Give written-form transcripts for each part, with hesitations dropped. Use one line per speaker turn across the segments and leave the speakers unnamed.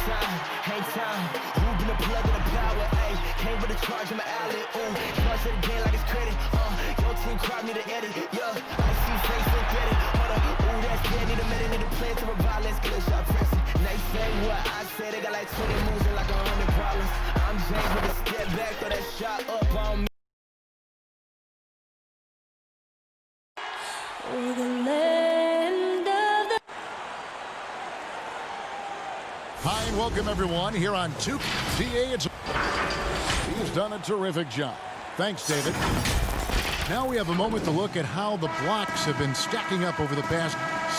hang time. Who been the plug in the power, ayy. Came with a charge in my alley, ooh. Charge it again like it's credit, Your team crowd need to edit, yeah. I see face, look at it, hold up. Ooh, that's dead, need a minute, need a plan to revive, let's get a shot pressing. They say what I say, they got like 20 moves and like 100 problems. I'm James with a step back, throw that shot up on me.
Over the land of the...
Hi, and welcome everyone here on 2TA. He's done a terrific job. Thanks, David. Now we have a moment to look at how the blocks have been stacking up over the past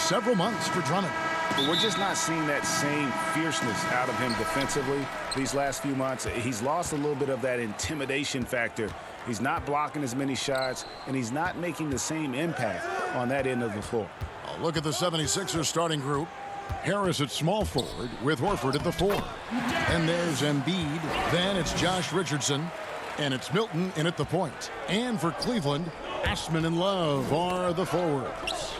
several months for Drummond.
But we're just not seeing that same fierceness out of him defensively these last few months. He's lost a little bit of that intimidation factor. He's not blocking as many shots, and he's not making the same impact on that end of the floor.
A look at the 76ers starting group. Harris at small forward with Horford at the 4. And there's Embiid. Then it's Josh Richardson. And it's Milton in at the point. And for Cleveland, Asman and Love are the forwards.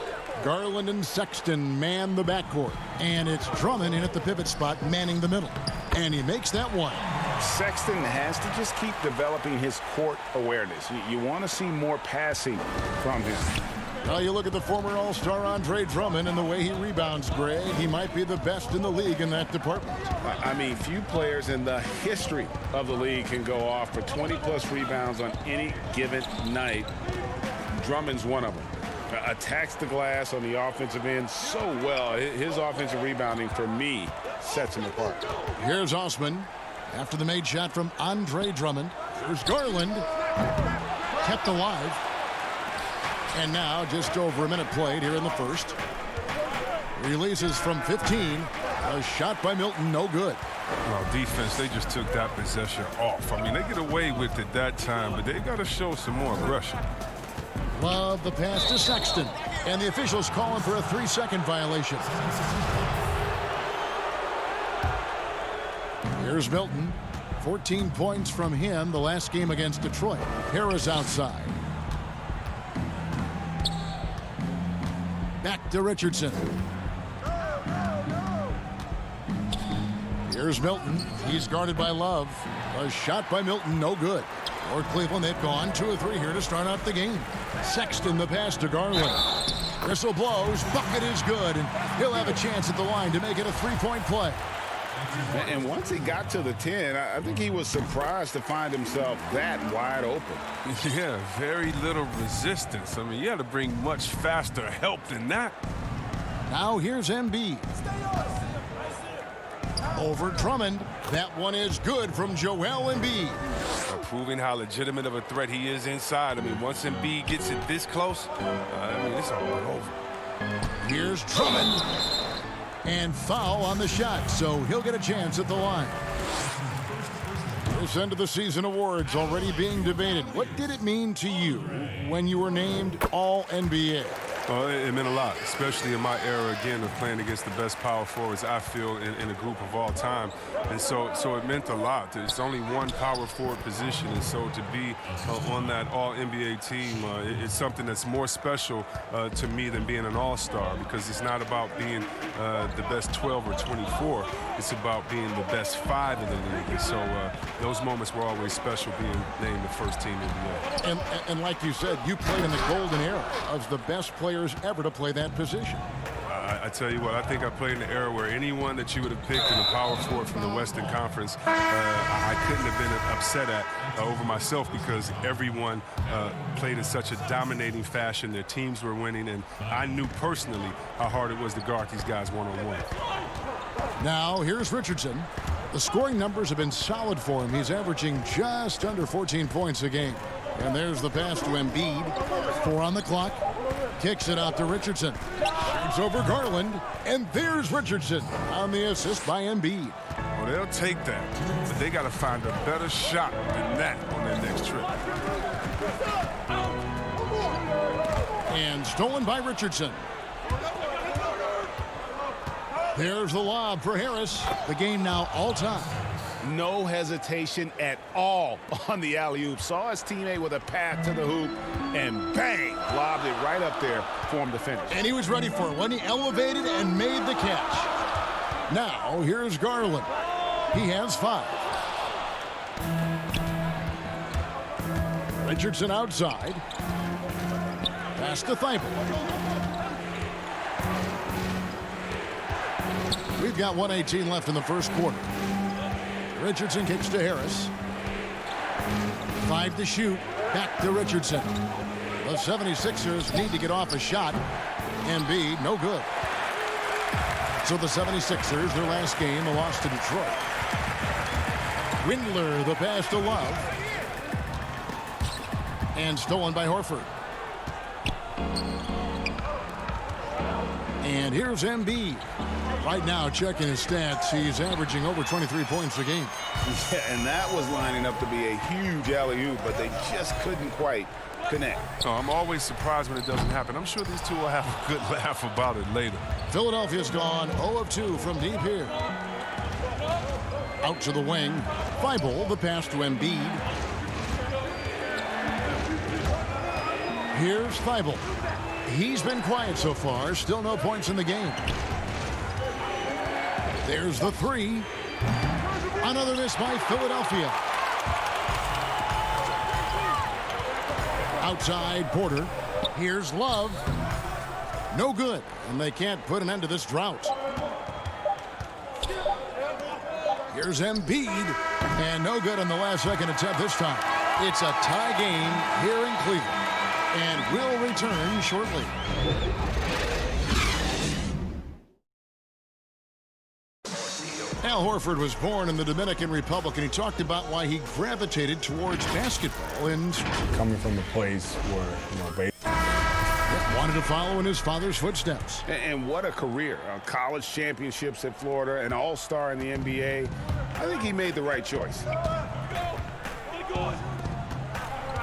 Garland and Sexton man the backcourt. And it's Drummond in at the pivot spot, manning the middle. And he makes that one.
Sexton has to just keep developing his court awareness. You want to see more passing from him.
Well, you look at the former All-Star Andre Drummond and the way he rebounds, Greg. He might be the best in the league in that department.
I mean, few players in the history of the league can go off for 20-plus rebounds on any given night. Drummond's one of them. Attacks the glass on the offensive end so well. His offensive rebounding, for me, sets him apart.
Here's Osman after the made shot from Andre Drummond. Here's Garland, kept alive. And now just over a minute played here in the first. Releases from 15. A shot by Milton, no good.
Well, defense, they just took that possession off. I mean, they get away with it that time, but they got to show some more aggression.
Love the pass to Sexton. And the officials calling for a 3-second violation. Here's Milton. 14 points from him the last game against Detroit. Harris outside. Back to Richardson. Here's Milton. He's guarded by Love. A shot by Milton, no good. For Cleveland, they've gone 2 of 3 here to start out the game. Sexton the pass to Garland. Whistle blows. Bucket is good, and he'll have a chance at the line to make it a 3-point play.
And once he got to the 10, I think he was surprised to find himself that wide open.
Yeah, very little resistance. I mean, you had to bring much faster help than that.
Now here's Embiid. Over Drummond. That one is good from Joel Embiid.
Proving how legitimate of a threat he is inside. I mean, once Embiid gets it this close, I mean, it's all over.
Here's Drummond. And foul on the shot, so he'll get a chance at the line. This end of the season awards already being debated. What did it mean to you when you were named All-NBA?
Well, it meant a lot, especially in my era, again, of playing against the best power forwards, I feel, in a group of all time. And so it meant a lot. There's only one power forward position, and so to be on that All-NBA team, it's something that's more special to me than being an All-Star, because it's not about being the best 12 or 24. It's about being the best 5 in the league. And so those moments were always special, being named the first team NBA.
And like you said, you played in the golden era of the best players ever to play that position.
I tell you what, I think I played in the era where anyone that you would have picked in the power forward from the Western Conference, I couldn't have been upset at over myself, because everyone played in such a dominating fashion. Their teams were winning, and I knew personally how hard it was to guard these guys one-on-one.
Now here's Richardson. The scoring numbers have been solid for him. He's averaging just under 14 points a game. And there's the pass to Embiid. 4 on the clock. Kicks it out to Richardson. Shoots over Garland. And there's Richardson on the assist by Embiid.
Well, they'll take that, but they got to find a better shot than that on their next trip.
And stolen by Richardson. There's the lob for Harris. The game now all-time.
No hesitation at all on the alley-oop. Saw his teammate with a path to the hoop, and bang, lobbed it right up there for him to finish.
And he was ready for it when he elevated and made the catch. Now, here's Garland. He has 5. Richardson outside. Pass to Thibault. We've got 1:18 left in the first quarter. Richardson kicks to Harris. 5 to shoot. Back to Richardson. The 76ers need to get off a shot. Embiid, no good. So the 76ers, their last game, a loss to Detroit. Windler, the pass to Love. And stolen by Horford. And here's Embiid. Right now, checking his stats, he's averaging over 23 points a game.
Yeah, and that was lining up to be a huge alley-oop, but they just couldn't quite connect.
Oh, I'm always surprised when it doesn't happen. I'm sure these two will have a good laugh about it later.
Philadelphia's gone 0 of 2 from deep here. Out to the wing. Thibault, the pass to Embiid. Here's Thibault. He's been quiet so far. Still no points in the game. There's the 3. Another miss by Philadelphia. Outside Porter. Here's Love. No good. And they can't put an end to this drought. Here's Embiid. And no good on the last second attempt this time. It's a tie game here in Cleveland. And we'll return shortly. Al Horford was born in the Dominican Republic, and he talked about why he gravitated towards basketball and
coming from a place where,
wanted to follow in his father's footsteps.
And what a career. College championships at Florida, an all-star in the NBA. I think he made the right choice.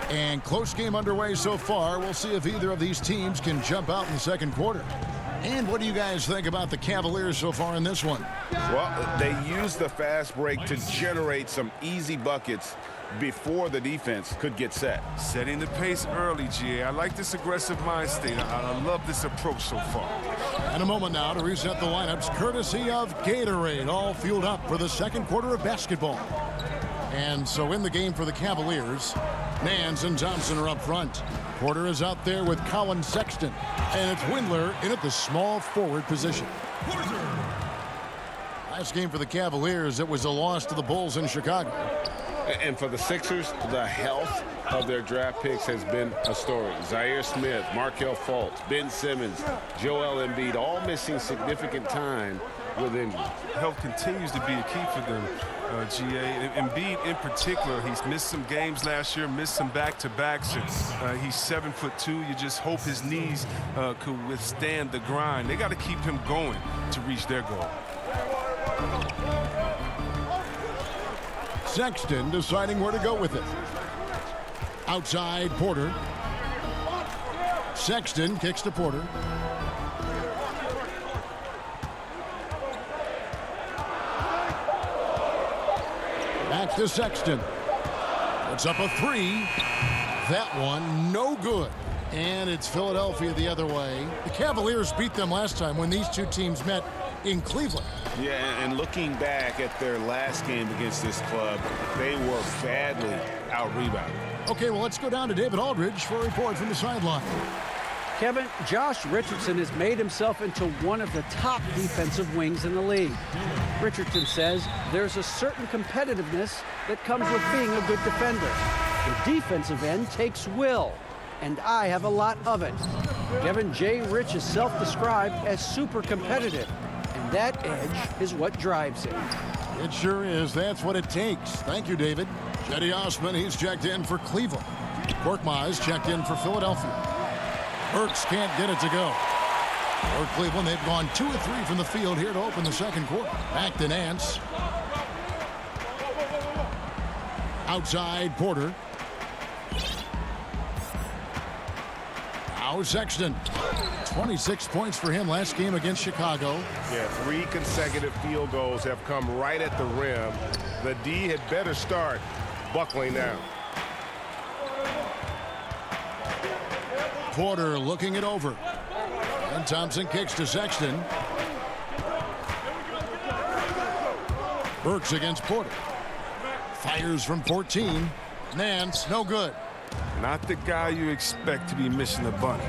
And close game underway so far. We'll see if either of these teams can jump out in the second quarter. And what do you guys think about the Cavaliers so far in this one?
Well, they used the fast break to generate some easy buckets before the defense could get set.
Setting the pace early, GA. I like this aggressive mind state. I love this approach so far.
And a moment now to reset the lineups, courtesy of Gatorade, all fueled up for the second quarter of basketball. And so in the game for the Cavaliers, Nance and Thompson are up front. Porter is out there with Colin Sexton. And it's Windler in at the small forward position. Last game for the Cavaliers, it was a loss to the Bulls in Chicago.
And for the Sixers, the health of their draft picks has been a story. Zaire Smith, Markelle Fultz, Ben Simmons, Joel Embiid, all missing significant time with injury.
Health continues to be a key for them, GA. Embiid in particular, he's missed some games last year, missed some back-to-backs. He's 7'2". You just hope his knees could withstand the grind. They got to keep him going to reach their goal.
Sexton deciding where to go with it. Outside Porter. Sexton kicks to Porter. Back to Sexton. Puts up a 3. That one no good. And it's Philadelphia the other way. The Cavaliers beat them last time when these two teams met in Cleveland.
Yeah, and looking back at their last game against this club, they were badly out-rebounded.
Okay, well, let's go down to David Aldridge for a report from the sideline.
Kevin, Josh Richardson has made himself into one of the top defensive wings in the league. Richardson says there's a certain competitiveness that comes with being a good defender. The defensive end takes will, and I have a lot of it. Kevin J. Rich is self-described as super competitive, and that edge is what drives him.
It sure is. That's what it takes. Thank you, David. Cedi Osman, he's checked in for Cleveland. Korkmaz checked in for Philadelphia. Burks can't get it to go. For Cleveland, they've gone 2 of 3 from the field here to open the second quarter. Back to Nance. Outside Porter. Now Sexton. 26 points for him last game against Chicago.
Yeah, 3 consecutive field goals have come right at the rim. The D had better start buckling down.
Porter looking it over. And Thompson kicks to Sexton. Burks against Porter. Fires from 14. Nance, no good.
Not the guy you expect to be missing the bunny.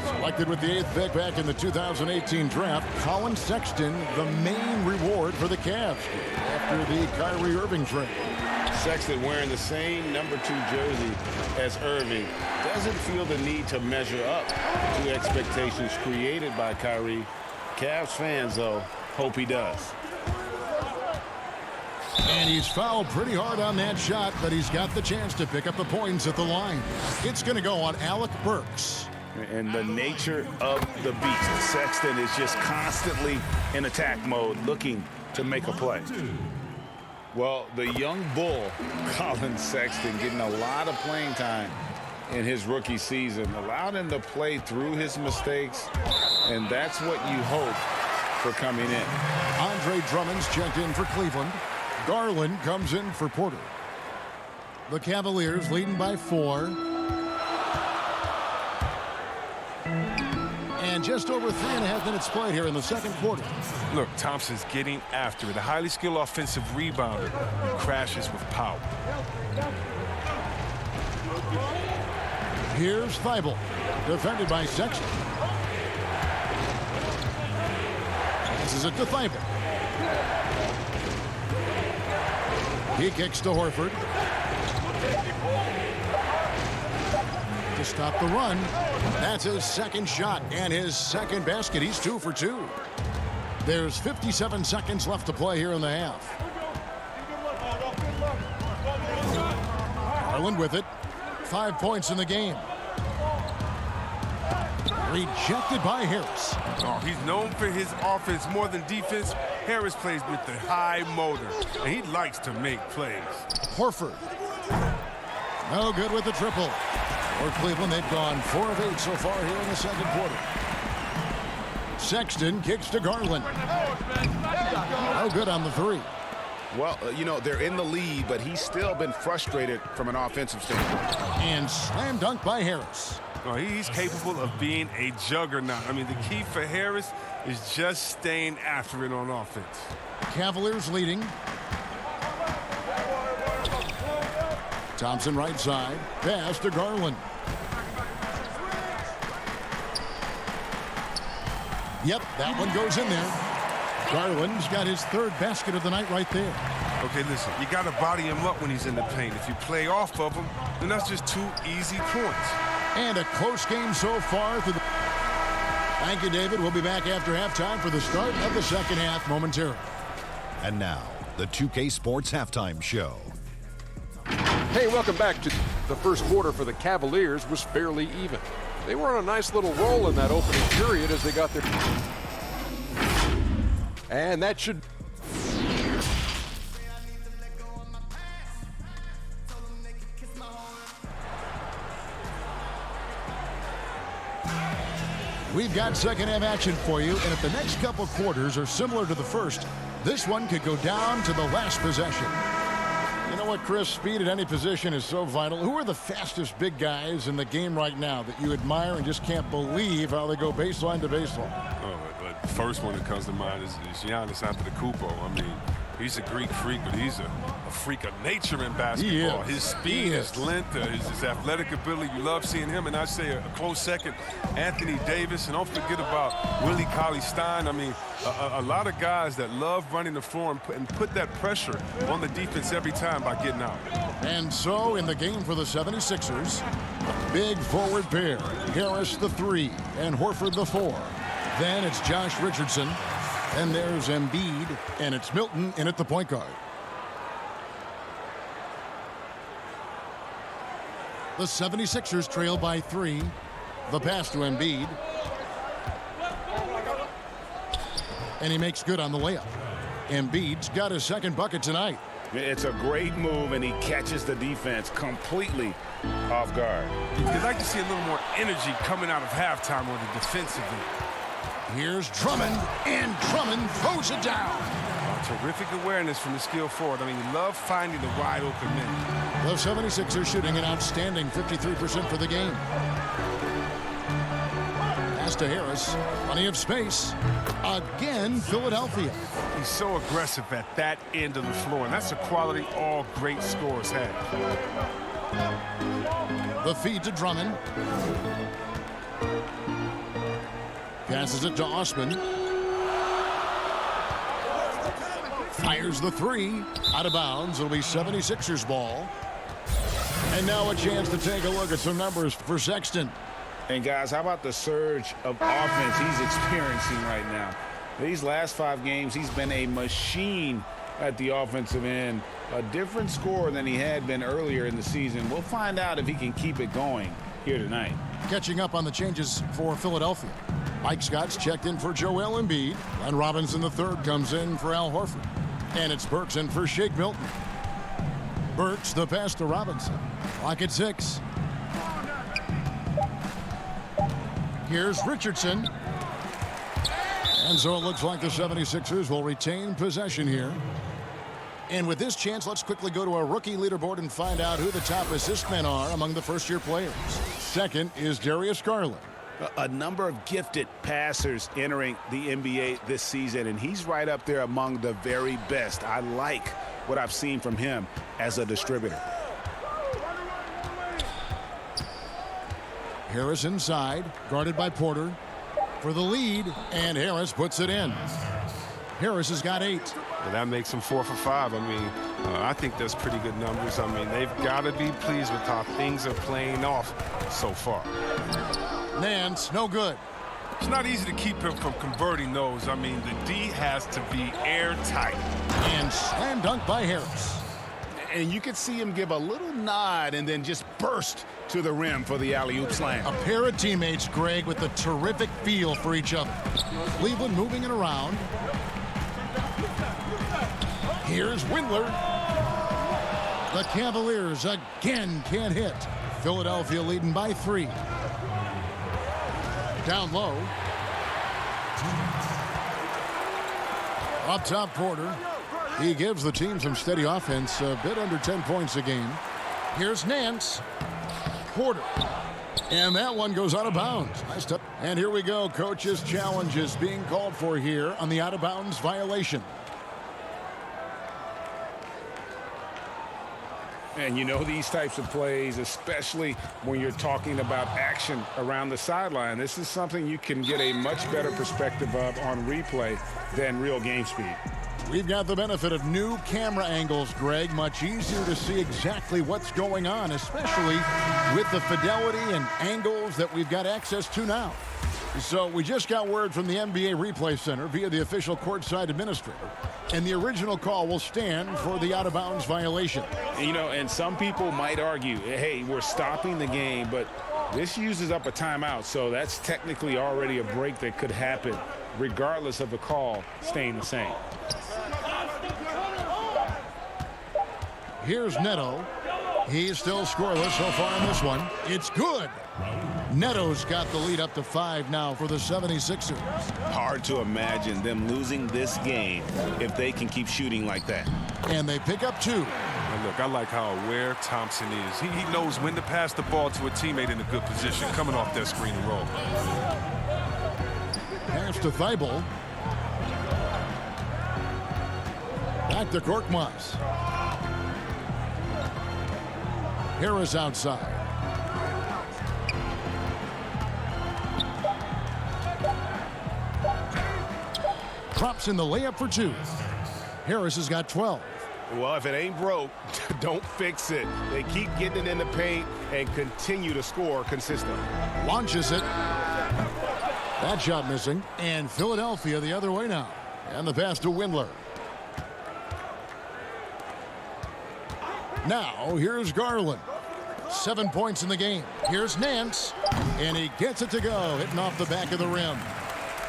Selected with the 8th pick back in the 2018 draft, Colin Sexton, the main reward for the Cavs after the Kyrie Irving trade.
Sexton, wearing the same number 2 jersey as Irving, doesn't feel the need to measure up to expectations created by Kyrie. Cavs fans, though, hope he does.
And he's fouled pretty hard on that shot, but he's got the chance to pick up the points at the line. It's going to go on Alec Burks.
And the nature of the beast, Sexton is just constantly in attack mode, looking to make a play. Well, the young bull, Colin Sexton, getting a lot of playing time in his rookie season, allowed him to play through his mistakes, and that's what you hope for coming in.
Andre Drummond's checked in for Cleveland. Garland comes in for Porter. The Cavaliers leading by 4. And just over 3.5 minutes played here in the second quarter.
Look, Thompson's getting after it. A highly skilled offensive rebounder who crashes with power.
Here's Thibault, defended by Sexton. Passes it to Thibault. He kicks to Horford. To stop the run. That's his second shot and his second basket. He's 2 for 2. There's 57 seconds left to play here in the half. Garland with it. 5 points in the game. Rejected by Harris.
Oh, he's known for his offense more than defense. Harris plays with the high motor, and he likes to make plays.
Horford. No good with the triple. For Cleveland, they've gone 4 of 8 so far here in the second quarter. Sexton kicks to Garland. No good on the 3.
Well, you know, they're in the lead, but he's still been frustrated from an offensive standpoint.
And slam dunk by Harris.
Oh, he's capable of being a juggernaut. I mean, the key for Harris is just staying after it on offense.
Cavaliers leading. Thompson right side. Pass to Garland. Yep, that one goes in there. Garland's got his 3rd basket of the night right there.
Okay, listen, you got to body him up when he's in the paint. If you play off of him, then that's just 2 easy points.
And a close game so far. Thank you, David. We'll be back after halftime for the start of the second half momentarily.
And now, the 2K Sports Halftime Show.
Hey, welcome back to the first quarter for the Cavaliers was fairly even. They were on a nice little roll in that opening period as they got their... And that should...
We've got second half action for you, and if the next couple quarters are similar to the first, this one could go down to the last possession. You know what, Chris? Speed at any position is so vital. Who are the fastest big guys in the game right now that you admire and just can't believe how they go baseline to baseline?
Oh, but the first one that comes to mind is Giannis Antetokounmpo. I mean, he's a Greek freak, but he's a freak of nature in basketball. His speed, his length, his athletic ability. You love seeing him. And I say a close second, Anthony Davis. And don't forget about Willie Cauley-Stein. I mean, a lot of guys that love running the floor and put that pressure on the defense every time by getting out.
And so in the game for the 76ers, big forward pair. Harris the 3 and Horford the 4. Then it's Josh Richardson. And there's Embiid, and it's Milton in at the point guard. The 76ers trail by 3. The pass to Embiid. And he makes good on the layup. Embiid's got his second bucket tonight.
It's a great move, and he catches the defense completely off guard.
You'd like to see a little more energy coming out of halftime on the defensive end.
Here's Drummond, and Drummond throws it down.
Terrific awareness from the skilled forward. I mean, you love finding the wide open man.
The 76ers shooting an outstanding 53% for the game. Pass to Harris. Plenty of space. Again, Philadelphia.
He's so aggressive at that end of the floor, and that's a quality all great scorers have.
The feed to Drummond. Passes it to Osman. Fires the three. Out of bounds. It'll be 76ers ball. And now a chance to take a look at some numbers for Sexton.
And guys, how about the surge of offense he's experiencing right now? These last 5 games, he's been a machine at the offensive end. A different scorer than he had been earlier in the season. We'll find out if he can keep it going here tonight.
Catching up on the changes for Philadelphia. Mike Scott's checked in for Joel Embiid. Glenn Robinson III comes in for Al Horford. And it's Burks in for Shake Milton. Burks the pass to Robinson. Clock at 6. Here's Richardson. And so it looks like the 76ers will retain possession here. And with this chance, let's quickly go to our rookie leaderboard and find out who the top assist men are among the first-year players. Second is Darius Garland.
A number of gifted passers entering the NBA this season, and he's right up there among the very best. I like what I've seen from him as a distributor.
Harris inside, guarded by Porter for the lead, and Harris puts it in. Harris has got 8.
Well, that makes him 4 for 5. I mean, I think that's pretty good numbers. I mean, they've got to be pleased with how things are playing off so far.
Nance, no good.
It's not easy to keep him from converting those. I mean, the D has to be airtight.
And slam dunk by Harris.
And you could see him give a little nod and then just burst to the rim for the alley-oop slam.
A pair of teammates, Greg, with a terrific feel for each other. Cleveland moving it around. Here's Windler. The Cavaliers again can't hit. Philadelphia leading by 3. Down low. Up top, Porter. He gives the team some steady offense, a bit under 10 points a game. Here's Nance. Porter. And that one goes out of bounds. Nice touch. And here we go. Coach's challenge is being called for here on the out-of-bounds violation.
And you know these types of plays, especially when you're talking about action around the sideline, this is something you can get a much better perspective of on replay than real game speed.
We've got the benefit of new camera angles, Greg. Much easier to see exactly what's going on, especially with the fidelity and angles that we've got access to now. So we just got word from the NBA Replay Center via the official courtside administrator, and the original call will stand for the out-of-bounds violation.
You know, and some people might argue, hey, we're stopping the game, but this uses up a timeout, so that's technically already a break that could happen regardless of the call staying the same.
Here's Neto. He's still scoreless so far in this one. It's good. Neto's got the lead up to 5 now for the 76ers.
Hard to imagine them losing this game if they can keep shooting like that.
And they pick up 2.
And look, I like how aware Thompson is. He knows when to pass the ball to a teammate in a good position coming off that screen and roll.
Pass to Thibault. Back to Korkmaz. Harris outside. Drops in the layup for 2. Harris has got 12.
Well, if it ain't broke, don't fix it. They keep getting it in the paint and continue to score consistently.
Launches it. That shot missing. And Philadelphia the other way now. And the pass to Windler. Now, here's Garland. 7 points in the game. Here's Nance. And he gets it to go, hitting off the back of the rim.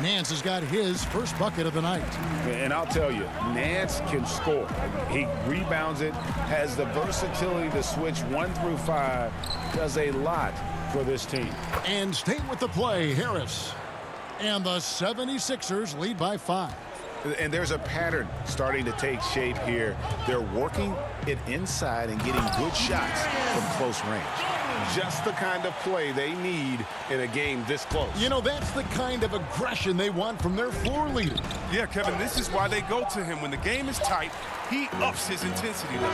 Nance has got his first bucket of the night.
And I'll tell you, Nance can score. He rebounds it, has the versatility to switch 1 through 5, does a lot for this team.
And staying with the play, Harris. And the 76ers lead by 5.
And there's a pattern starting to take shape here. They're working it inside and getting good shots from close range. just the kind of play they need in a game this close.
You know, that's the kind of aggression they want from their floor leader.
Yeah, Kevin, this is why they go to him. When the game is tight, he ups his intensity level.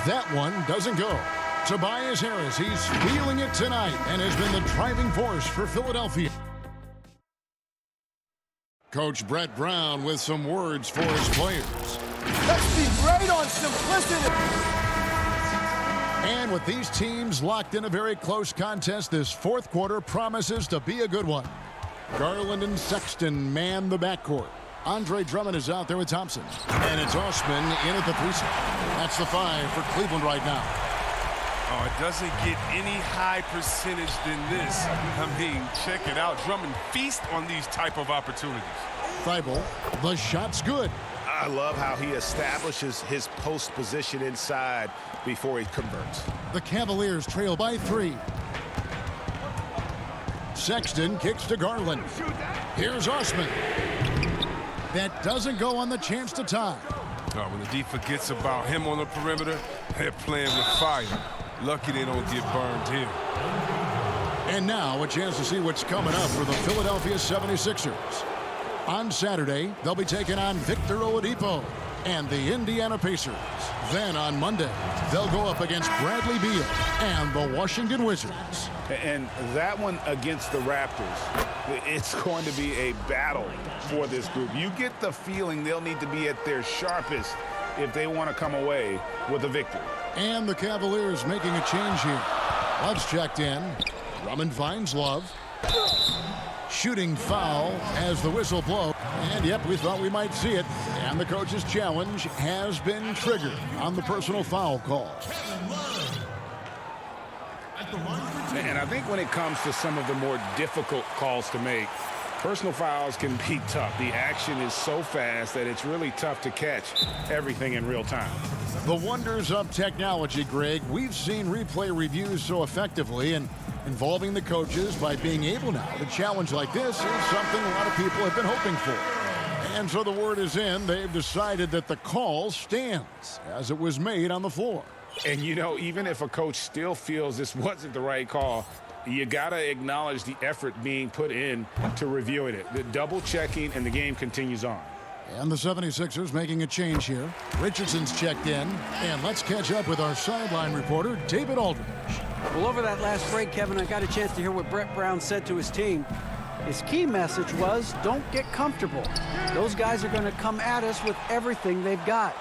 That one doesn't go. Tobias Harris, he's feeling it tonight and has been the driving force for Philadelphia. Coach Brett Brown with some words for his players.
Let's be great on simplicity.
And with these teams locked in a very close contest, this fourth quarter promises to be a good one. Garland and Sexton man the backcourt. Andre Drummond is out there with Thompson. And it's Osman in at the 3 spot. That's the 5 for Cleveland right now.
Oh, it doesn't get any high percentage than this. I mean, check it out. Drummond feast on these type of opportunities.
Thibault, the shot's good.
I love how he establishes his post position inside before he converts.
The Cavaliers trail by 3. Sexton kicks to Garland. Here's Osman. That doesn't go on the chance to tie.
When the D forgets about him on the perimeter, they're playing with fire. Lucky they don't get burned here.
And now a chance to see what's coming up for the Philadelphia 76ers. On Saturday, they'll be taking on Victor Oladipo and the Indiana Pacers. Then on Monday, they'll go up against Bradley Beal and the Washington Wizards.
And that one against the Raptors, it's going to be a battle for this group. You get the feeling they'll need to be at their sharpest if they want to come away with a victory.
And the Cavaliers making a change here. Love's checked in. Drummond finds Love. Shooting foul as the whistle blows. And yep, we thought we might see it. And the coach's challenge has been triggered on the personal foul call.
And I think when it comes to some of the more difficult calls to make, personal fouls can be tough. The action is so fast that it's really tough to catch everything in real time.
The wonders of technology, Greg. We've seen replay reviews so effectively, and involving the coaches by being able now to challenge like this is something a lot of people have been hoping for. And so the word is in. They've decided that the call stands as it was made on the floor.
And, you know, even if a coach still feels this wasn't the right call, you got to acknowledge the effort being put in to reviewing it. The double checking, and the game continues on.
And the 76ers making a change here. Richardson's checked in. And let's catch up with our sideline reporter, David Aldridge.
Well, over that last break, Kevin, I got a chance to hear what Brett Brown said to his team. His key message was, don't get comfortable. Those guys are going to come at us with everything they've got.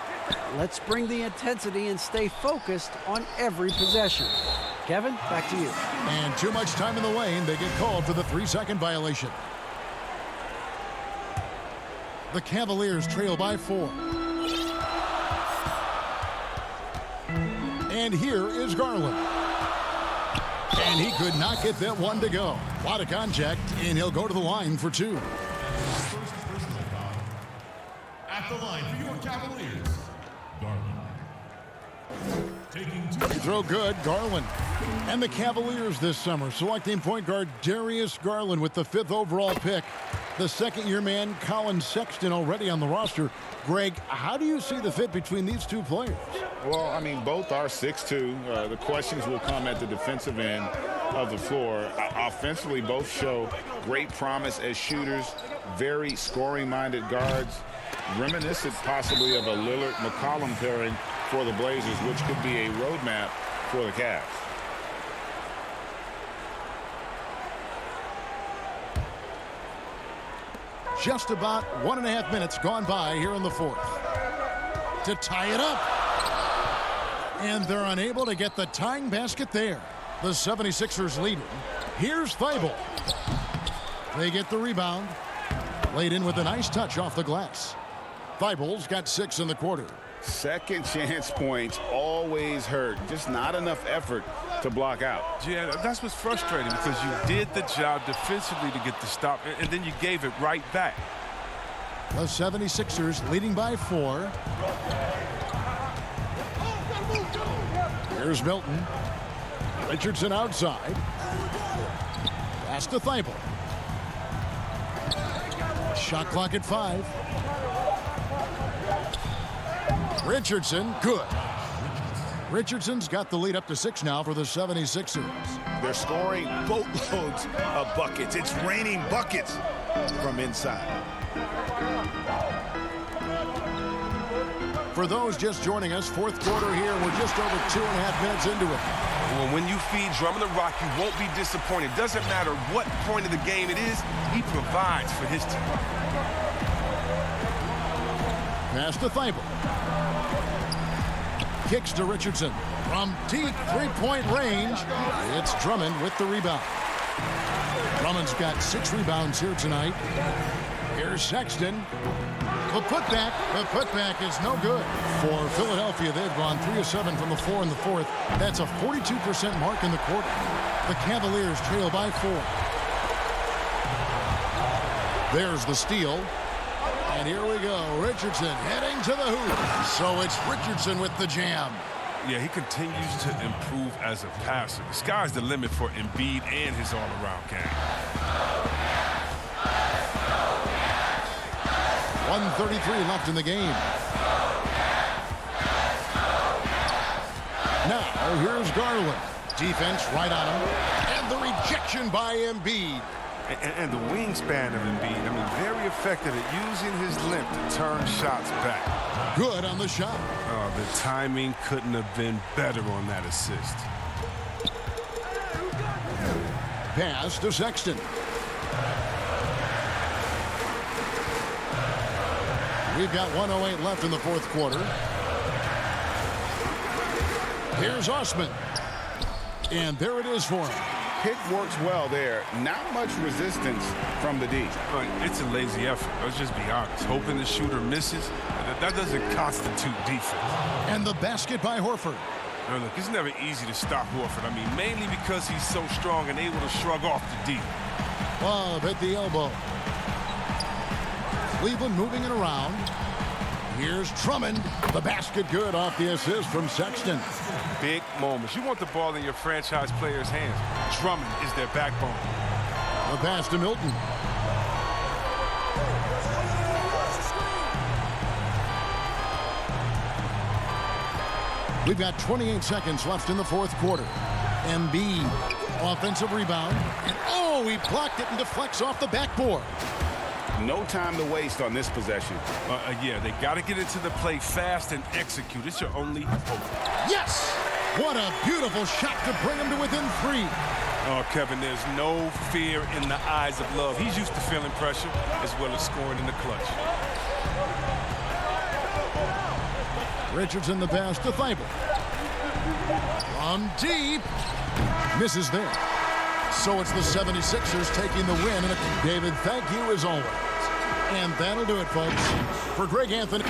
Let's bring the intensity and stay focused on every possession. Kevin, back to you.
And too much time in the lane. They get called for the 3-second violation. The Cavaliers trail by 4. And here is Garland. And he could not get that one to go. A lot of contact, and he'll go to the line for 2.
At the line for your Cavaliers, Garland. Taking 2.
Throw good, Garland. And the Cavaliers this summer selecting point guard Darius Garland with the 5th overall pick. The second-year man, Colin Sexton, already on the roster. Greg, how do you see the fit between these two players?
Well, I mean, both are 6'2". The questions will come at the defensive end of the floor. Offensively, both show great promise as shooters, very scoring-minded guards, reminiscent possibly of a Lillard-McCollum pairing for the Blazers, which could be a roadmap for the Cavs.
Just about 1.5 minutes gone by here in the fourth. To tie it up. And they're unable to get the tying basket there. The 76ers leading. Here's Thibault. They get the rebound. Laid in with a nice touch off the glass. Thibault's got 6 in the quarter.
Second chance points always hurt. Just not enough effort to block out.
Yeah, that's what's frustrating, because you did the job defensively to get the stop, and then you gave it right back.
The 76ers leading by 4. Here's Milton. Richardson outside. Pass to Thibault. Shot clock at 5. Richardson, good. Richardson's got the lead up to 6 now for the 76ers.
They're scoring boatloads of buckets. It's raining buckets from inside.
For those just joining us, fourth quarter here. We're just over 2.5 minutes into it.
Well, when you feed Drummond the rock, you won't be disappointed. Doesn't matter what point of the game it is, he provides for his team.
Pass to Thibault. Kicks to Richardson. From deep three-point range, it's Drummond with the rebound. Drummond's got 6 rebounds here tonight. Here's Sexton. The putback is no good. For Philadelphia, they've gone 3 of 7 from the floor in the fourth. That's a 42% mark in the quarter. The Cavaliers trail by 4. There's the steal. And here we go. Richardson heading to the hoop. So it's Richardson with the jam.
Yeah, he continues to improve as a passer. The sky's the limit for Embiid and his all-around game.
1:33 left in the game. Now, here's Garland. Defense right on him. And the rejection by Embiid.
And the wingspan of Embiid, I mean, very effective at using his length to turn shots back.
Good on the shot.
Oh, the timing couldn't have been better on that assist.
Pass to Sexton. We've got 1:08 left in the fourth quarter. Here's Osman. And there it is for him.
Pick works well there. Not much resistance from the D.
It's a lazy effort. Let's just be honest. Hoping the shooter misses, that doesn't constitute defense.
And the basket by Horford.
Now, look, it's never easy to stop Horford. I mean, mainly because he's so strong and able to shrug off the D.
Love hit the elbow. Cleveland moving it around. Here's Drummond. The basket good off the assist from Sexton.
Big moments. You want the ball in your franchise players' hands. Drummond is their backbone.
The pass to Milton. We've got 28 seconds left in the fourth quarter. Embiid, offensive rebound. And oh, he blocked it and deflects off the backboard.
No time to waste on this possession.
Yeah, they got to get into the play fast and execute. It's your only hope.
Yes! What a beautiful shot to bring him to within 3.
Oh, Kevin, there's no fear in the eyes of Love. He's used to feeling pressure as well as scoring in the clutch.
Richardson the pass to Thibault. From deep. Misses there. So it's the 76ers taking the win. And David, thank you as always. And that'll do it, folks. For Greg Anthony.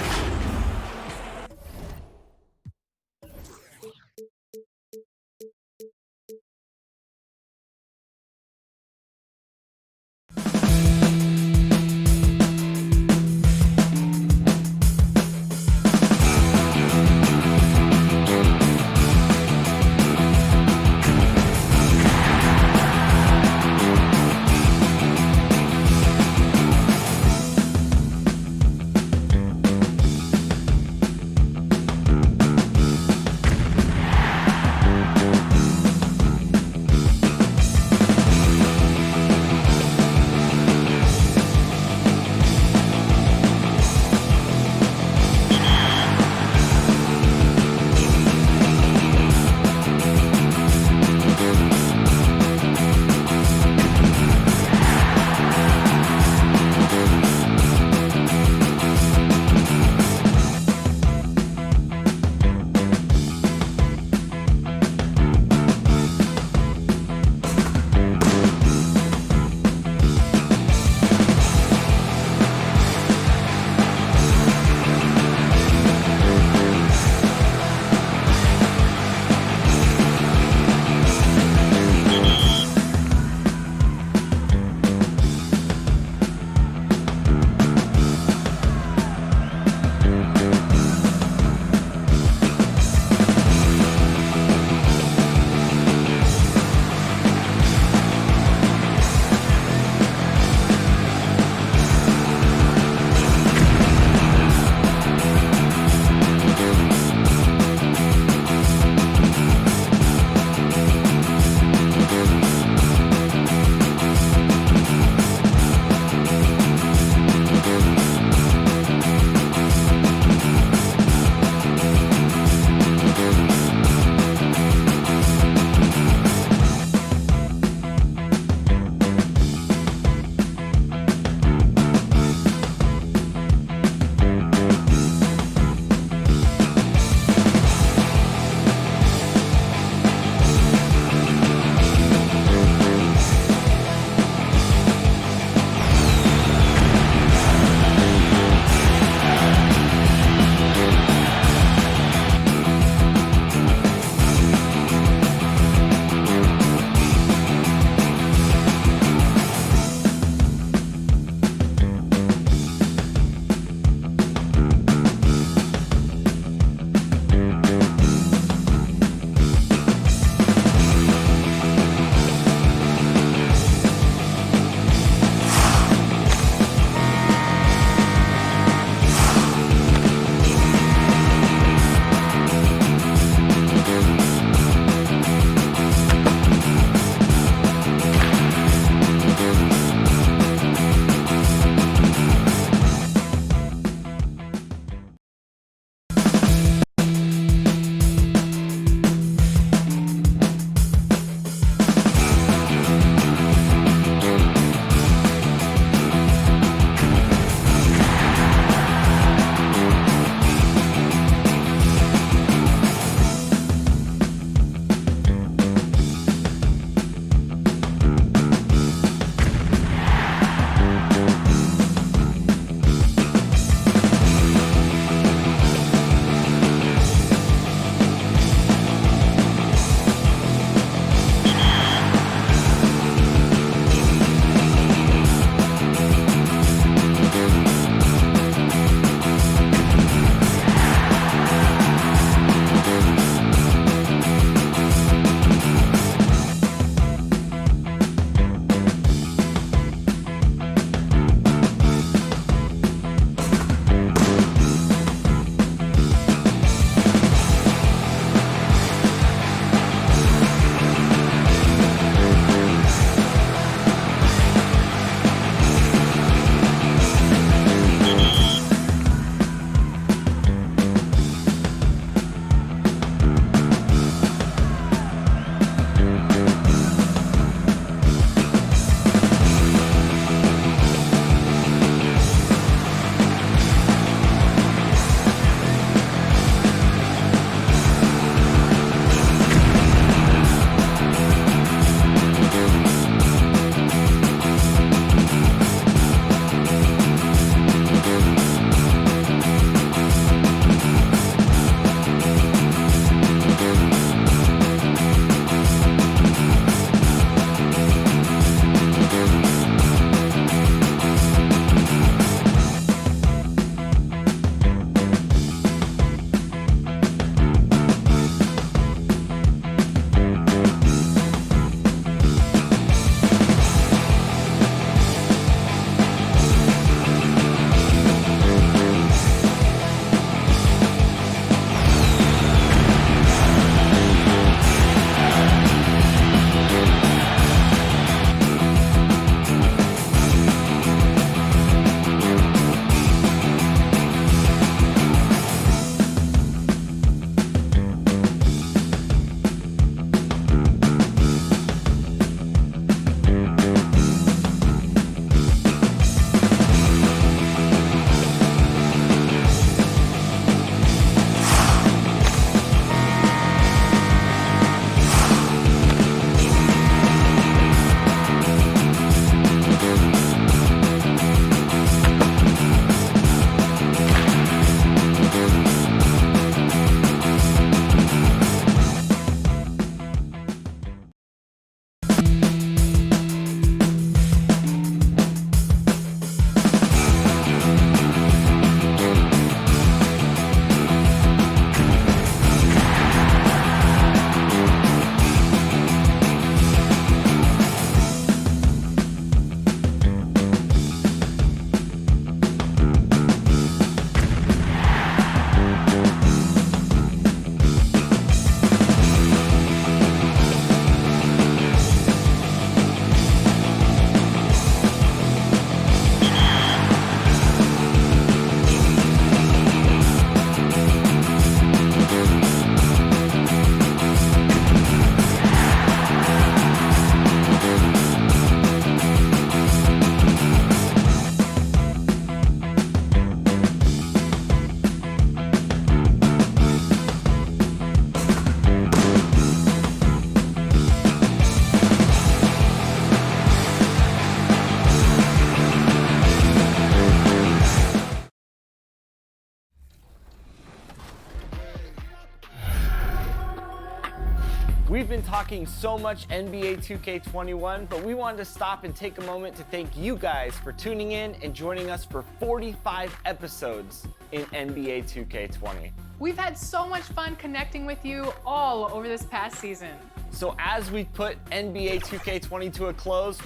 We've been talking so much NBA 2K21, but we wanted to stop and take a moment to thank you guys for tuning in and joining us for 45 episodes in NBA 2K20.
We've had so much fun connecting with you all over this past season.
So as we put NBA 2K20 to a close,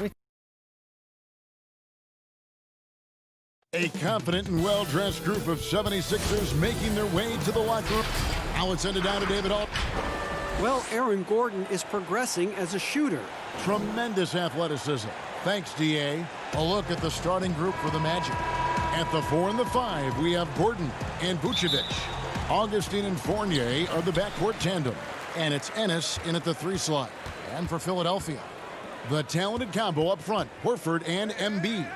A confident and well-dressed group of 76ers making their way to the locker room. Now let's send it down to David Alt.
Well, Aaron Gordon is progressing as a shooter.
Tremendous athleticism. Thanks, D.A. A look at the starting group for the Magic. At the 4 and the 5, we have Gordon and Vucevic. Augustine and Fournier are the backcourt tandem. And it's Ennis in at the 3 slot. And for Philadelphia, the talented combo up front, Horford and Embiid.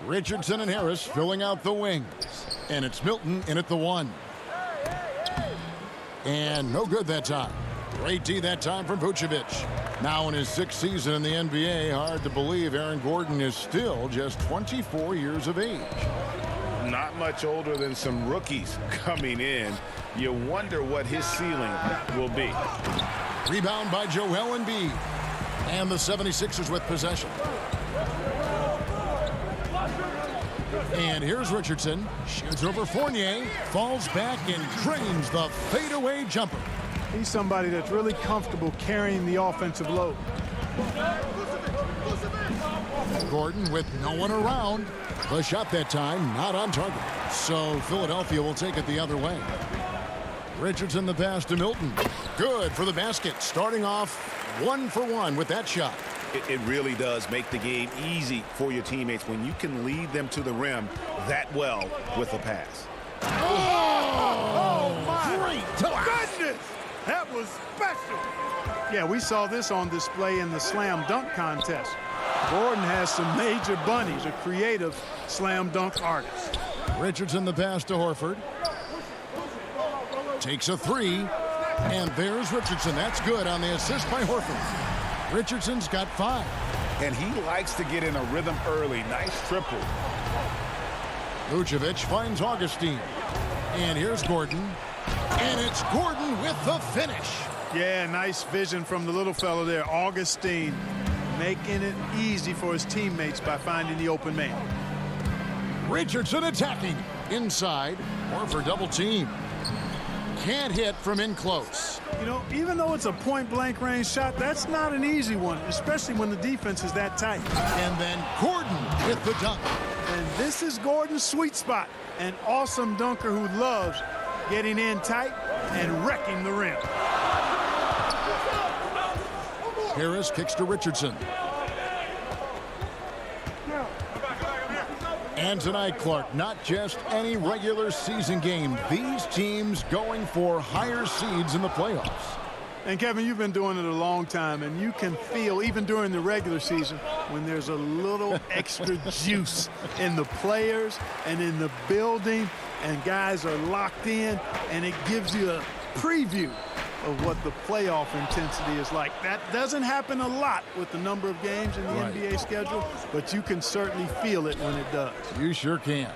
Richardson and Harris filling out the wings. And it's Milton in at the 1. And no good that time. Great D that time from Vucevic. Now in his 6th season in the NBA, hard to believe Aaron Gordon is still just 24 years of age.
Not much older than some rookies coming in. You wonder what his ceiling will be.
Rebound by Joel Embiid. And the 76ers with possession. And here's Richardson. Shoots over Fournier. Falls back and drains the fadeaway jumper.
He's somebody that's really comfortable carrying the offensive load.
Gordon with no one around. The shot that time not on target. So Philadelphia will take it the other way. Richardson the pass to Milton. Good for the basket. Starting off 1 for 1 with that shot.
It really does make the game easy for your teammates when you can lead them to the rim that well with a pass.
Oh my goodness! That was special. Yeah, we saw this on display in the slam dunk contest. Gordon has some major bunnies, a creative slam dunk artist.
Richardson the pass to Horford. Takes a 3. And there's Richardson. That's good on the assist by Horford. Richardson's got 5.
And he likes to get in a rhythm early. Nice triple.
Vucevic finds Augustine. And here's Gordon. And it's Gordon with the finish.
Yeah, nice vision from the little fellow there, Augustine, making it easy for his teammates by finding the open man.
Richardson attacking. Inside. Horford double team. Can't hit from in close.
You know, even though it's a point-blank range shot, that's not an easy one, especially when the defense is that tight.
And then Gordon with the dunk.
And this is Gordon's sweet spot. An awesome dunker who loves getting in tight and wrecking the rim.
Harris kicks to Richardson. And tonight, Clark, not just any regular season game. These teams going for higher seeds in the playoffs.
And Kevin, you've been doing it a long time, and you can feel, even during the regular season, when there's a little extra juice in the players and in the building, and guys are locked in, and it gives you a preview of what the playoff intensity is like. That doesn't happen a lot with the number of games in the NBA schedule, but you can certainly feel it when it does.
You sure can.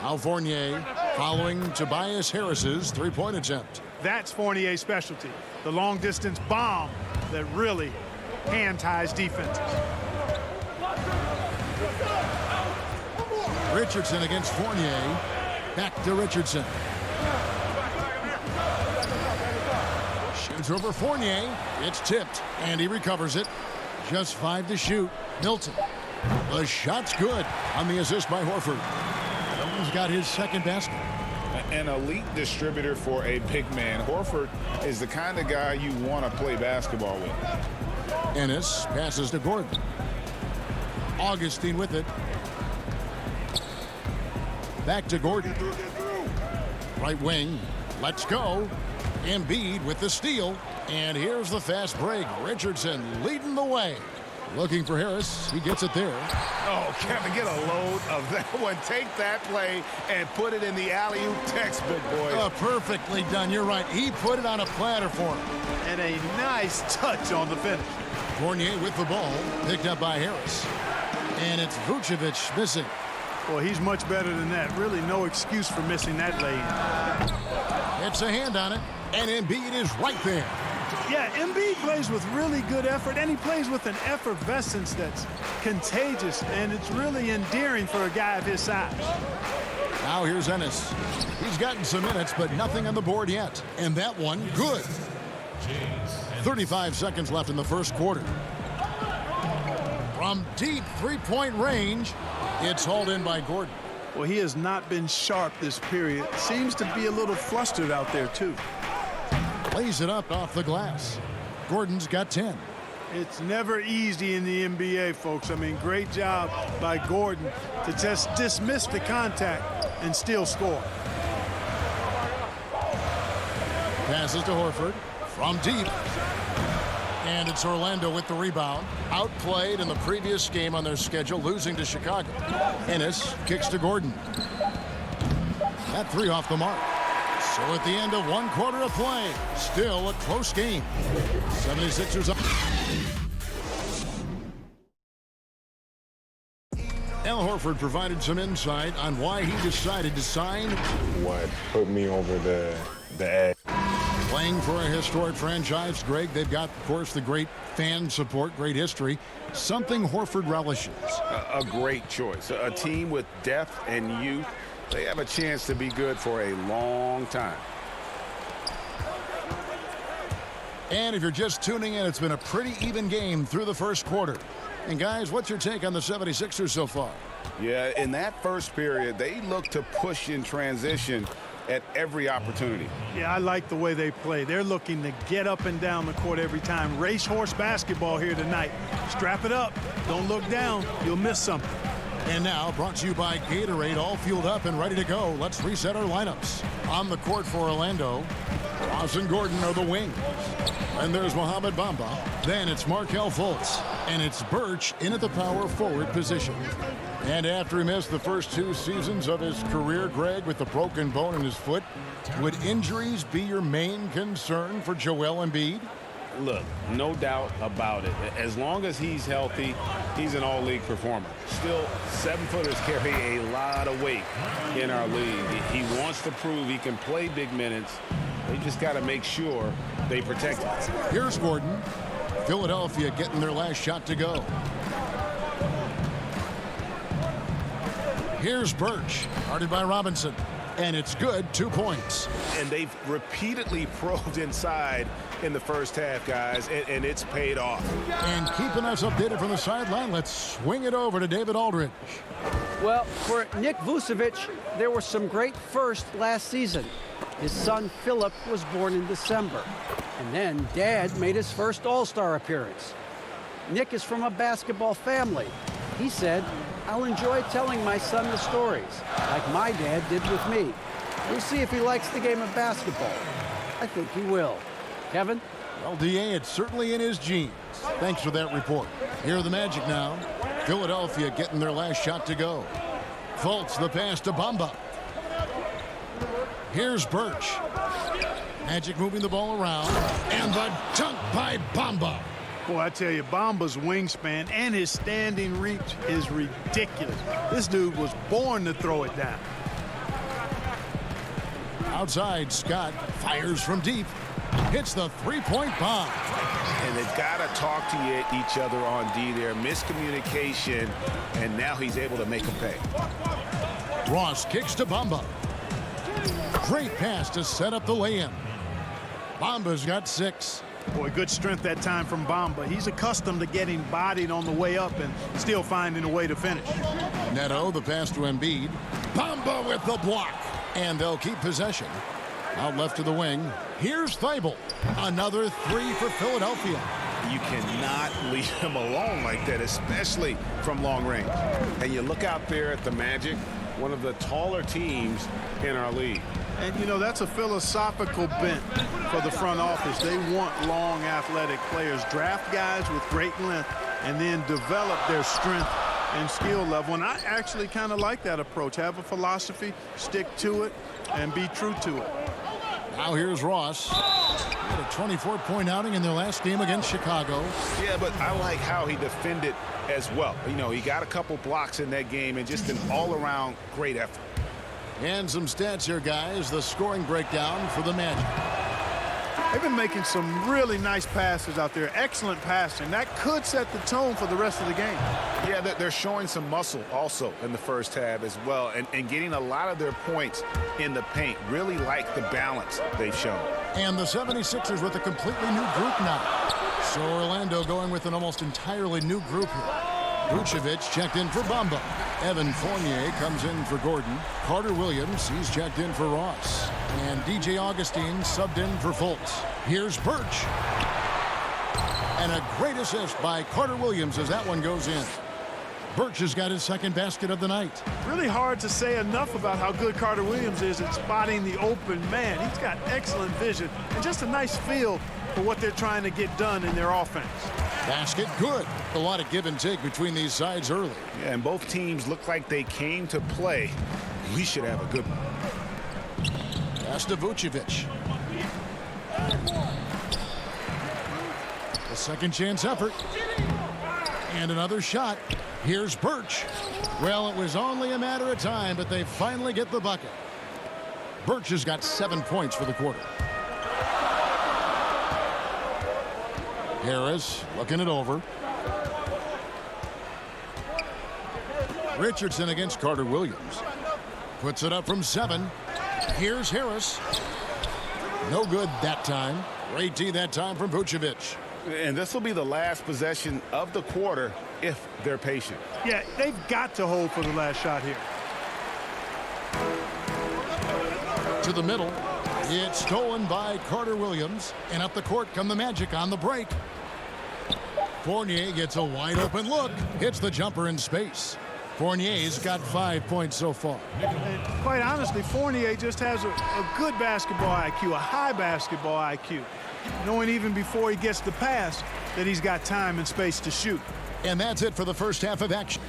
Now Fournier following Tobias Harris's three-point attempt.
That's Fournier's specialty, the long-distance bomb that really hand-ties defenses.
Richardson against Fournier. Back to Richardson. Shoots over Fournier. It's tipped, and he recovers it. Just 5 to shoot. Milton. The shot's good on the assist by Horford. Milton's got his second basket.
An elite distributor for a big man. Horford is the kind of guy you want to play basketball with.
Ennis passes to Gordon. Augustine with it. Back to Gordon. Right wing. Let's go. Embiid with the steal. And here's the fast break. Richardson leading the way. Looking for Harris. He gets it there.
Oh, Kevin, get a load of that one. Take that play and put it in the alley-oop textbook, boy.
Perfectly done. You're right. He put it on a platter for him.
And a nice touch on the finish.
Fournier with the ball. Picked up by Harris. And it's Vucevic missing.
Well, he's much better than that. Really no excuse for missing that lay-in.
It's a hand on it. And Embiid is right there.
Yeah, Embiid plays with really good effort, and he plays with an effervescence that's contagious, and it's really endearing for a guy of his size.
Now here's Ennis. He's gotten some minutes, but nothing on the board yet. And that one, good. 35 seconds left in the first quarter. From deep three-point range, it's hauled in by Gordon.
Well, he has not been sharp this period. Seems to be a little flustered out there, too.
Lays it up off the glass. Gordon's got 10.
It's never easy in the NBA, folks. I mean, great job by Gordon to just dismiss the contact and still score.
Passes to Horford from deep. And it's Orlando with the rebound. Outplayed in the previous game on their schedule, losing to Chicago. Ennis kicks to Gordon. That three off the mark. So at the end of one quarter of play, still a close game. 76ers up. Al Horford provided some insight on why he decided to sign.
What put me over the edge.
Playing for a historic franchise, Greg, they've got, of course, the great fan support, great history, something Horford relishes.
A great choice. A team with depth and youth. They have a chance to be good for a long time.
And if you're just tuning in, it's been a pretty even game through the first quarter. And guys, what's your take on the 76ers so far?
Yeah, in that first period, they look to push in transition at every opportunity.
Yeah, I like the way they play. They're looking to get up and down the court every time. Racehorse basketball here tonight. Strap it up. Don't look down. You'll miss something.
And now, brought to you by Gatorade, all fueled up and ready to go. Let's reset our lineups. On the court for Orlando, Ross and Gordon are the wings. And there's Mohamed Bamba. Then it's Markelle Fultz. And it's Birch in at the power forward position. And after he missed the first 2 seasons of his career, Greg, with a broken bone in his foot, would injuries be your main concern for Joel Embiid?
Look, no doubt about it. As long as he's healthy, he's an all-league performer. Still, 7-footers carry a lot of weight in our league. He wants to prove he can play big minutes. They just got to make sure they protect him.
Here's Gordon. Philadelphia getting their last shot to go. Here's Birch, guarded by Robinson. And it's good, 2 points.
And they've repeatedly probed inside in the first half, guys, and it's paid off.
And keeping us updated from the sideline, let's swing it over to David Aldridge.
Well, for Nick Vucevic, there were some great firsts last season. His son, Philip, was born in December. And then Dad made his first All-Star appearance. Nick is from a basketball family. He said, "I'll enjoy telling my son the stories, like my dad did with me. We'll see if he likes the game of basketball. I think he will." Kevin?
Well, D.A., it's certainly in his genes. Thanks for that report. Here are the Magic now. Philadelphia getting their last shot to go. Fultz the pass to Bamba. Here's Birch. Magic moving the ball around. And the dunk by Bamba.
Boy, I tell you, Bamba's wingspan and his standing reach is ridiculous. This dude was born to throw it down.
Outside, Scott fires from deep. Hits the three-point bomb.
And they've got to talk to each other on D there. Miscommunication, and now he's able to make them pay.
Ross kicks to Bamba. Great pass to set up the lay-in. Bamba's got 6.
Boy, good strength that time from Bamba. He's accustomed to getting bodied on the way up and still finding a way to finish.
Neto, the pass to Embiid. Bamba with the block. And they'll keep possession. Out left to the wing. Here's Thibault. Another 3 for Philadelphia.
You cannot leave him alone like that, especially from long range. And you look out there at the Magic, one of the taller teams in our league.
And, you know, that's a philosophical bent for the front office. They want long, athletic players. Draft guys with great length and then develop their strength and skill level. And I actually kind of like that approach. Have a philosophy, stick to it, and be true to it.
Now here's Ross. Had a 24-point outing in their last game against Chicago.
Yeah, but I like how he defended as well. You know, he got a couple blocks in that game and just an all-around great effort.
And some stats here, guys. The scoring breakdown for the Magic.
They've been making some really nice passes out there. Excellent passing. That could set the tone for the rest of the game.
Yeah, they're showing some muscle also in the first half as well, and getting a lot of their points in the paint. Really like the balance they've shown.
And the 76ers with a completely new group now. So Orlando going with an almost entirely new group here. Vucevic checked in for Bamba. Evan Fournier comes in for Gordon. Carter Williams, he's checked in for Ross. And DJ Augustine subbed in for Fultz. Here's Birch. And a great assist by Carter Williams as that one goes in. Birch has got his second basket of the night.
Really hard to say enough about how good Carter Williams is at spotting the open man. He's got excellent vision and just a nice feel for what they're trying to get done in their offense.
Basket good. A lot of give and take between these sides early.
Yeah, and both teams look like they came to play. We should have a good one.
Pass to Vucevic. A second chance effort. And another shot. Here's Birch. Well, it was only a matter of time, but they finally get the bucket. Birch has got 7 points for the quarter. Harris looking it over. Richardson against Carter Williams. Puts it up from 7. Here's Harris. No good that time. Great D that time from Vucevic.
And this will be the last possession of the quarter if they're patient.
Yeah, they've got to hold for the last shot here.
To the middle. It's stolen by Carter Williams. And up the court come the Magic on the break. Fournier gets a wide open look. Hits the jumper in space. Fournier's got 5 points so far.
And quite honestly, Fournier just has a good basketball IQ, a high basketball IQ. Knowing even before he gets the pass that he's got time and space to shoot.
And that's it for the first half of action.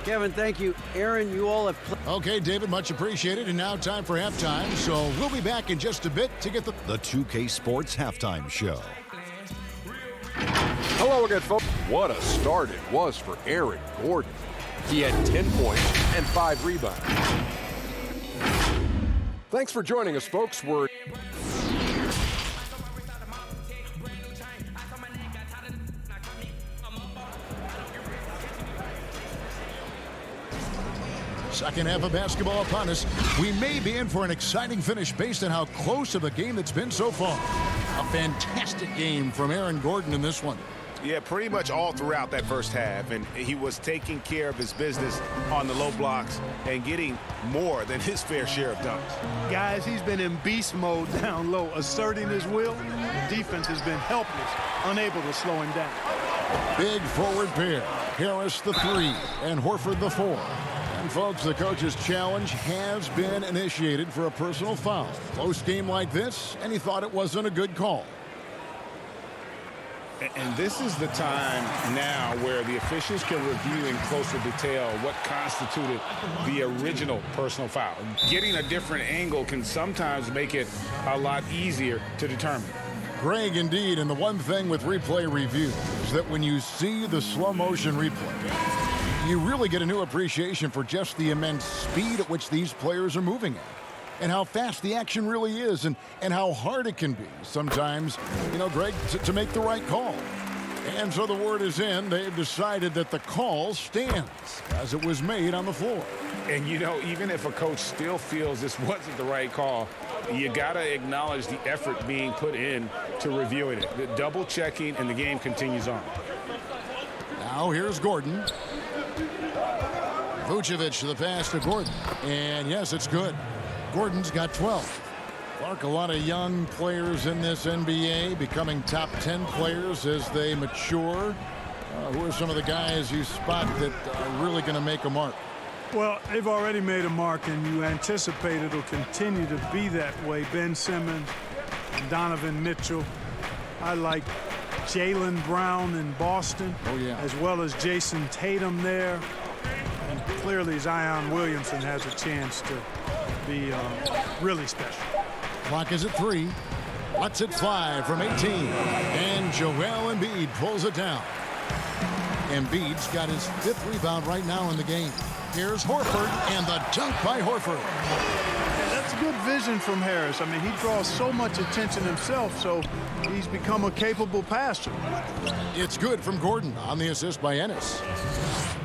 Kevin, thank you. Aaron, you all have played.
Okay, David, much appreciated. And now time for halftime. So we'll be back in just a bit to get the
2K Sports Halftime Show.
Hello again, folks. What a start it was for Aaron Gordon. He had 10 points and 5 rebounds. Thanks for joining us, folks. We're
second half of basketball upon us. We may be in for an exciting finish based on how close of a game it's been so far. A fantastic game from Aaron Gordon in this one.
Yeah, pretty much all throughout that first half, and he was taking care of his business on the low blocks and getting more than his fair share of dunks.
Guys, he's been in beast mode down low, asserting his will. The defense has been helpless, unable to slow him down.
Big forward pair. Harris the 3 and Horford the 4. And folks, the coach's challenge has been initiated for a personal foul. Close game like this, and he thought it wasn't a good call.
And this is the time now where the officials can review in closer detail what constituted the original personal foul. Getting a different angle can sometimes make it a lot easier to determine.
Greg, indeed, and the one thing with replay review is that when you see the slow motion replay, you really get a new appreciation for just the immense speed at which these players are moving at. And how fast the action really is, and how hard it can be sometimes, you know, Greg, to make the right call. And so the word is in. They've decided that the call stands as it was made on the floor.
And, you know, even if a coach still feels this wasn't the right call, you got to acknowledge the effort being put in to reviewing it. The double checking, and the game continues on.
Now here's Gordon. Vucevic to the pass to Gordon. And yes, it's good. Gordon's got 12. Clark, a lot of young players in this NBA becoming top 10 players as they mature. Who are some of the guys you spot that are really going to make a mark?
Well, they've already made a mark, and you anticipate it'll continue to be that way. Ben Simmons, Donovan Mitchell. I like Jaylen Brown in Boston, as well as Jason Tatum there. And clearly Zion Williamson has a chance to be really special.
Clock is at 3. Lets it fly from 18. And Joel Embiid pulls it down. Embiid's got his 5th rebound right now in the game. Here's Horford, and the dunk by Horford.
Yeah, that's good vision from Harris. I mean, he draws so much attention himself, so he's become a capable passer.
It's good from Gordon on the assist by Ennis.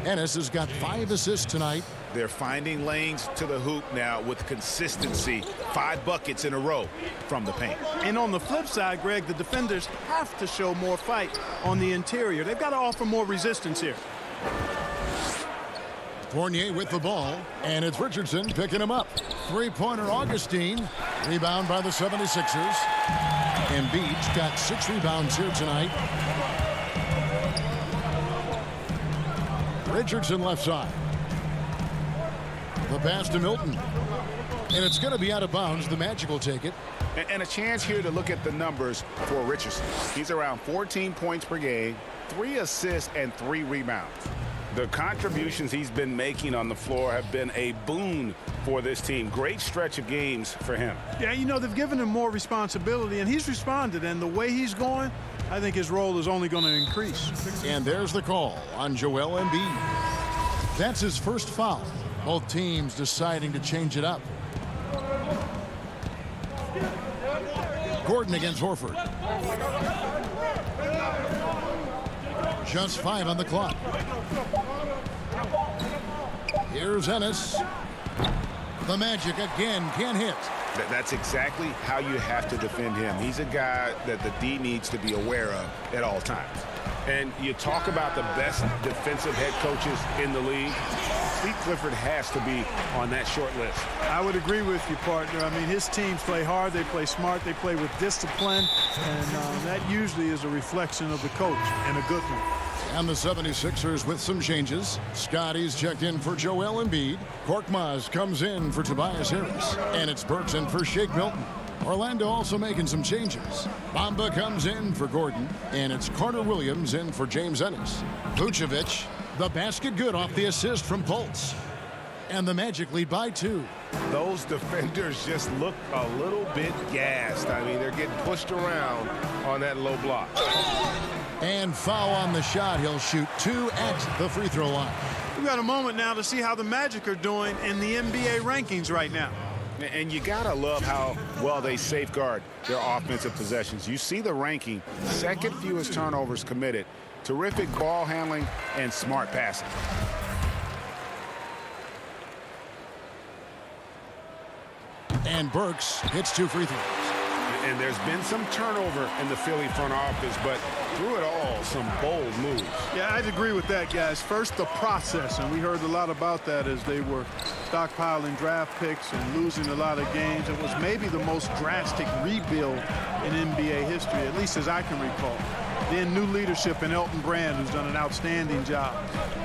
Ennis has got 5 assists tonight.
They're finding lanes to the hoop now with consistency. 5 buckets in a row from the paint.
And on the flip side, Greg, the defenders have to show more fight on the interior. They've got to offer more resistance here.
Fournier with the ball, and it's Richardson picking him up. Three-pointer Augustine. Rebound by the 76ers. Embiid's got 6 rebounds here tonight. Richardson left side. The pass to Milton. And it's going to be out of bounds. The Magic will take it.
And a chance here to look at the numbers for Richardson. He's around 14 points per game, 3 assists, and 3 rebounds. The contributions he's been making on the floor have been a boon for this team. Great stretch of games for him.
Yeah, you know, they've given him more responsibility, and he's responded. And the way he's going, I think his role is only going to increase.
And there's the call on Joel Embiid. That's his first foul. Both teams deciding to change it up. Gordon against Horford. Just 5 on the clock. Here's Ennis. The Magic again can't hit.
That's exactly how you have to defend him. He's a guy that the D needs to be aware of at all times. And you talk about the best defensive head coaches in the league. Steve Clifford has to be on that short list.
I would agree with you, partner. I mean, his teams play hard, they play smart, they play with discipline, and that usually is a reflection of the coach, and a good one.
And the 76ers with some changes. Scotty's checked in for Joel Embiid. Korkmaz comes in for Tobias Harris. And it's Burks in for Shake Milton. Orlando also making some changes. Bamba comes in for Gordon. And it's Carter Williams in for James Ennis. Vucevic, the basket good off the assist from Fultz. And the Magic lead by 2.
Those defenders just look a little bit gassed. I mean, they're getting pushed around on that low block.
And foul on the shot. He'll shoot 2 at the free throw line.
We've got a moment now to see how the Magic are doing in the NBA rankings right now.
And you gotta love how well they safeguard their offensive possessions. You see the ranking, second fewest turnovers committed, terrific ball handling, and smart passing.
And Burks hits 2 free throws.
And there's been some turnover in the Philly front office, but through it all, some bold moves.
Yeah, I'd agree with that, guys. First, the process, and we heard a lot about that as they were stockpiling draft picks and losing a lot of games. It was maybe the most drastic rebuild in NBA history, at least as I can recall. Then new leadership in Elton Brand, who's done an outstanding job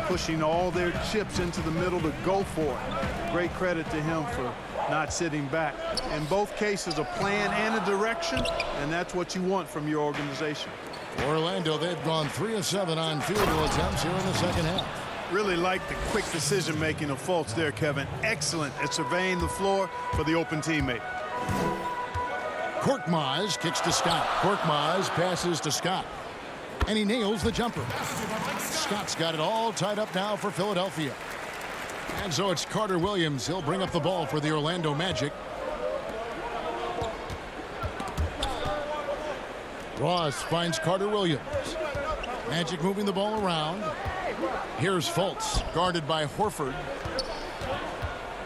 pushing all their chips into the middle to go for it. Great credit to him for not sitting back. In both cases, a plan and a direction, and that's what you want from your organization.
Orlando, they've gone 3 of 7 on field goal attempts here in the second half.
Really like the quick decision-making of Fultz there, Kevin. Excellent at surveying the floor for the open teammate.
Korkmaz kicks to Scott. Korkmaz passes to Scott. And he nails the jumper. Scott's got it all tied up now for Philadelphia. And so it's Carter Williams. He'll bring up the ball for the Orlando Magic. Ross finds Carter Williams. Magic moving the ball around. Here's Fultz, guarded by Horford.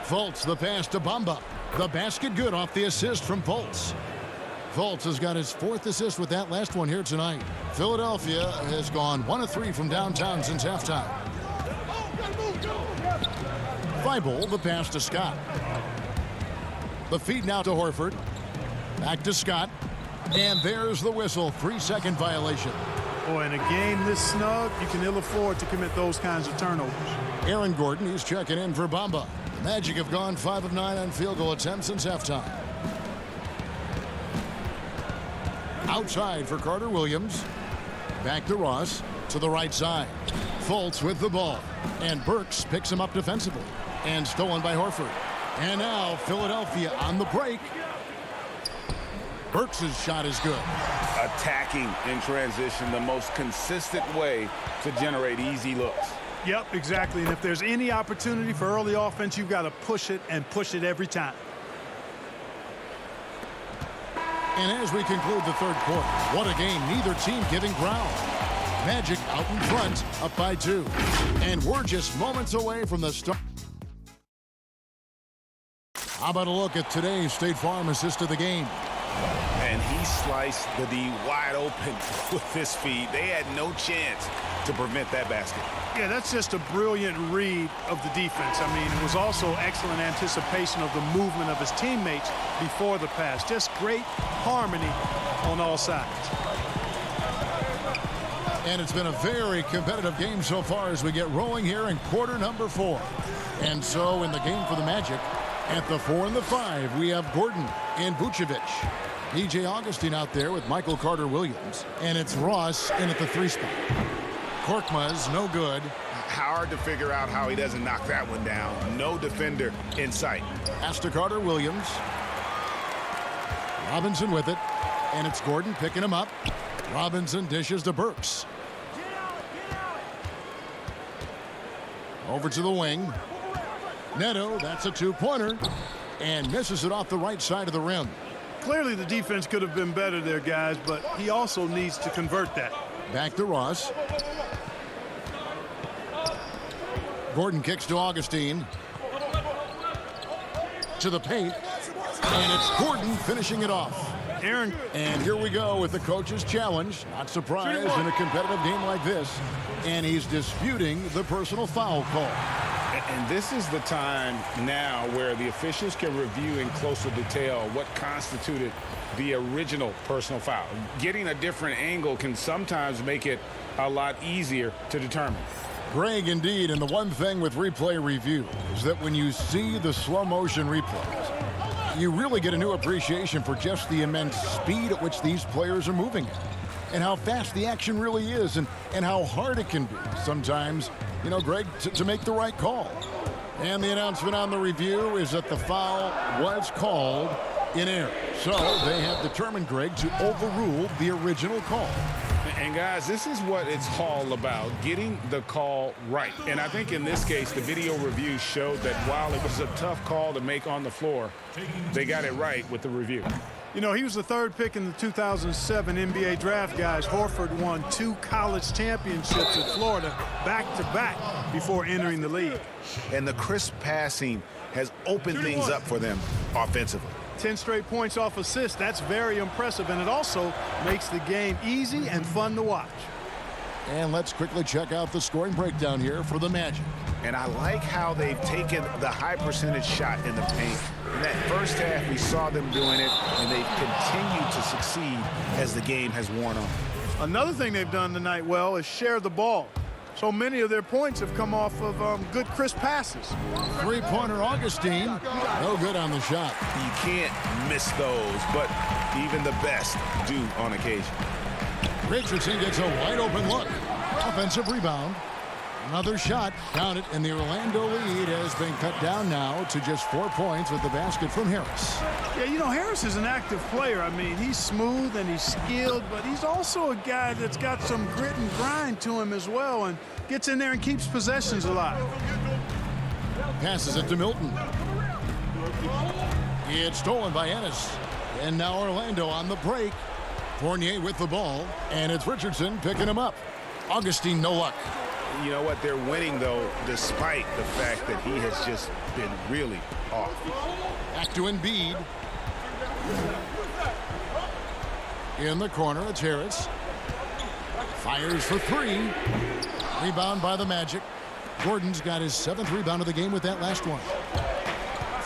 Fultz, the pass to Bamba. The basket good off the assist from Fultz. Fultz has got his 4th assist with that last one here tonight. Philadelphia has gone 1 of 3 from downtown since halftime. Thibault, the pass to Scott. The feed now to Horford. Back to Scott. And there's the whistle. 3-second violation.
Boy, in a game this snug, you can ill afford to commit those kinds of turnovers.
Aaron Gordon, he's checking in for Bamba. The Magic have gone 5 of 9 on field goal attempts since halftime. Outside for Carter Williams. Back to Ross. To the right side. Fultz with the ball. And Burks picks him up defensively. And stolen by Horford. And now Philadelphia on the break. Burks' shot is good.
Attacking in transition, the most consistent way to generate easy looks.
Yep, exactly. And if there's any opportunity for early offense, you've got to push it and push it every time.
And as we conclude the third quarter, what a game, neither team giving ground. Magic out in front, up by 2. And we're just moments away from the start. How about a look at today's State Farm assist of the game?
And he sliced the D wide open with his feed. They had no chance to prevent that basket.
Yeah, that's just a brilliant read of the defense. I mean, it was also excellent anticipation of the movement of his teammates before the pass. Just great harmony on all sides.
And it's been a very competitive game so far as we get rolling here in quarter number 4. And so in the game for the Magic, at the 4 and the 5, we have Gordon and Vucevic. DJ Augustine out there with Michael Carter-Williams. And it's Ross in at the 3 spot. Korkmaz, no good.
Hard to figure out how he doesn't knock that one down. No defender in sight.
Pass to Carter-Williams. Robinson with it. And it's Gordon picking him up. Robinson dishes to Burks. Over to the wing. Neto, that's a 2-pointer. And misses it off the right side of the rim.
Clearly the defense could have been better there, guys, but he also needs to convert that.
Back to Ross. Gordon kicks to Augustine. To the paint. And it's Gordon finishing it off.
Aaron.
And here we go with the coach's challenge. Not surprised in a competitive game like this. And he's disputing the personal foul call.
And this is the time now where the officials can review in closer detail what constituted the original personal foul. Getting a different angle can sometimes make it a lot easier to determine.
Greg, indeed, and the one thing with replay review is that when you see the slow motion replays, you really get a new appreciation for just the immense speed at which these players are moving at, and how fast the action really is, and how hard it can be sometimes, you know, Greg, to make the right call. And the announcement on the review is that the foul was called in error. So they have determined, Greg, to overrule the original call.
And guys, this is what it's all about, getting the call right. And I think in this case, the video review showed that while it was a tough call to make on the floor, they got it right with the review.
You know, he was the 3rd pick in the 2007 NBA draft, guys. Horford won 2 college championships at Florida back-to-back before entering the league.
And the crisp passing has opened things up for them offensively.
10 straight points off assists. That's very impressive, and it also makes the game easy and fun to watch.
And let's quickly check out the scoring breakdown here for the Magic.
And I like how they've taken the high percentage shot in the paint. In that first half, we saw them doing it, and they've continued to succeed as the game has worn on.
Another thing they've done tonight well is share the ball. So many of their points have come off of good, crisp passes.
3-pointer Augustine. No good on the shot.
You can't miss those, but even the best do on occasion.
Richardson gets a wide-open look. Offensive rebound. Another shot. Count it, and the Orlando lead has been cut down now to just 4 points with the basket from Harris.
Yeah, you know, Harris is an active player. I mean, he's smooth and he's skilled, but he's also a guy that's got some grit and grind to him as well, and gets in there and keeps possessions alive.
Passes it to Milton. It's stolen by Ennis. And now Orlando on the break. Fournier with the ball, and it's Richardson picking him up. Augustine, no luck.
You know what? They're winning, though, despite the fact that he has just been really off.
Back to Embiid. In the corner, it's Harris. Fires for 3. Rebound by the Magic. Gordon's got his 7th rebound of the game with that last one.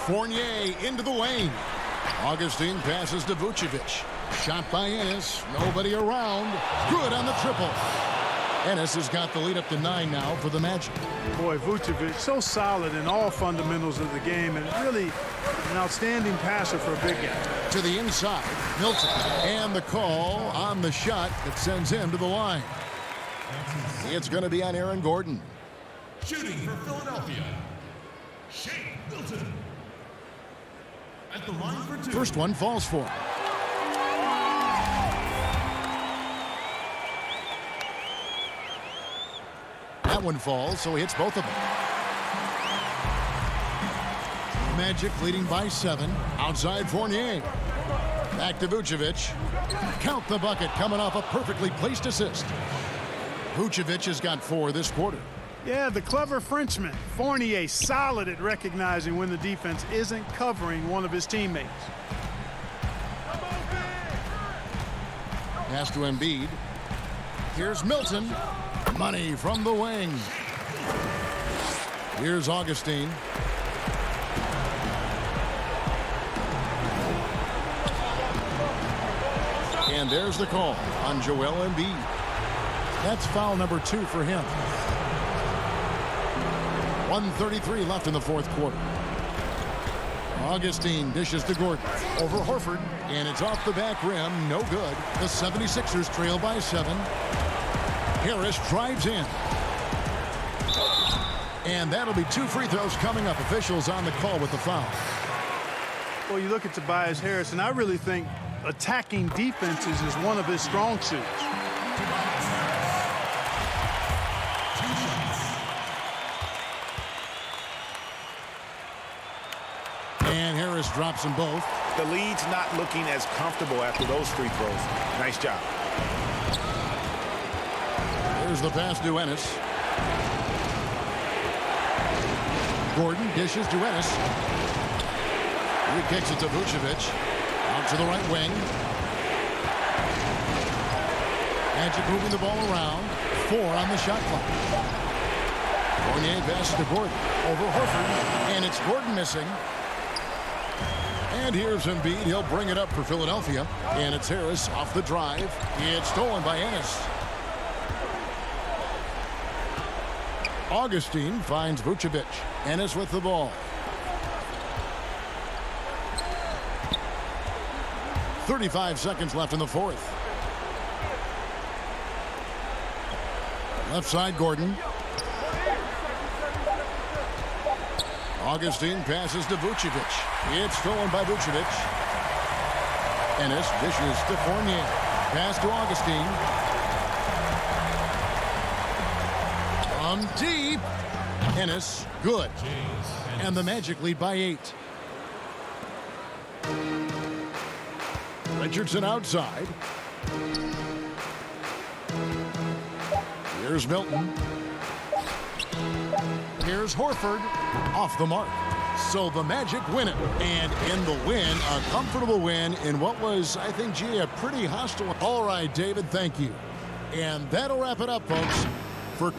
Fournier into the lane. Augustine passes to Vucevic. Shot by Ennis. Nobody around. Good on the triple. Ennis has got the lead up to 9 now for the Magic.
Boy, Vucevic, so solid in all fundamentals of the game, and really an outstanding passer for a big guy.
To the inside, Milton. And the call on the shot that sends him to the line. It's going to be on Aaron Gordon.
Shooting for Philadelphia, Shake Milton. At the line for 2.
First one falls for him. That one falls, so he hits both of them. Magic leading by 7. Outside Fournier. Back to Vucevic. Count the bucket coming off a perfectly placed assist. Vucevic has got 4 this quarter.
Yeah, the clever Frenchman. Fournier solid at recognizing when the defense isn't covering one of his teammates.
Pass to Embiid. Here's Milton. Money from the wing. Here's Augustine. And there's the call on Joel Embiid. That's foul number 2 for him. 1:33 left in the fourth quarter. Augustine dishes to Gordon. Over Horford. And it's off the back rim. No good. The 76ers trail by 7. Harris drives in. And that'll be 2 free throws coming up. Officials on the call with the foul.
Well, you look at Tobias Harris, and I really think attacking defenses is one of his strong suits.
And Harris drops them both.
The lead's not looking as comfortable after those free throws. Nice job.
Here's the pass to Ennis. Gordon dishes to Ennis. He kicks it to Vucevic. Out to the right wing. Magic moving the ball around. 4 on the shot clock. Fournier passes to Gordon. Over Horford. And it's Gordon missing. And here's Embiid. He'll bring it up for Philadelphia. And it's Harris off the drive. It's stolen by Ennis. Augustine finds Vucevic. Ennis with the ball. 35 seconds left in the fourth. Left side, Gordon. Augustine passes to Vucevic. It's stolen by Vucevic. Ennis dishes to Fournier. Pass to Augustine. From deep. Ennis, good. And the Magic lead by 8. Richardson outside. Here's Milton. Here's Horford. Off the mark. So the Magic win it. And in the win, a comfortable win in what was, I think, G, a pretty hostile. All right, David, thank you. And that'll wrap it up, folks. For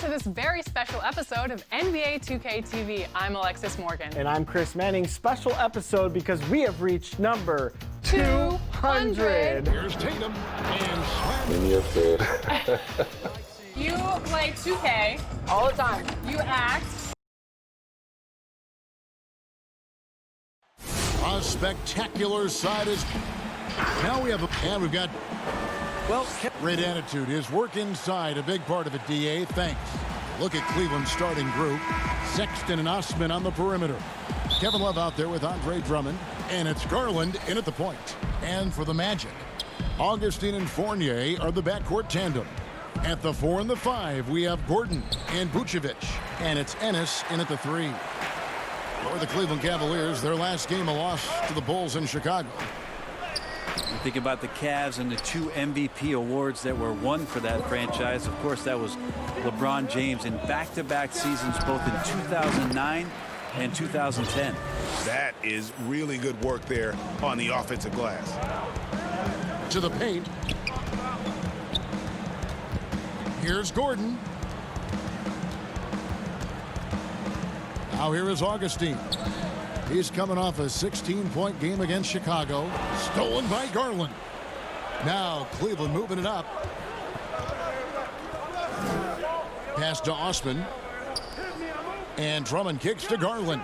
to this very special episode of NBA 2K TV. I'm Alexis Morgan.
And I'm Chris Manning. Special episode because we have reached number 200.
Here's Tatum and Slam.
In your face.
You play 2K all the time. You act.
A spectacular side is. Now we've got. Well, great attitude. His work inside, a big part of it, DA. Thanks. Look at Cleveland's starting group. Sexton and Osman on the perimeter. Kevin Love out there with Andre Drummond. And it's Garland in at the point. And for the Magic, Augustine and Fournier are the backcourt tandem. At the 4 and the 5, we have Gordon and Vucevic. And it's Ennis in at the 3. For the Cleveland Cavaliers, their last game a loss to the Bulls in Chicago.
You think about the Cavs and the 2 MVP awards that were won for that franchise. Of course, that was LeBron James in back-to-back seasons, both in 2009 and 2010.
That is really good work there on the offensive glass.
To the paint. Here's Gordon. Now here is Augustine. He's coming off a 16-point game against Chicago. Stolen by Garland. Now Cleveland moving it up. Pass to Osman. And Drummond kicks to Garland.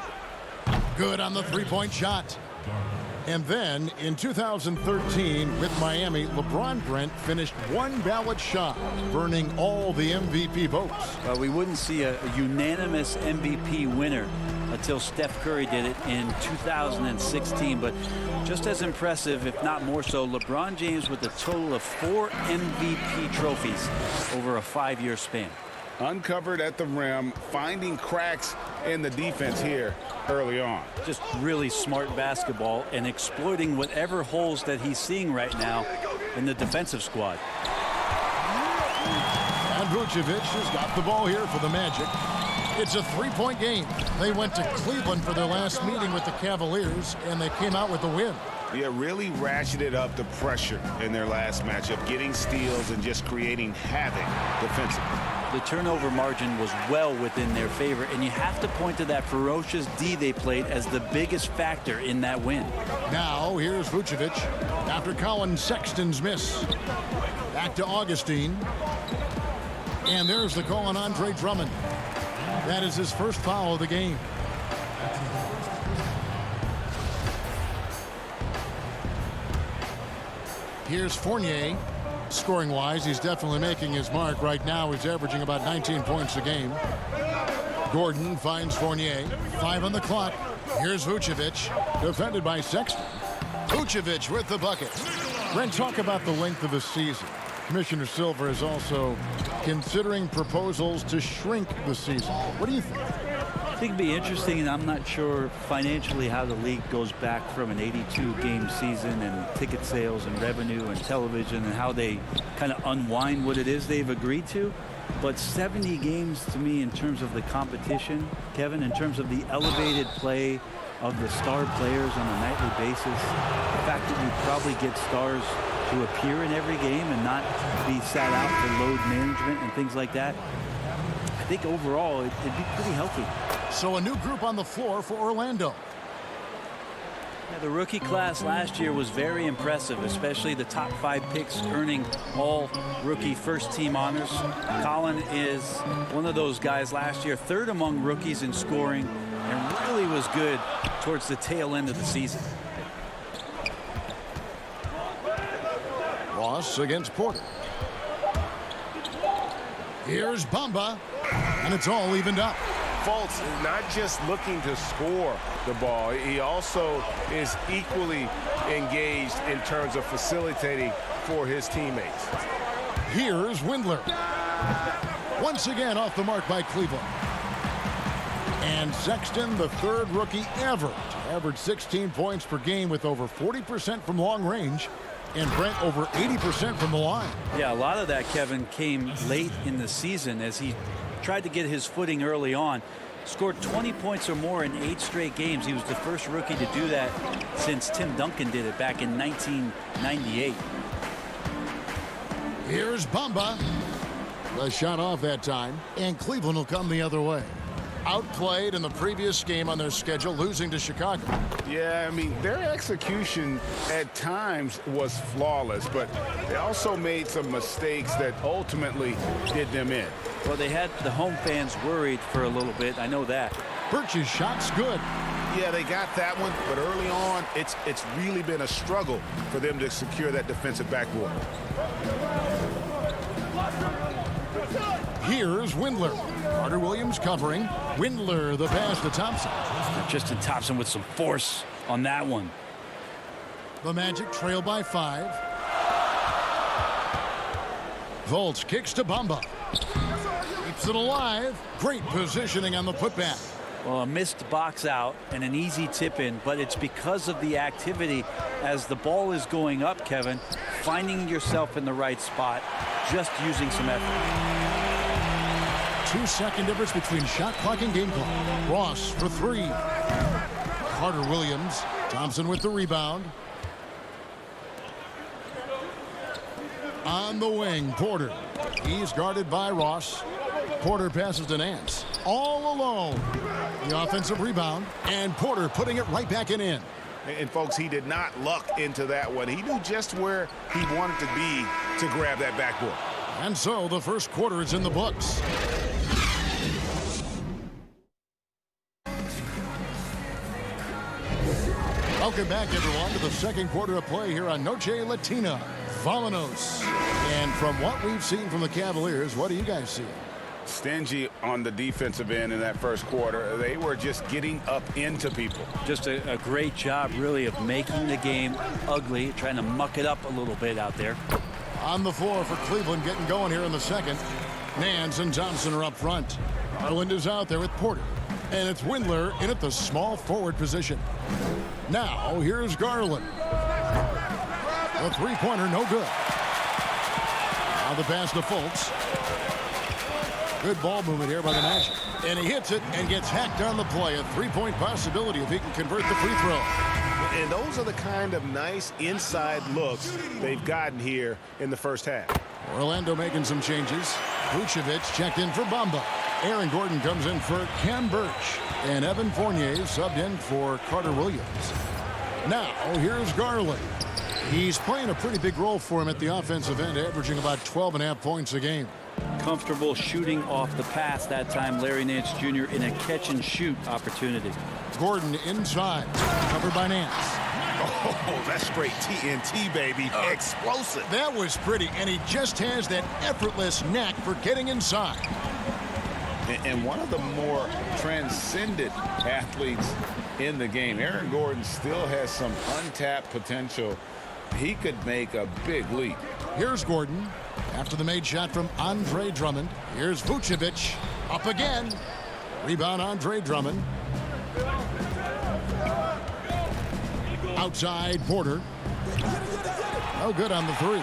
Good on the three-point shot. And then in 2013 with Miami, LeBron Brent finished one ballot shy, burning all the MVP votes.
Well, we wouldn't see a unanimous MVP winner until Steph Curry did it in 2016. But just as impressive, if not more so, LeBron James with a total of 4 MVP trophies over a 5-year span.
Uncovered at the rim, finding cracks in the defense here early on.
Just really smart basketball and exploiting whatever holes that he's seeing right now in the defensive squad.
And Vucevic has got the ball here for the Magic. It's a 3-point game. They went to Cleveland for their last meeting with the Cavaliers, and they came out with a win.
Yeah, really ratcheted up the pressure in their last matchup, getting steals and just creating havoc defensively.
The turnover margin was well within their favor, and you have to point to that ferocious D they played as the biggest factor in that win.
Now here's Vucevic after Colin Sexton's miss. Back to Augustine. And there's the call on Andre Drummond. That is his first foul of the game. Here's Fournier. Scoring-wise, he's definitely making his mark. Right now, he's averaging about 19 points a game. Gordon finds Fournier. 5 on the clock. Here's Vucevic, defended by Sexton. Vucevic with the bucket. Brent, talk about the length of the season. Commissioner Silver is also considering proposals to shrink the season. What do you think?
I think it'd be interesting, and I'm not sure financially how the league goes back from an 82-game season and ticket sales and revenue and television and how they kind of unwind what it is they've agreed to. But 70 games to me in terms of the competition, Kevin, in terms of the elevated play of the star players on a nightly basis, the fact that you probably get stars to appear in every game and not be sat out for load management and things like that, I think overall it'd be pretty healthy.
So a new group on the floor for Orlando.
Yeah, the rookie class last year was very impressive, especially the top 5 picks earning all rookie first team honors. Colin is one of those guys last year, 3rd among rookies in scoring, and really was good towards the tail end of the season.
Ross against Porter. Here's Bamba, and it's all evened up.
Fultz is not just looking to score the ball. He also is equally engaged in terms of facilitating for his teammates.
Here's Windler. Once again off the mark by Cleveland. And Sexton, the 3rd rookie ever to average 16 points per game with over 40% from long range. And Brent over 80% from the line.
Yeah, a lot of that, Kevin, came late in the season as he tried to get his footing early on. Scored 20 points or more in 8 straight games. He was the first rookie to do that since Tim Duncan did it back in 1998.
Here's Bamba. The shot off that time, and Cleveland will come the other way. Outplayed in the previous game on their schedule, losing to Chicago.
Yeah, I mean, their execution at times was flawless, but they also made some mistakes that ultimately did them in.
Well, they had the home fans worried for a little bit. I know that.
Birch's shot's good.
Yeah, they got that one, but early on, it's really been a struggle for them to secure that defensive backboard.
Here's Windler. Carter Williams covering. Windler, the pass to Thompson.
Justin Thompson with some force on that one.
The Magic trail by 5. Volts kicks to Bamba. Keeps it alive. Great positioning on the putback.
Well, a missed box out and an easy tip in, but it's because of the activity as the ball is going up, Kevin, finding yourself in the right spot, just using some effort.
2-second difference between shot clock and game clock. Ross for 3. Carter Williams. Thompson with the rebound. On the wing, Porter. He's guarded by Ross. Porter passes to Nance. All alone. The offensive rebound. And Porter putting it right back in.
And folks, he did not luck into that one. He knew just where he wanted to be to grab that backboard.
And so the first quarter is in the books. Welcome back, everyone, to the second quarter of play here on Noche Latina. Vamonos. And from what we've seen from the Cavaliers, what do you guys see?
Stingy on the defensive end in that first quarter. They were just getting up into people.
Just a great job, really, of making the game ugly, trying to muck it up a little bit out there.
On the floor for Cleveland, getting going here in the second. Nance and Thompson are up front. Garland is out there with Porter. And it's Windler in at the small forward position. Now, here's Garland. The three-pointer, no good. Now the pass to Fultz. Good ball movement here by the Magic. And he hits it and gets hacked on the play. A three-point possibility if he can convert the free throw.
And those are the kind of nice inside looks they've gotten here in the first half.
Orlando making some changes. Vucevic checked in for Bamba. Aaron Gordon comes in for Cam Birch. And Evan Fournier subbed in for Carter Williams. Now, here's Garland. He's playing a pretty big role for him at the offensive end, averaging about 12.5 points a game.
Comfortable shooting off the pass that time, Larry Nance Jr. in a catch-and-shoot opportunity.
Gordon inside, covered by Nance.
Oh, that's straight TNT, baby. Explosive.
That was pretty, and he just has that effortless knack for getting inside.
And one of the more transcendent athletes in the game. Aaron Gordon still has some untapped potential. He could make a big leap.
Here's Gordon after the made shot from Andre Drummond. Here's Vucevic up again. Rebound Andre Drummond. Outside Porter. No good on the 3.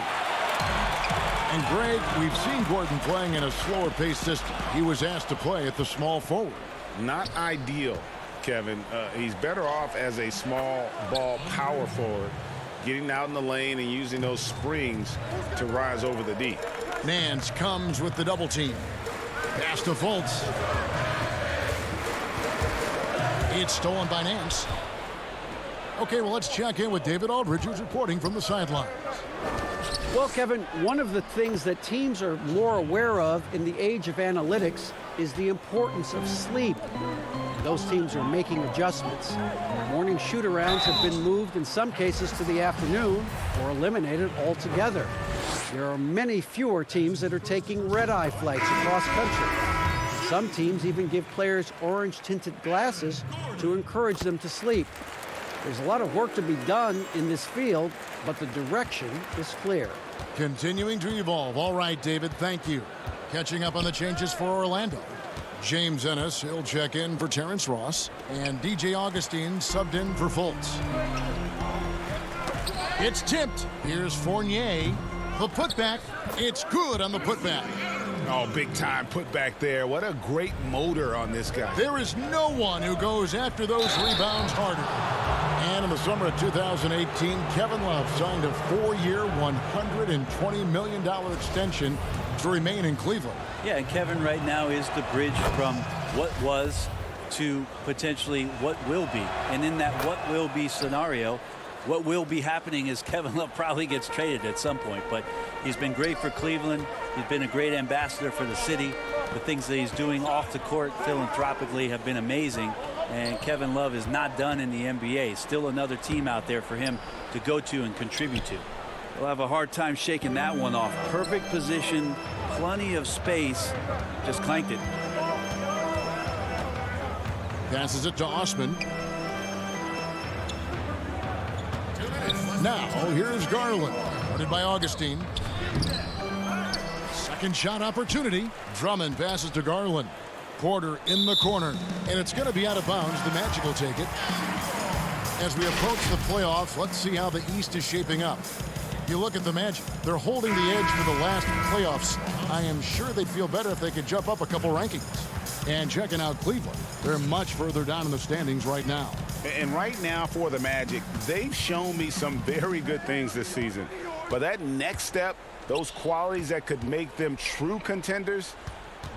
And Greg, we've seen Gordon playing in a slower pace system. He was asked to play at the small forward.
Not ideal, Kevin. He's better off as a small ball power forward, getting out in the lane and using those springs to rise over the D.
Nance comes with the double team. Pass to Fultz. It's stolen by Nance. Okay, well, let's check in with David Aldridge, who's reporting from the sidelines.
Well, Kevin, one of the things that teams are more aware of in the age of analytics is the importance of sleep. Those teams are making adjustments. Morning shoot-arounds have been moved in some cases to the afternoon or eliminated altogether. There are many fewer teams that are taking red-eye flights across country. Some teams even give players orange-tinted glasses to encourage them to sleep. There's a lot of work to be done in this field, but the direction is clear.
Continuing to evolve. All right, David, thank you. Catching up on the changes for Orlando. James Ennis, he'll check in for Terrence Ross, and DJ Augustine subbed in for Fultz. It's tipped. Here's Fournier. The putback. It's good on the putback.
Oh, big time putback there. What a great motor on this guy.
There is no one who goes after those rebounds harder. And in the summer of 2018, Kevin Love signed a 4-year, $120 million extension to remain in Cleveland.
Yeah, and Kevin right now is the bridge from what was to potentially what will be. And in that what will be scenario, what will be happening is Kevin Love probably gets traded at some point. But he's been great for Cleveland. He's been a great ambassador for the city. The things that he's doing off the court philanthropically have been amazing. And Kevin Love is not done in the NBA. Still another team out there for him to go to and contribute to. He'll have a hard time shaking that one off. Perfect position, plenty of space. Just clanked it.
Passes it to Osman. Now, here's Garland. Guarded by Augustine. Second shot opportunity. Drummond passes to Garland. Porter in the corner. And it's going to be out of bounds. The Magic will take it. As we approach the playoffs, let's see how the East is shaping up. You look at the Magic. They're holding the edge for the last playoffs. I am sure they'd feel better if they could jump up a couple rankings. And checking out Cleveland, they're much further down in the standings right now.
And right now for the Magic, they've shown me some very good things this season. But that next step, those qualities that could make them true contenders,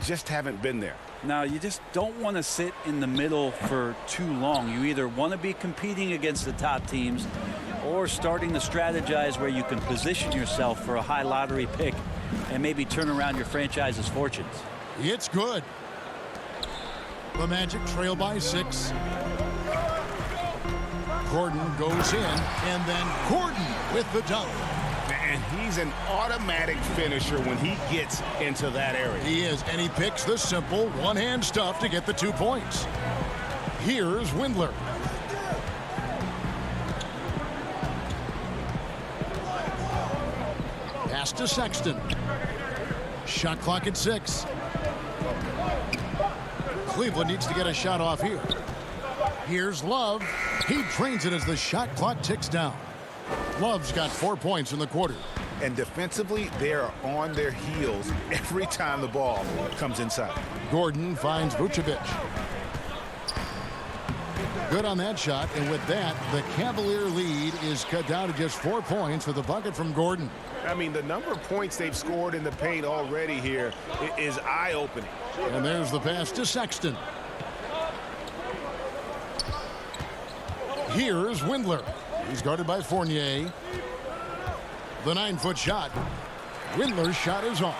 just haven't been there.
Now, you just don't want to sit in the middle for too long. You either want to be competing against the top teams or starting to strategize where you can position yourself for a high lottery pick and maybe turn around your franchise's fortunes.
It's good. The Magic trail by 6. Gordon goes in, and then Gordon with the dunk.
And he's an automatic finisher when he gets into that area.
He is, and he picks the simple one-hand stuff to get the 2 points. Here's Windler. Pass to Sexton. Shot clock at 6. Cleveland needs to get a shot off here. Here's Love. He drains it as the shot clock ticks down. Love's got 4 points in the quarter.
And defensively, they are on their heels every time the ball comes inside.
Gordon finds Vucevic. Good on that shot, and with that, the Cavalier lead is cut down to just 4 points for the bucket from Gordon.
I mean, the number of points they've scored in the paint already here is eye-opening.
And there's the pass to Sexton. Here's Windler. He's guarded by Fournier. The 9-foot shot. Windler's shot is off.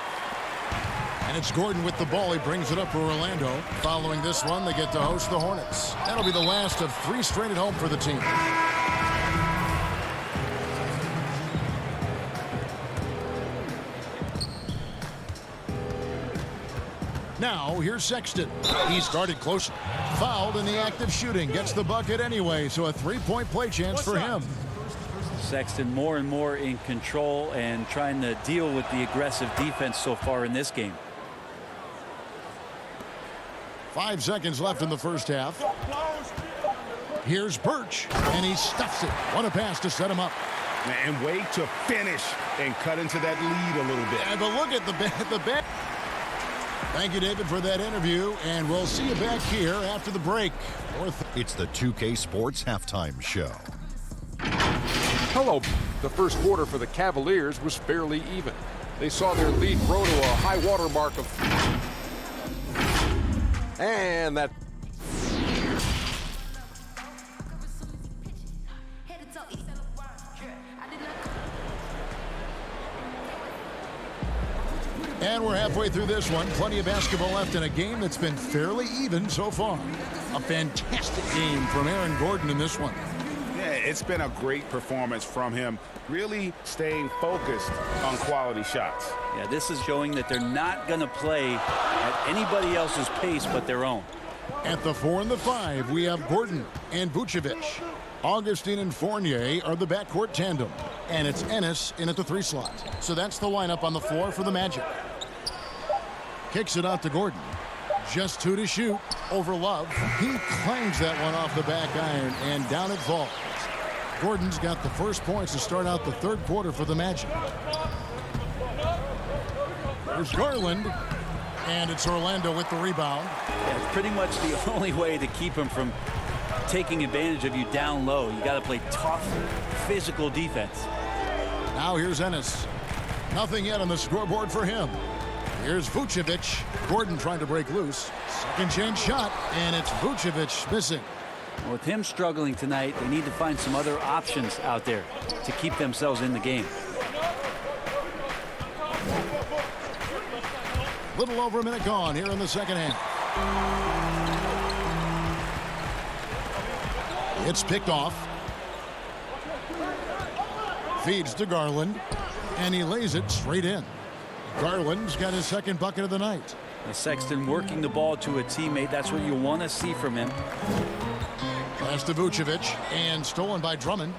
And it's Gordon with the ball. He brings it up for Orlando. Following this one, they get to host the Hornets. That'll be the last of 3 straight at home for the team. Now, here's Sexton. He's guarded closer. Fouled in the act of shooting. Gets the bucket anyway, so a 3-point play chance for him.
Sexton more and more in control and trying to deal with the aggressive defense so far in this game.
5 seconds left in the first half. Here's Birch, and he stuffs it. What a pass to set him up.
And wait to finish and cut into that lead a little bit.
Yeah, but look at the back. Thank you, David, for that interview, and we'll see you back here after the break.
It's the 2K Sports Halftime Show.
Hello. The first quarter for the Cavaliers was fairly even. They saw their lead grow to a high water mark of... And that...
And we're halfway through this one. Plenty of basketball left in a game that's been fairly even so far. A fantastic game from Aaron Gordon in this one.
Yeah, it's been a great performance from him, really staying focused on quality shots.
Yeah, this is showing that they're not going to play at anybody else's pace but their own.
At the 4 and the 5, we have Gordon and Vucevic. Augustine and Fournier are the backcourt tandem. And it's Ennis in at the 3 slot. So that's the lineup on the floor for the Magic. Kicks it out to Gordon. Just 2 to shoot over Love. He clangs that one off the back iron, and down it falls. Gordon's got the first points to start out the third quarter for the Magic. There's Garland, and it's Orlando with the rebound.
Yeah, it's pretty much the only way to keep him from taking advantage of you down low. You got to play tough, physical defense.
Now here's Ennis. Nothing yet on the scoreboard for him. Here's Vucevic. Gordon trying to break loose. Second chance shot, and it's Vucevic missing.
With him struggling tonight, they need to find some other options out there to keep themselves in the game.
Little over a minute gone here in the second half. It's picked off. Feeds to Garland, and he lays it straight in. Garland's got his second bucket of the night.
Sexton working the ball to a teammate. That's what you want to see from him.
Pass to Vucevic, and stolen by Drummond.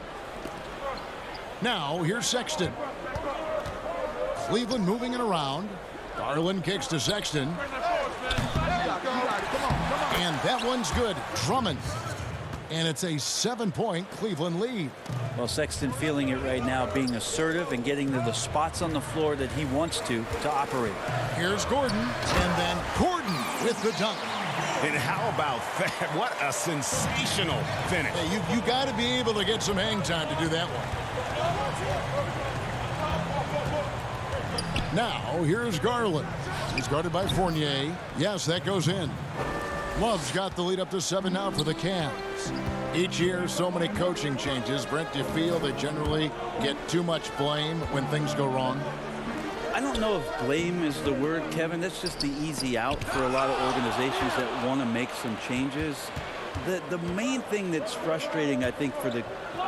Now here's Sexton. Cleveland moving it around. Garland kicks to Sexton. And that one's good. Drummond. And it's a 7-point Cleveland lead.
Well, Sexton feeling it right now, being assertive and getting to the spots on the floor that he wants to operate.
Here's Gordon, and then Gordon with the dunk.
And how about that? What a sensational finish.
Hey, you got to be able to get some hang time to do that one. Now, here's Garland. He's guarded by Fournier. Yes, that goes in. Love's got the lead up to 7 now for the Cavs. Each year, so many coaching changes. Brent, do you feel they generally get too much blame when things go wrong?
I don't know if blame is the word, Kevin. That's just the easy out for a lot of organizations that want to make some changes. The main thing that's frustrating, I think, for the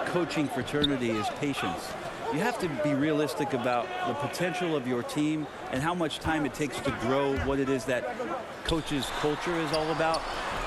coaching fraternity is patience. You have to be realistic about the potential of your team and how much time it takes to grow what it is that coach's culture is all about.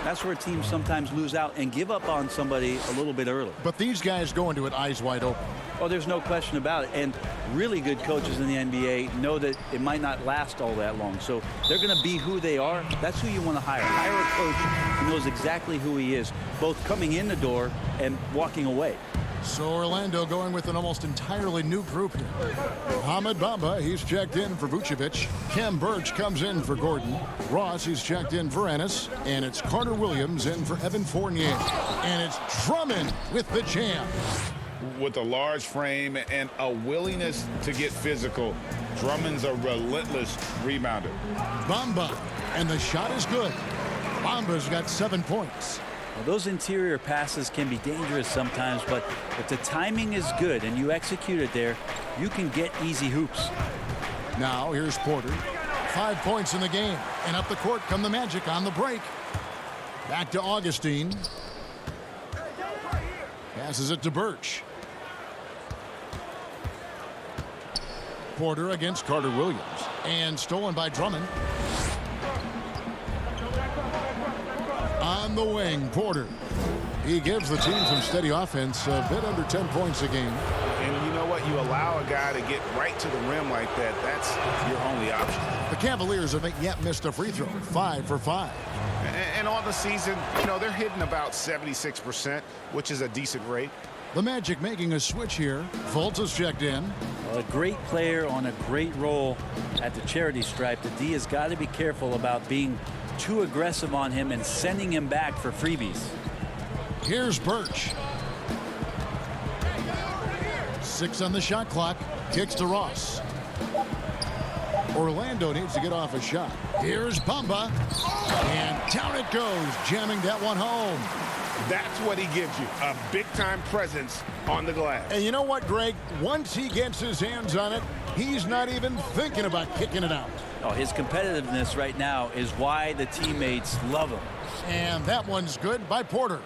That's where teams sometimes lose out and give up on somebody a little bit early.
But these guys go into it eyes wide open.
Oh, there's no question about it. And really good coaches in the NBA know that it might not last all that long. So they're going to be who they are. That's who you want to hire. Hire a coach who knows exactly who he is, both coming in the door and walking away.
So Orlando going with an almost entirely new group here. Mohamed Bamba, he's checked in for Vucevic. Kem Birch comes in for Gordon. Ross, he's checked in for Ennis. And it's Carter Williams in for Evan Fournier. And it's Drummond with the jam.
With a large frame and a willingness to get physical, Drummond's a relentless rebounder.
Bamba, and the shot is good. Bamba's got 7 points.
Well, those interior passes can be dangerous sometimes, but if the timing is good and you execute it there, you can get easy hoops.
Now here's Porter. 5 points in the game, and up the court come the Magic on the break. Back to Augustine. Passes it to Birch. Porter against Carter Williams, and stolen by Drummond. On the wing, Porter. He gives the team some steady offense, a bit under 10 points a game.
And you know what? You allow a guy to get right to the rim like that, that's your only option.
The Cavaliers haven't yet missed a free throw, 5 for 5.
And on the season, you know, they're hitting about 76%, which is a decent rate.
The Magic making a switch here. Fultz is checked in.
Well, a great player on a great role at the charity stripe. The D has got to be careful about being too aggressive on him and sending him back for freebies.
Here's Birch. 6 on the shot clock. Kicks to Ross. Orlando needs to get off a shot. Here's Bamba. And down it goes, jamming that one home.
That's what he gives you, a big-time presence on the glass.
And you know what, Greg? Once he gets his hands on it, he's not even thinking about kicking it out.
Oh, his competitiveness right now is why the teammates love him.
And that one's good by Porter.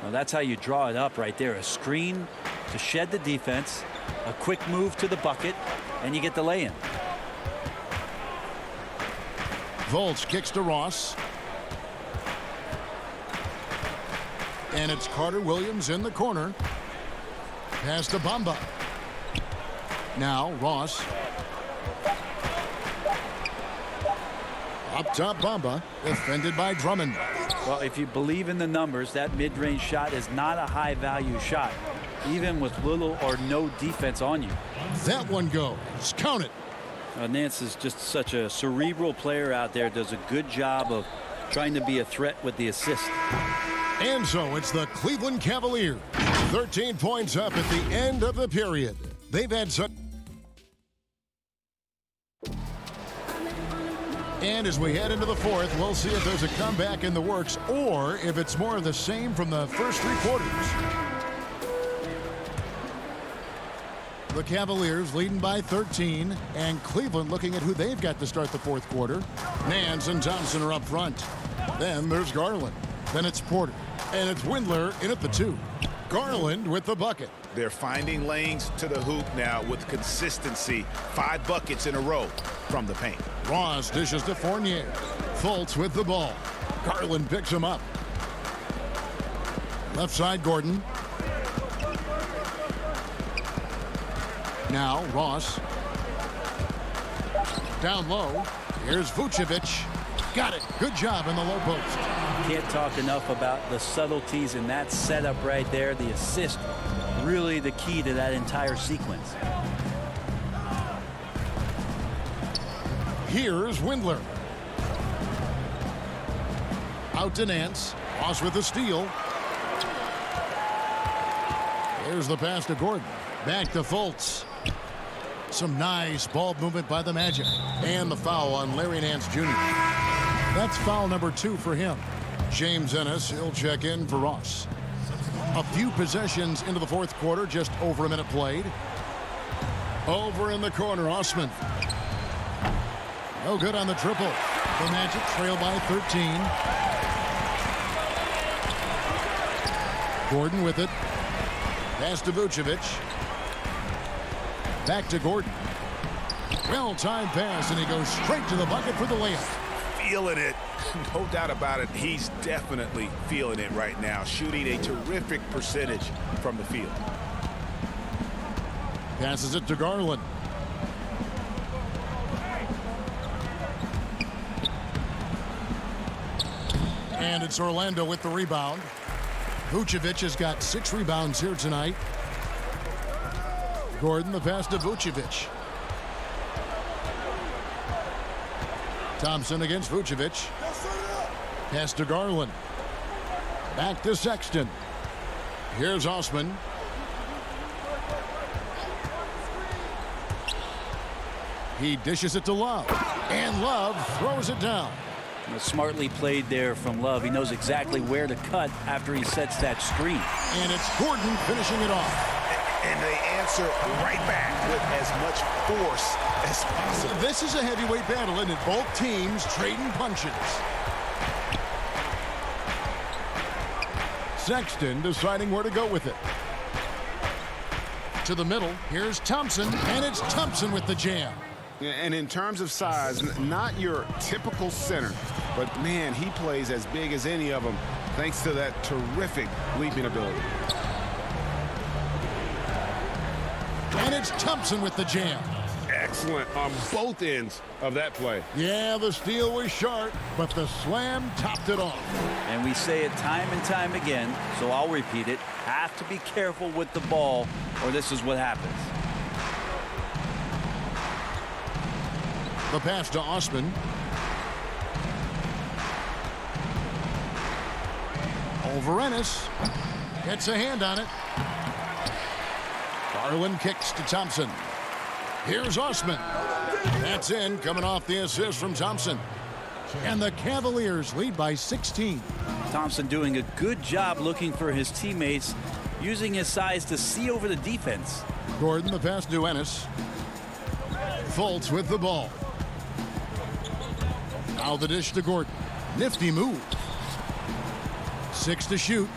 Well, that's how you draw it up right there. A screen to shed the defense, a quick move to the bucket, and you get the lay-in.
Fultz kicks to Ross. And it's Carter Williams in the corner. Pass to Bamba. Now Ross. Up top, Bamba, defended by Drummond.
Well, if you believe in the numbers, that mid-range shot is not a high-value shot, even with little or no defense on you.
That one goes. Count it.
Nance is just such a cerebral player out there, does a good job of trying to be a threat with the assist.
And so it's the Cleveland Cavaliers. 13 points up at the end of the period. They've had such... And as we head into the fourth, we'll see if there's a comeback in the works or if it's more of the same from the first three quarters. The Cavaliers leading by 13, and Cleveland looking at who they've got to start the fourth quarter. Nance and Thompson are up front. Then there's Garland. Then it's Porter. And it's Windler in at the 2. Garland with the bucket.
They're finding lanes to the hoop now with consistency. 5 buckets in a row from the paint.
Ross dishes to Fournier. Fultz with the ball. Garland picks him up. Left side, Gordon. Now, Ross. Down low. Here's Vucevic. Got it. Good job in the low post.
Can't talk enough about the subtleties in that setup right there. The assist, really the key to that entire sequence.
Here's Windler. Out to Nance. Ross with the steal. There's the pass to Gordon. Back to Fultz. Some nice ball movement by the Magic. And the foul on Larry Nance Jr. That's foul number 2 for him. James Ennis, he'll check in for Ross. A few possessions into the fourth quarter, just over a minute played. Over in the corner, Osman. No good on the triple. The Magic trail by 13. Gordon with it. Pass to Vucevic. Back to Gordon. Well-timed pass, and he goes straight to the bucket for the layup.
Feeling it. No doubt about it. He's definitely feeling it right now. Shooting a terrific percentage from the field.
Passes it to Garland. And it's Orlando with the rebound. Vucevic has got 6 rebounds here tonight. Gordon, the pass to Vucevic. Thompson against Vucevic. Pass to Garland. Back to Sexton. Here's Osman. He dishes it to Love. And Love throws it down.
Smartly played there from Love. He knows exactly where to cut after he sets that screen.
And it's Gordon finishing it off.
And they answer right back with as much force as possible.
This is a heavyweight battle, isn't it? Both teams trading punches. Sexton deciding where to go with it. To the middle, here's Thompson, and it's Thompson with the jam.
And in terms of size, not your typical center, but man, he plays as big as any of them thanks to that terrific leaping ability.
And it's Thompson with the jam.
Excellent on both ends of that play.
Yeah, the steal was sharp, but the slam topped it off.
And we say it time and time again, so I'll repeat it. Have to be careful with the ball, or this is what happens.
The pass to Osman. Over Ennis. Gets a hand on it. Garland kicks to Thompson. Here's Osman. That's in, coming off the assist from Thompson. And the Cavaliers lead by 16.
Thompson doing a good job looking for his teammates, using his size to see over the defense.
Gordon, the pass to Ennis. Fultz with the ball. Now the dish to Gordon. Nifty move. 6 to shoot.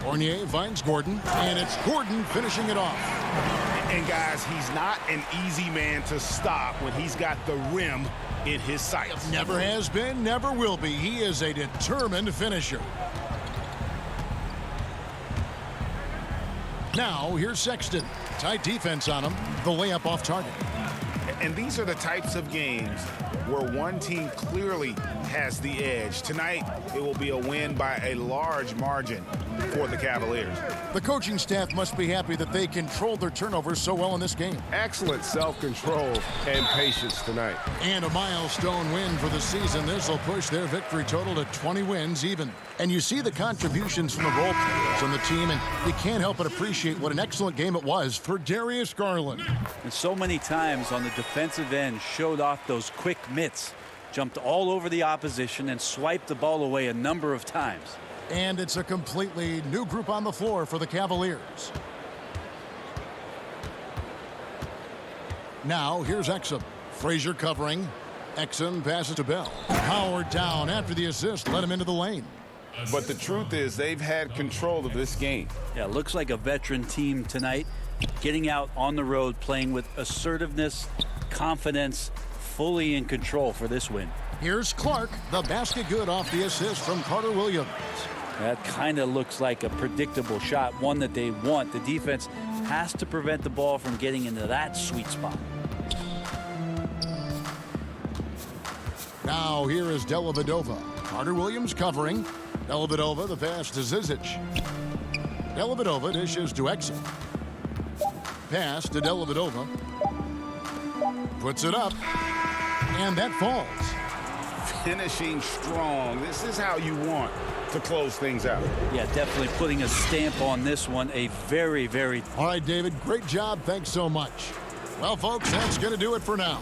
Fournier finds Gordon, and it's Gordon finishing it off.
And guys, he's not an easy man to stop when he's got the rim in his sights.
Never has been, never will be. He is a determined finisher. Now, here's Sexton. Tight defense on him. The layup off target.
And these are the types of games where one team clearly has the edge. Tonight, it will be a win by a large margin for the Cavaliers.
The coaching staff must be happy that they controlled their turnovers so well in this game.
Excellent self-control and patience tonight.
And a milestone win for the season. This will push their victory total to 20 wins even. And you see the contributions from the role players on the team, and you can't help but appreciate what an excellent game it was for Darius Garland.
And so many times on the defensive end showed off those quick mitts, jumped all over the opposition and swiped the ball away a number of times.
And it's a completely new group on the floor for the Cavaliers. Now here's Exum. Frazier covering. Exum passes to Bell. Howard down after the assist, let him into the lane.
But the truth is they've had control of this game.
Yeah, looks like a veteran team tonight, getting out on the road, playing with assertiveness, confidence, fully in control for this win.
Here's Clark, the basket good off the assist from Carter Williams.
That kind of looks like a predictable shot, one that they want. The defense has to prevent the ball from getting into that sweet spot.
Now here is Dellavedova. Carter Williams covering. Dellavedova, the pass to Zizic. Dellavedova dishes to Exum. Pass to Dellavedova. Puts it up. And that falls.
Finishing strong. This is how you want to close things out.
Yeah, definitely putting a stamp on this one. A very, very...
All right, David, great job. Thanks so much. Well, folks, that's going to do it for now.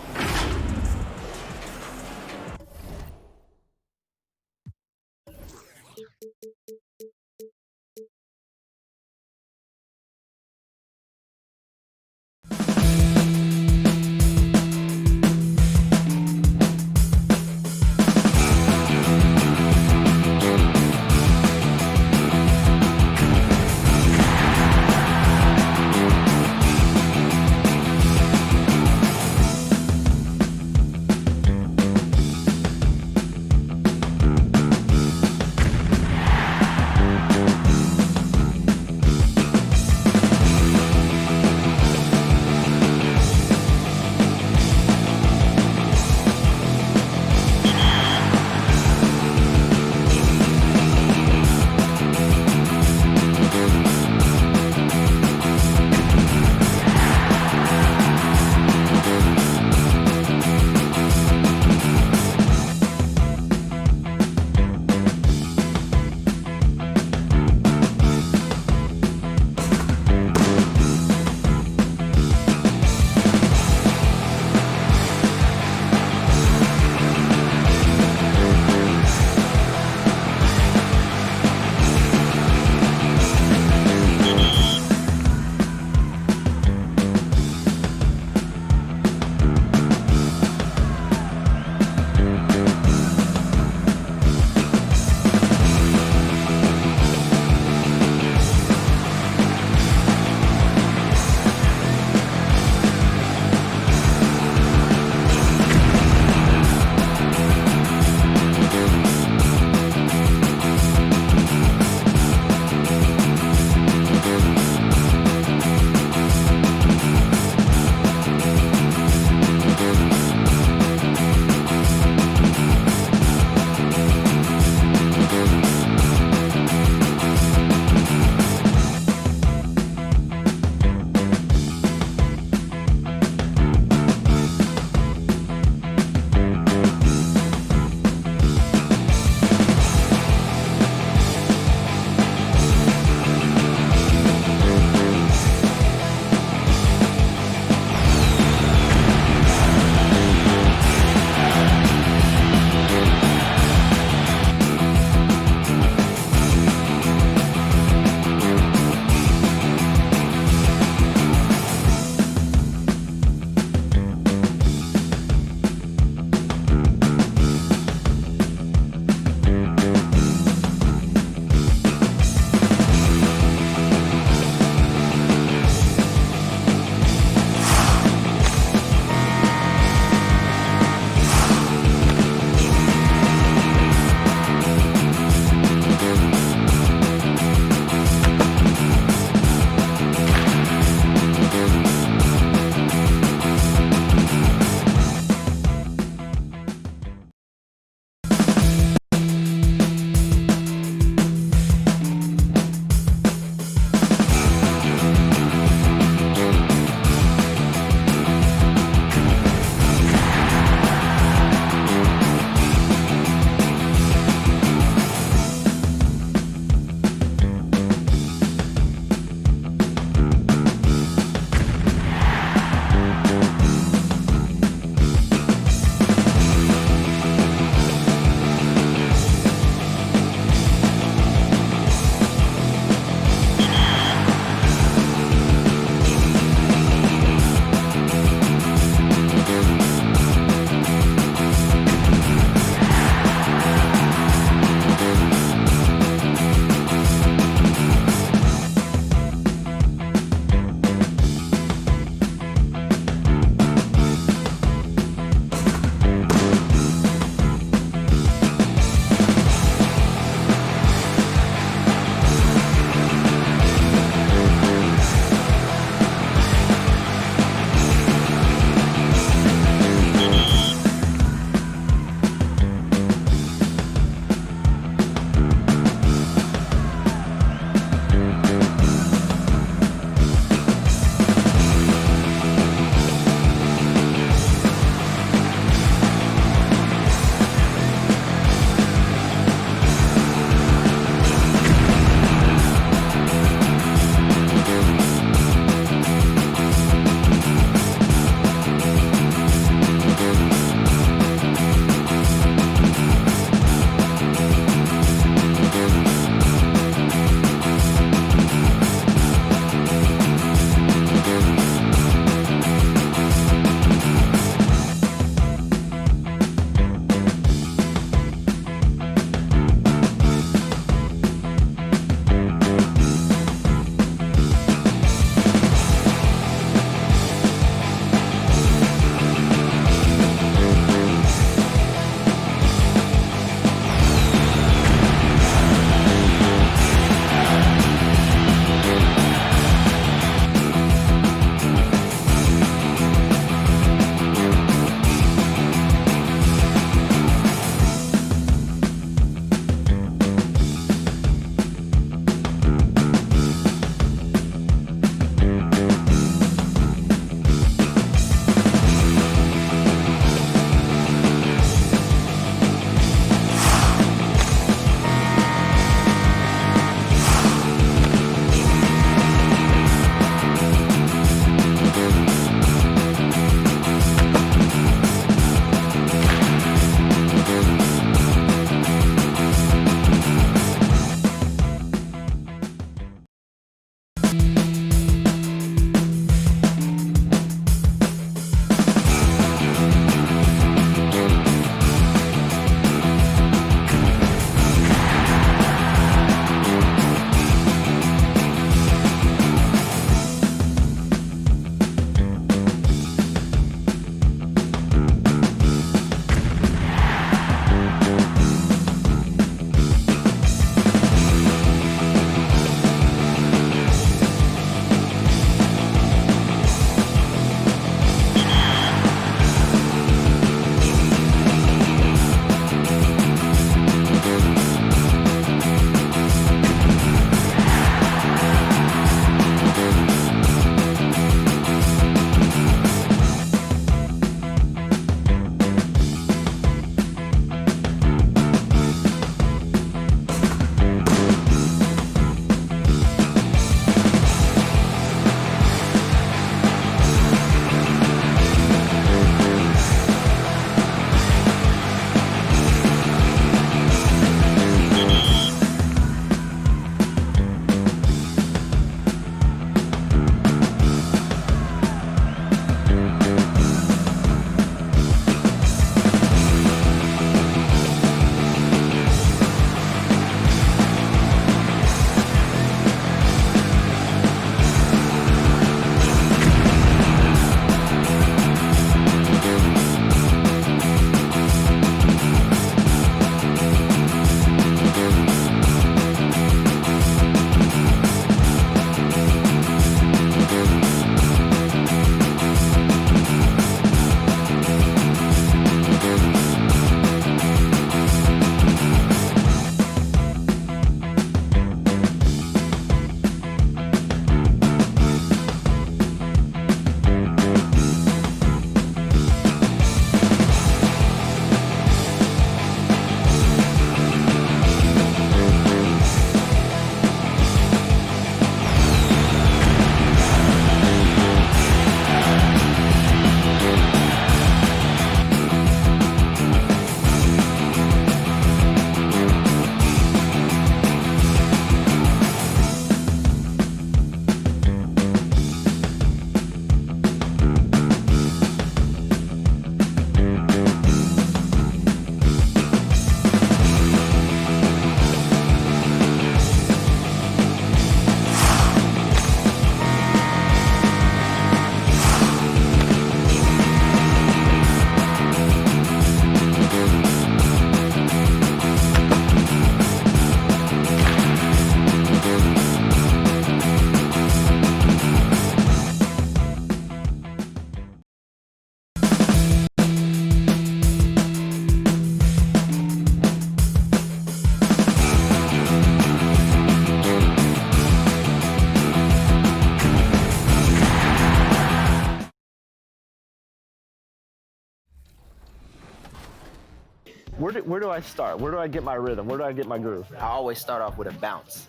Where do I start? Where do I get my rhythm? Where do I get my groove? I always start off with a bounce.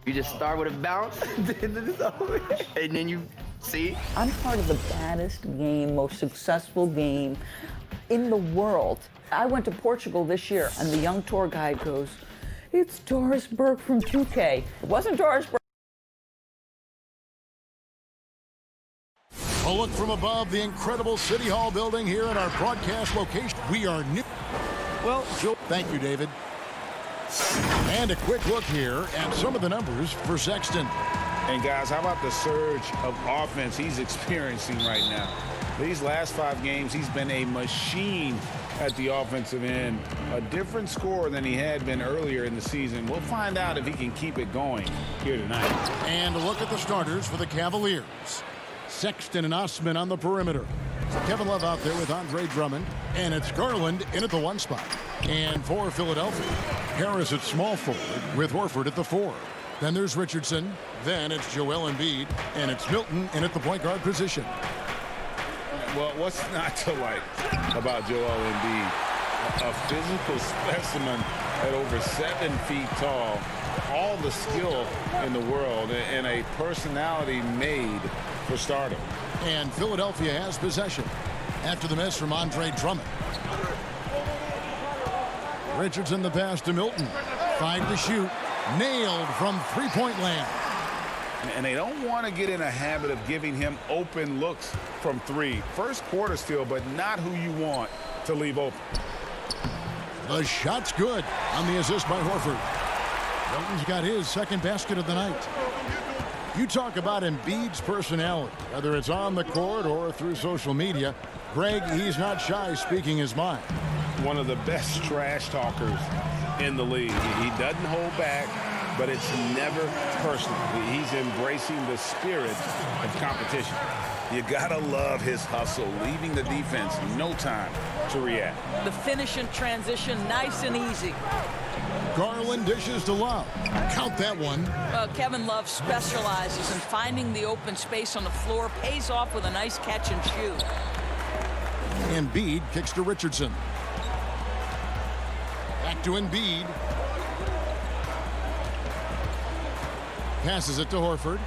You just start with a bounce, and then you see.
I'm part of the baddest game, most successful game in the world. I went to Portugal this year, and the young tour guide goes, "It's Doris Burke from 2K." It wasn't Doris Burke.
A look from above the incredible City Hall building here at our broadcast location. We are new. Well, Joe, thank you, David. And a quick look here at some of the numbers for Sexton.
And guys, how about the surge of offense he's experiencing right now? These last 5 games, he's been a machine at the offensive end. A different score than he had been earlier in the season. We'll find out if he can keep it going here tonight.
And a look at the starters for the Cavaliers. Sexton and Osman on the perimeter. Kevin Love out there with Andre Drummond. And it's Garland in at the 1 spot. And for Philadelphia, Harris at small forward with Horford at the 4. Then there's Richardson. Then it's Joel Embiid. And it's Milton in at the point guard position.
Well, what's not to like about Joel Embiid? A physical specimen at over 7 feet tall. All the skill in the world and a personality made for stardom.
And Philadelphia has possession after the miss from Andre Drummond. Richardson the pass to Milton. 5 to shoot. Nailed from three-point land.
And they don't want to get in a habit of giving him open looks from 3. First quarter still, but not who you want to leave open.
The shot's good on the assist by Horford. Milton's got his second basket of the night. You talk about Embiid's personality, whether it's on the court or through social media. Greg, he's not shy speaking his mind.
One of the best trash talkers in the league. He doesn't hold back, but it's never personal. He's embracing the spirit of competition. You gotta love his hustle, leaving the defense no time to react.
The finish and transition, nice and easy.
Garland dishes to Love. Count that one.
Kevin Love specializes in finding the open space on the floor, pays off with a nice catch and shoot.
Embiid kicks to Richardson. Back to Embiid. Passes it to Horford.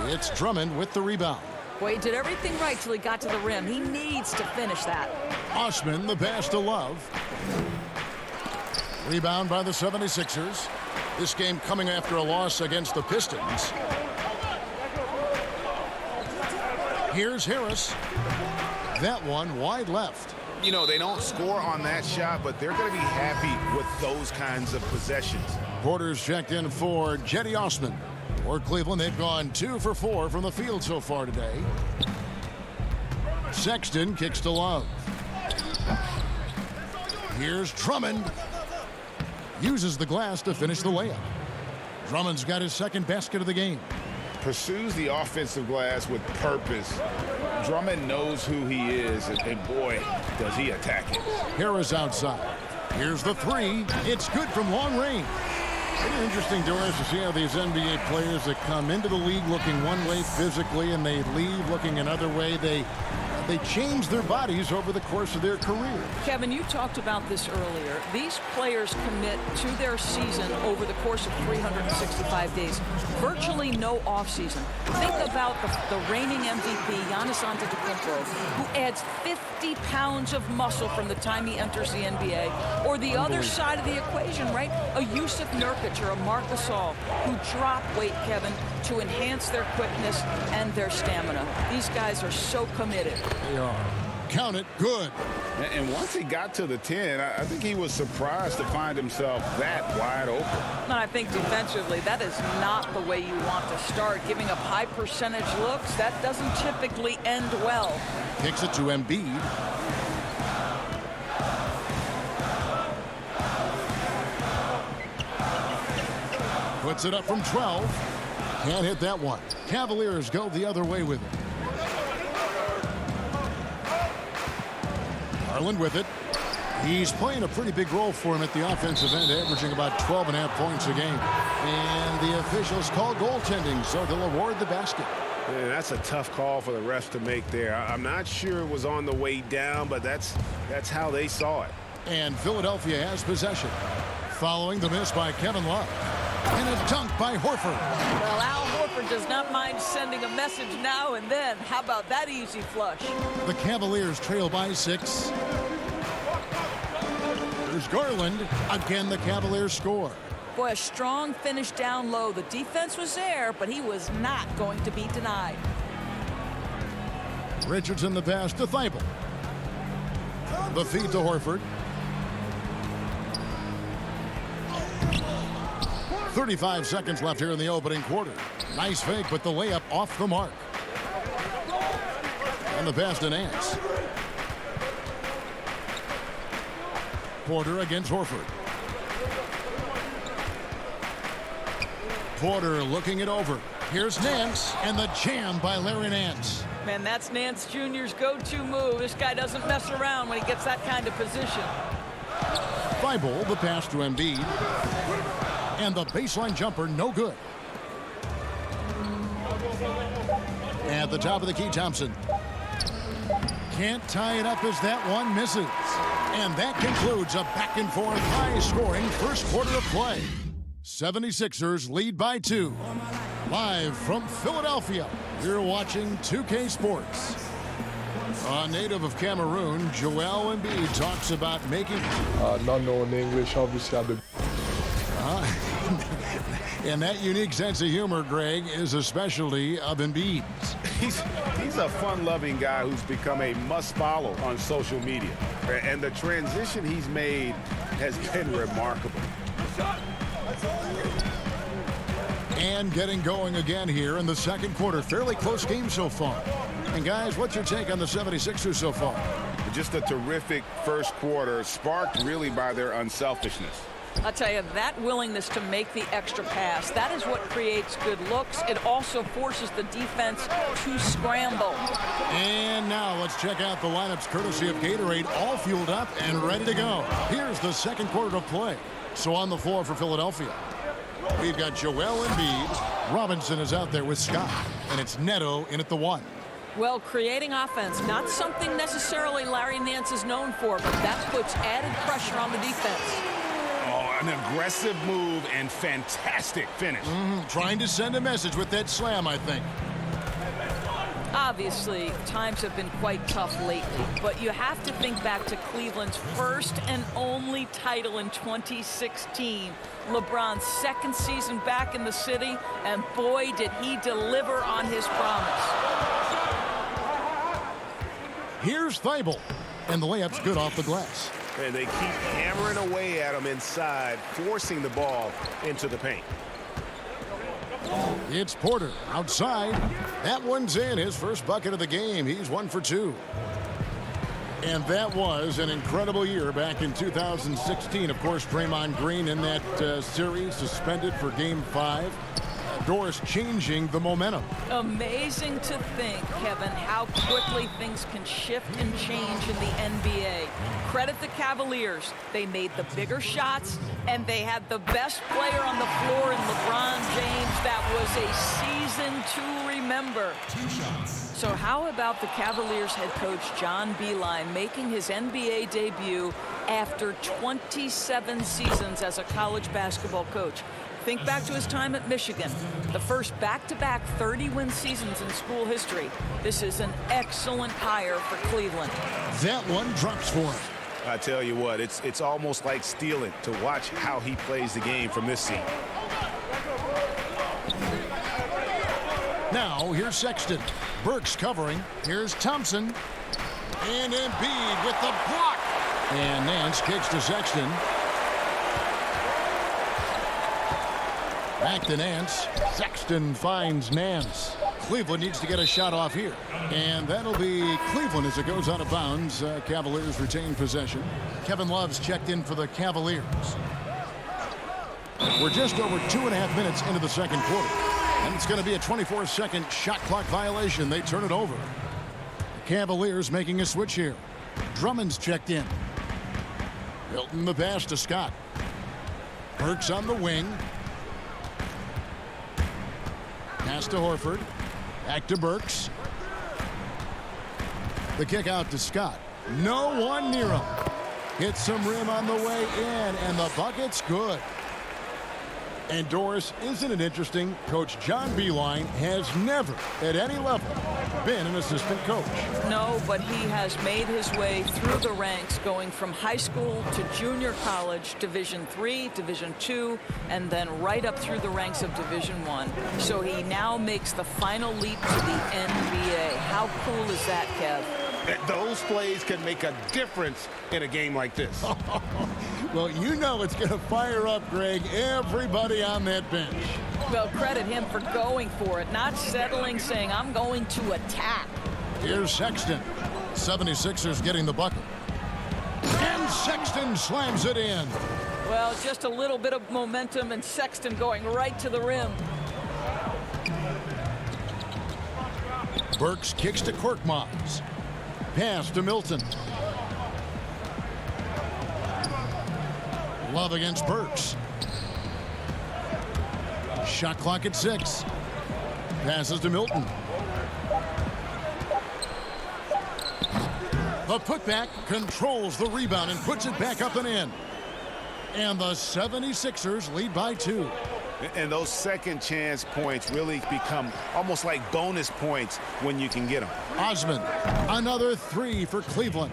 It's Drummond with the rebound.
Boy, he did everything right till he got to the rim. He needs to finish that.
Osman the pass to Love. Rebound by the 76ers. This game coming after a loss against the Pistons. Here's Harris. That one wide left.
You know, they don't score on that shot, but they're going to be happy with those kinds of possessions.
Porter's checked in for Jetty Osman. For Cleveland, they've gone 2 for 4 from the field so far today. Sexton kicks to Love. Here's Drummond. Uses the glass to finish the layup. Drummond's got his second basket of the game.
Pursues the offensive glass with purpose. Drummond knows who he is, and boy, does he attack it.
Harris outside. Here's the 3. It's good from long range. It's interesting, Doris, to see how these NBA players that come into the league looking one way physically and they leave looking another way, they change their bodies over the course of their career.
Kevin, you talked about this earlier. These players commit to their season over the course of 365 days. Virtually no offseason. Think about the reigning MVP, Giannis Antetokounmpo, who adds 50 pounds of muscle from the time he enters the NBA. Or the other side of the equation, right? A Yusuf Nurkic or a Marc Gasol who drop weight, Kevin, to enhance their quickness and their stamina. These guys are so committed.
They are. Count it. Good.
And once he got to the 10, I think he was surprised to find himself that wide open.
And I think defensively, that is not the way you want to start. Giving up high percentage looks, that doesn't typically end well.
Kicks it to Embiid. Puts it up from 12. Can't hit that one. Cavaliers go the other way with it. Garland with it. He's playing a pretty big role for him at the offensive end, averaging about 12.5 points a game. And the officials call goaltending, so they'll award the basket.
And that's a tough call for the refs to make there. I'm not sure it was on the way down, but that's how they saw it.
And Philadelphia has possession. Following the miss by Kevin Love. And a dunk by Horford.
Well, Al Horford does not mind sending a message now and then. How about that easy flush?
The Cavaliers trail by 6. There's Garland. Again, the Cavaliers score.
Boy, a strong finish down low. The defense was there, but he was not going to be denied.
Richardson the pass to Thibault. The feed to Horford. 35 seconds left here in the opening quarter. Nice fake, but the layup off the mark. And the pass to Nance. Porter against Horford. Porter looking it over. Here's Nance, and the jam by Larry Nance.
Man, that's Nance Jr.'s go-to move. This guy doesn't mess around when he gets that kind of position.
Thibault, the pass to Embiid. And the baseline jumper, no good. At the top of the key, Thompson. Can't tie it up as that one misses. And that concludes a back-and-forth, high-scoring first quarter of play. 76ers lead by 2. Live from Philadelphia, you're watching 2K Sports. A native of Cameroon, Joel Embiid talks about making...
Not knowing English, obviously, I did.
And that unique sense of humor, Greg, is a specialty of Embiid's.
He's a fun-loving guy who's become a must-follow on social media. And the transition he's made has been remarkable.
And getting going again here in the second quarter. Fairly close game so far. And guys, what's your take on the 76ers so far?
Just a terrific first quarter, sparked really by their unselfishness.
I'll tell you, that willingness to make the extra pass, that is what creates good looks. It also forces the defense to scramble.
And now let's check out the lineups courtesy of Gatorade, all fueled up and ready to go. Here's the second quarter of play. So on the floor for Philadelphia, we've got Joel Embiid. Robinson is out there with Scott, and it's Neto in at the 1.
Well, creating offense, not something necessarily Larry Nance is known for, but that puts added pressure on the defense.
An aggressive move and fantastic finish.
Trying to send a message with that slam, I think.
Obviously, times have been quite tough lately, but you have to think back to Cleveland's first and only title in 2016. LeBron's second season back in the city, and boy, did he deliver on his promise.
Here's Thibault, and the layup's good off the glass.
And they keep hammering away at him inside, forcing the ball into the paint.
It's Porter outside. That one's in. His first bucket of the game. He's 1 for 2. And that was an incredible year back in 2016. Of course, Draymond Green in that series suspended for Game 5. Doris changing the momentum.
Amazing to think, Kevin, how quickly things can shift and change in the NBA. Credit the Cavaliers. They made the bigger shots, and they had the best player on the floor in LeBron James. That was a season to remember. So how about the Cavaliers head coach John Beilein making his NBA debut after 27 seasons as a college basketball coach? Think back to his time at Michigan, the first back-to-back 30-win seasons in school history. This is an excellent hire for Cleveland.
That one drops for him.
I tell you what, it's almost like stealing to watch how he plays the game from this seat.
Now, here's Sexton. Burks covering. Here's Thompson. And Embiid with the block. And Nance kicks to Sexton. Back to Nance. Sexton finds Nance. Cleveland needs to get a shot off here. And that'll be Cleveland as it goes out of bounds. Cavaliers retain possession. Kevin Love's checked in for the Cavaliers. We're just over 2.5 minutes into the second quarter. And it's going to be a 24-second shot clock violation. They turn it over. The Cavaliers making a switch here. Drummond's checked in. Hilton the pass to Scott. Burks on the wing. Pass to Horford. Back to Burks. The kick out to Scott. No one near him. Hits some rim on the way in, and the bucket's good. And Doris, isn't it interesting? Coach John Beilein has never, at any level, been an assistant coach.
No, but he has made his way through the ranks, going from high school to junior college, Division III, Division II, and then right up through the ranks of Division I. So he now makes the final leap to the NBA. How cool is that, Kev?
Those plays can make a difference in a game like this.
Well, you know it's going to fire up, Greg, everybody on that bench.
Well, credit him for going for it, not settling, saying, I'm going to attack.
Here's Sexton. 76ers getting the bucket. And Sexton slams it in.
Well, just a little bit of momentum, and Sexton going right to the rim.
Burks kicks to Korkmaz. Pass to Milton. Love against Burks. Shot clock at 6. Passes to Milton. The putback controls the rebound and puts it back up and in. And the 76ers lead by 2.
And those second chance points really become almost like bonus points when you can get them.
Osman, another 3 for Cleveland.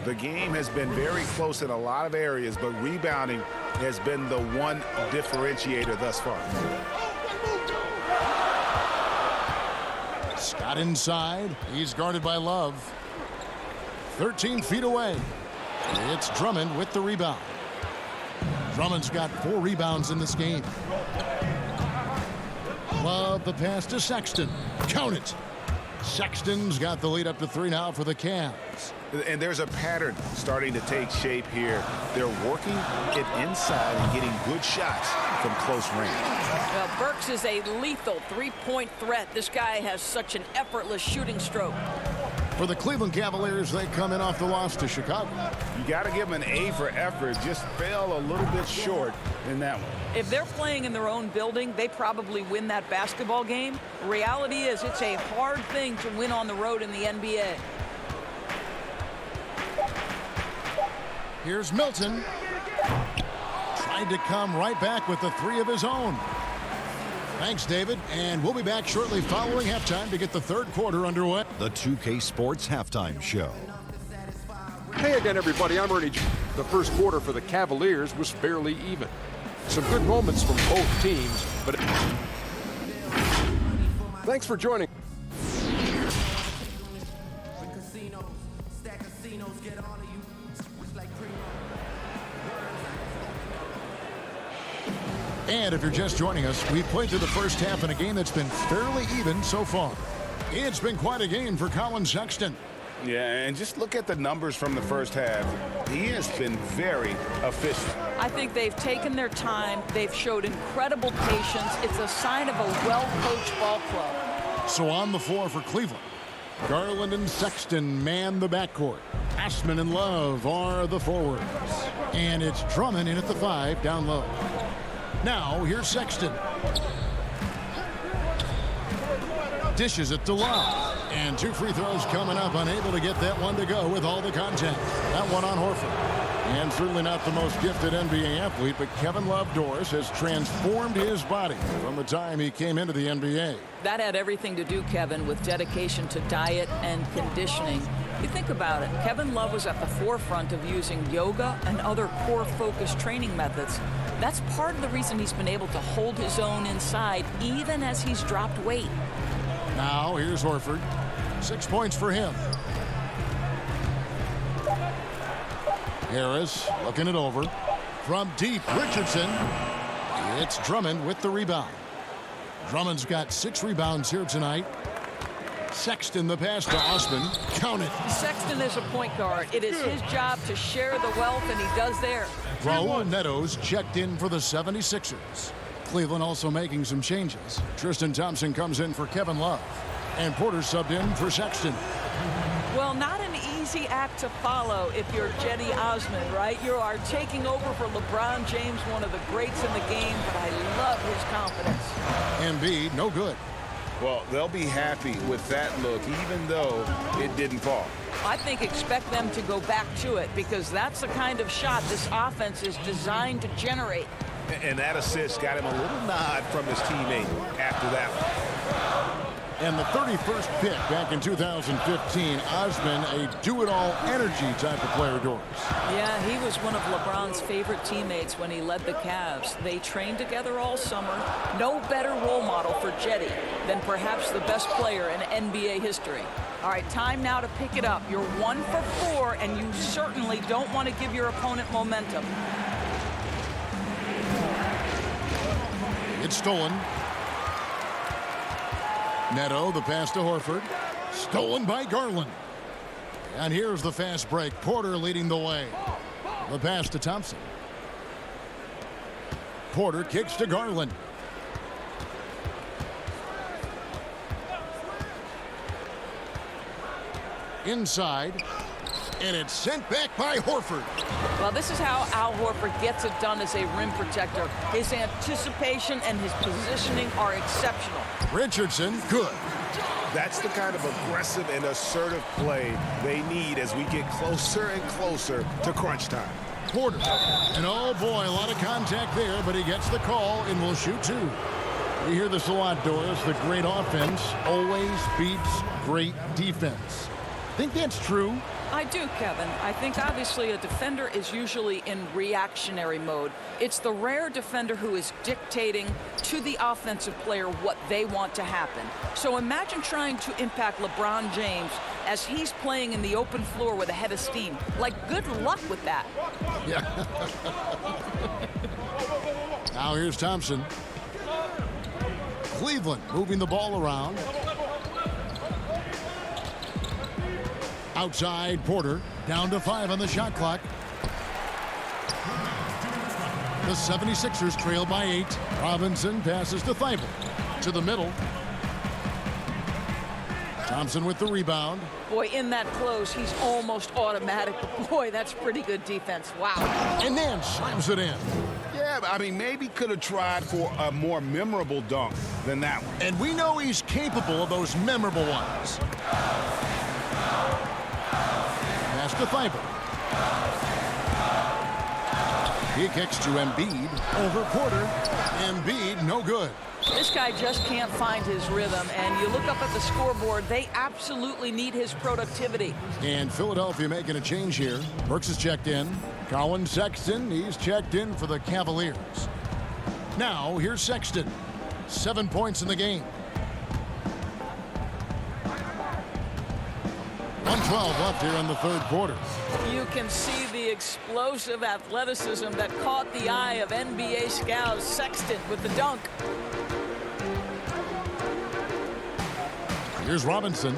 The game has been very close in a lot of areas, but rebounding has been the one differentiator thus far.
Scott inside. He's guarded by Love. 13 feet away. It's Drummond with the rebound. Drummond's got 4 rebounds in this game. Love the pass to Sexton. Count it. Sexton's got the lead up to 3 now for the Cavs.
And there's a pattern starting to take shape here. They're working it inside and getting good shots from close range.
Well, Burks is a lethal three-point threat. This guy has such an effortless shooting stroke.
For the Cleveland Cavaliers, they come in off the loss to Chicago.
You got to give them an A for effort. Just fell a little bit short in that one.
If they're playing in their own building, they probably win that basketball game. Reality is it's a hard thing to win on the road in the NBA.
Here's Milton. Tried to come right back with the 3 of his own. Thanks, David. And we'll be back shortly following halftime to get the third quarter underway.
The 2K Sports Halftime Show.
Hey again, everybody. I'm Ernie. The first quarter for the Cavaliers was fairly even. Some good moments from both teams, but thanks for joining.
And if you're just joining us, we've played through the first half in a game that's been fairly even so far. It's been quite a game for Colin Sexton.
Yeah, and just look at the numbers from the first half. He has been very efficient.
I think they've taken their time. They've showed incredible patience. It's a sign of a well-coached ball club.
So on the floor for Cleveland, Garland and Sexton man the backcourt. Asman and Love are the forwards. And it's Drummond in at the 5 down low. Now, here's Sexton. Dishes it to Love. And 2 free throws coming up, unable to get that one to go with all the contact. That one on Horford. And certainly not the most gifted NBA athlete, but Kevin Love Doris has transformed his body from the time he came into the NBA.
That had everything to do, Kevin, with dedication to diet and conditioning. You think about it, Kevin Love was at the forefront of using yoga and other core-focused training methods. That's part of the reason he's been able to hold his own inside, even as he's dropped weight.
Now, here's Horford. 6 points for him. Harris looking it over. From deep, Richardson. It's Drummond with the rebound. Drummond's got 6 rebounds here tonight. Sexton the pass to Osman. Count it.
Sexton is a point guard. It is his job to share the wealth, and he does there.
Raul Neto's checked in for the 76ers. Cleveland also making some changes. Tristan Thompson comes in for Kevin Love. And Porter subbed in for Sexton.
Well, not an easy act to follow if you're Cedi Osman, right? You are taking over for LeBron James, one of the greats in the game, but I love his confidence.
Embiid, no good.
Well, they'll be happy with that look, even though it didn't fall.
I think expect them to go back to it because that's the kind of shot this offense is designed to generate.
And that assist got him a little nod from his teammate after that one.
And the 31st pick back in 2015, Osman, a do-it-all energy type of player, Doris.
Yeah, he was one of LeBron's favorite teammates when he led the Cavs. They trained together all summer. No better role model for Jetty than perhaps the best player in NBA history. All right, time now to pick it up. You're 1 for 4, and you certainly don't want to give your opponent momentum.
It's stolen. Neto, the pass to Horford. Stolen by Garland. And here's the fast break. Porter leading the way. The pass to Thompson. Porter kicks to Garland. Inside. And it's sent back by Horford.
Well, this is how Al Horford gets it done as a rim protector. His anticipation and his positioning are exceptional.
Richardson, good.
That's the kind of aggressive and assertive play they need as we get closer and closer to crunch time.
Porter. And oh boy, a lot of contact there, but he gets the call and will shoot two. We hear this a lot, Doris. The great offense always beats great defense. Think that's true?
I do, Kevin. I think obviously a defender is usually in reactionary mode. It's the rare defender who is dictating to the offensive player what they want to happen. So imagine trying to impact LeBron James as he's playing in the open floor with a head of steam. Like, good luck with that.
Yeah. Now here's Thompson. Cleveland moving the ball around. Outside, Porter, down to 5 on the shot clock. The 76ers trail by 8. Robinson passes to Thibault. To the middle. Thompson with the rebound.
Boy, in that close, he's almost automatic. But boy, that's pretty good defense. Wow.
And then slams it in.
Yeah, I mean, maybe could have tried for a more memorable dunk than that one.
And we know he's capable of those memorable ones. Pass to Thibault. He kicks to Embiid over Porter. Embiid, no good.
This guy just can't find his rhythm, and you look up at the scoreboard, they absolutely need his productivity.
And Philadelphia making a change here. Burks is checked in. Colin Sexton, he's checked in for the Cavaliers. Now, here's Sexton. 7 points in the game. 1:12 left here in the third quarter.
You can see the explosive athleticism that caught the eye of NBA scouts. Sexton with the dunk.
Here's Robinson.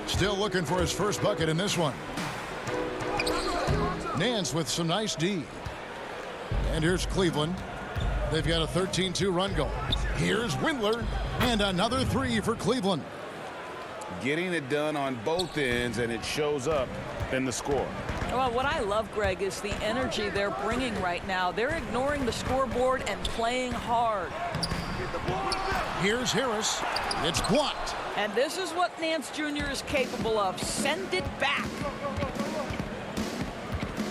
Still looking for his first bucket in this one. Nance with some nice D. And here's Cleveland. They've got a 13-2 run going. Here's Windler. And another 3 for Cleveland.
Getting it done on both ends, and it shows up in the score.
Well, what I love, Greg, is the energy they're bringing right now. They're ignoring the scoreboard and playing hard.
Here's Harris. It's blocked.
And this is what Nance Jr. is capable of. Send it back.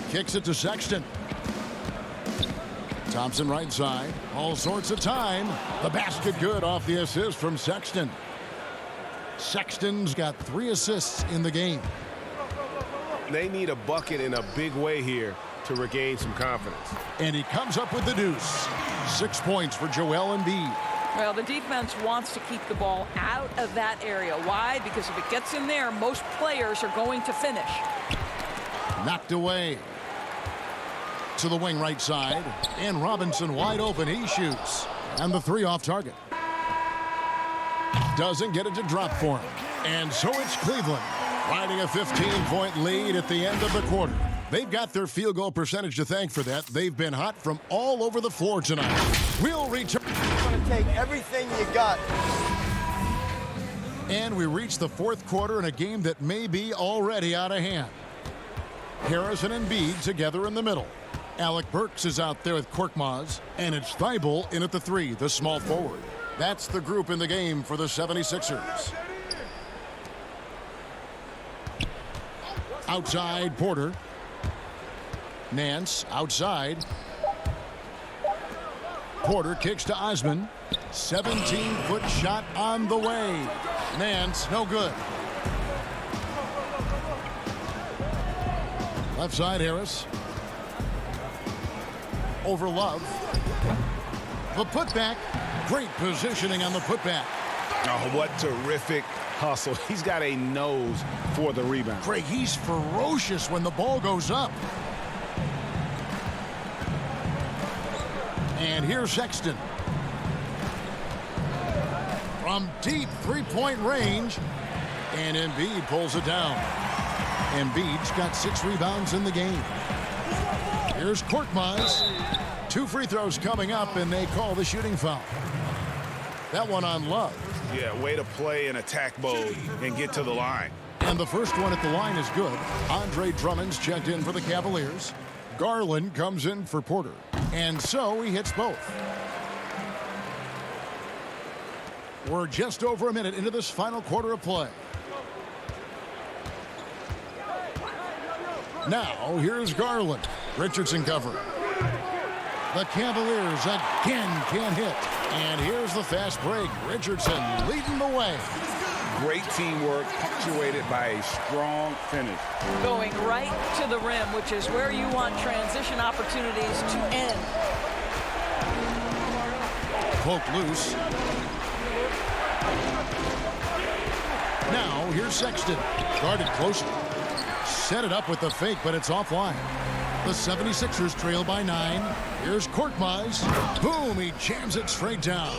Kicks it to Sexton. Thompson right side. All sorts of time. The basket good off the assist from Sexton. Sexton's got 3 assists in the game.
They need a bucket in a big way here to regain some confidence.
And he comes up with the deuce. 6 points for Joel Embiid.
Well, the defense wants to keep the ball out of that area. Why? Because if it gets in there, most players are going to finish.
Knocked away. To the wing right side. And Robinson wide open. He shoots. And the 3 off target. Doesn't get it to drop for him. And so it's Cleveland riding a 15-point lead at the end of the quarter. They've got their field goal percentage to thank for that. They've been hot from all over the floor tonight. We'll return.
You're going to take everything you got.
And we reach the fourth quarter in a game that may be already out of hand. Harris and Embiid together in the middle. Alec Burks is out there with Korkmaz. And it's Thibault in at the 3, the small forward. That's the group in the game for the 76ers. Outside, Porter. Nance outside. Porter kicks to Osman. 17-foot shot on the way. Nance, no good. Left side, Harris. Over Love. The putback. Great positioning on the putback.
Oh, what terrific hustle. He's got a nose for the rebound.
Craig, he's ferocious when the ball goes up. And here's Sexton. From deep three-point range. And Embiid pulls it down. Embiid's got 6 rebounds in the game. Here's Korkmaz. 2 free throws coming up, and they call the shooting foul. That one on Love.
Yeah, way to play in attack mode and get to the line.
And the first one at the line is good. Andre Drummond's checked in for the Cavaliers. Garland comes in for Porter. And so he hits both. We're just over a minute into this final quarter of play. Now, here's Garland. Richardson cover. The Cavaliers again can't hit. And here's the fast break. Richardson leading the way.
Great teamwork, punctuated by a strong finish.
Going right to the rim, which is where you want transition opportunities to end.
Poked loose. Now, here's Sexton. Guarded closely. Set it up with the fake, but it's offline. The 76ers trail by 9. Here's Korkmaz. Boom, he jams it straight down.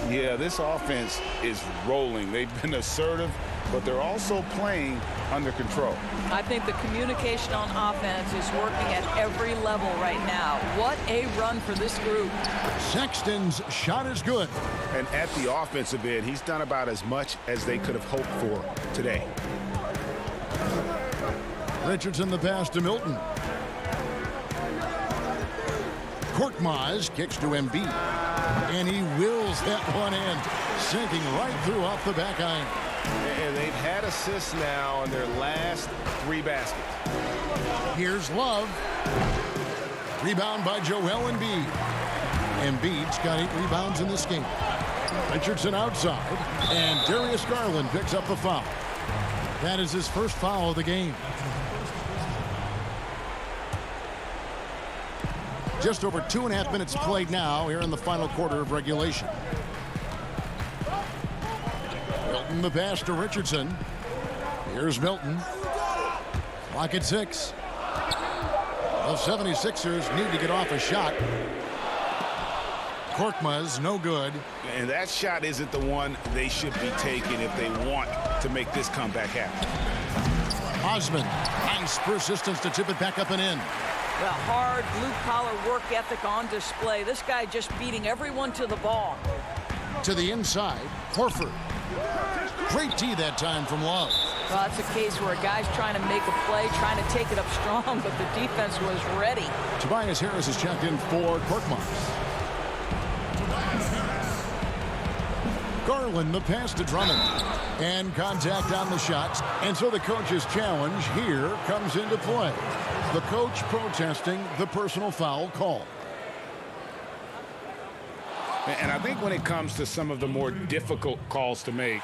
Yeah, this offense is rolling. They've been assertive, but they're also playing under control.
I think the communication on offense is working at every level right now. What a run for this group.
Sexton's shot is good.
And at the offensive end, he's done about as much as they could have hoped for today.
Richardson the pass to Milton. Korkmaz kicks to Embiid. And he wills that one in, sinking right through off the back iron.
And they've had assists now on their last 3 baskets.
Here's Love. Rebound by Joel Embiid. Embiid's got 8 rebounds in this game. Richardson outside. And Darius Garland picks up the foul. That is his first foul of the game. Just over 2.5 minutes played now here in the final quarter of regulation. Milton the pass to Richardson. Here's Milton. Clock at 6. The 76ers need to get off a shot. Korkmaz, no good.
And that shot isn't the one they should be taking if they want to make this comeback happen.
Osman, nice persistence to tip it back up and in.
The hard blue-collar work ethic on display. This guy just beating everyone to the ball.
To the inside, Horford. Great D that time from Love.
Well, that's a case where a guy's trying to make a play, trying to take it up strong, but the defense was ready.
Tobias Harris is checked in for Korkmaz. Garland the pass to Drummond. And contact on the shots. And so the coach's challenge here comes into play. The coach protesting the personal foul call.
And I think when it comes to some of the more difficult calls to make,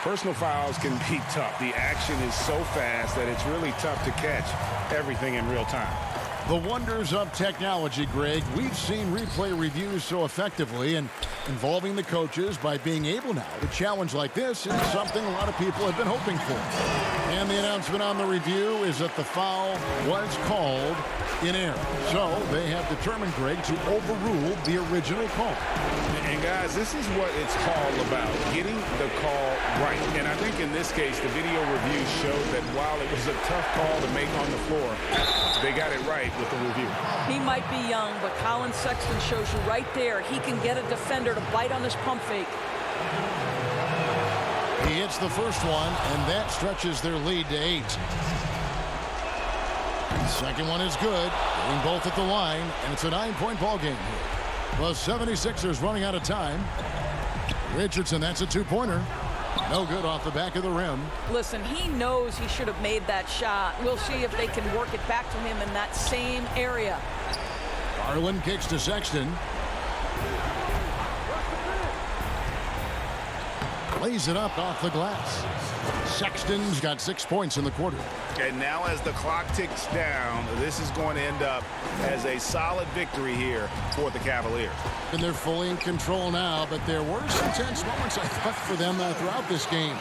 personal fouls can be tough. The action is so fast that it's really tough to catch everything in real time.
The wonders of technology, Greg. We've seen replay reviews so effectively, and involving the coaches by being able now to challenge like this is something a lot of people have been hoping for. And the announcement on the review is that the foul was called in error. So they have determined, Greg, to overrule the original call.
And guys, this is what it's all about, getting the call right. And I think in this case, the video review showed that while it was a tough call to make on the floor, they got it right with the review.
He might be young, but Colin Sexton shows you right there he can get a defender to bite on this pump fake.
He hits the first one, and that stretches their lead to 8. The second one is good, getting both at the line, and it's a 9-point ball game here. The 76ers running out of time. Richardson, that's a two-pointer. No good off the back of the rim.
Listen, he knows he should have made that shot. We'll see if they can work it back to him in that same area.
Garland kicks to Sexton. Lays it up off the glass. Sexton's got 6 points in the quarter.
And now as the clock ticks down, this is going to end up as a solid victory here for the Cavaliers.
And they're fully in control now, but there were some tense moments, I thought, for them throughout this game.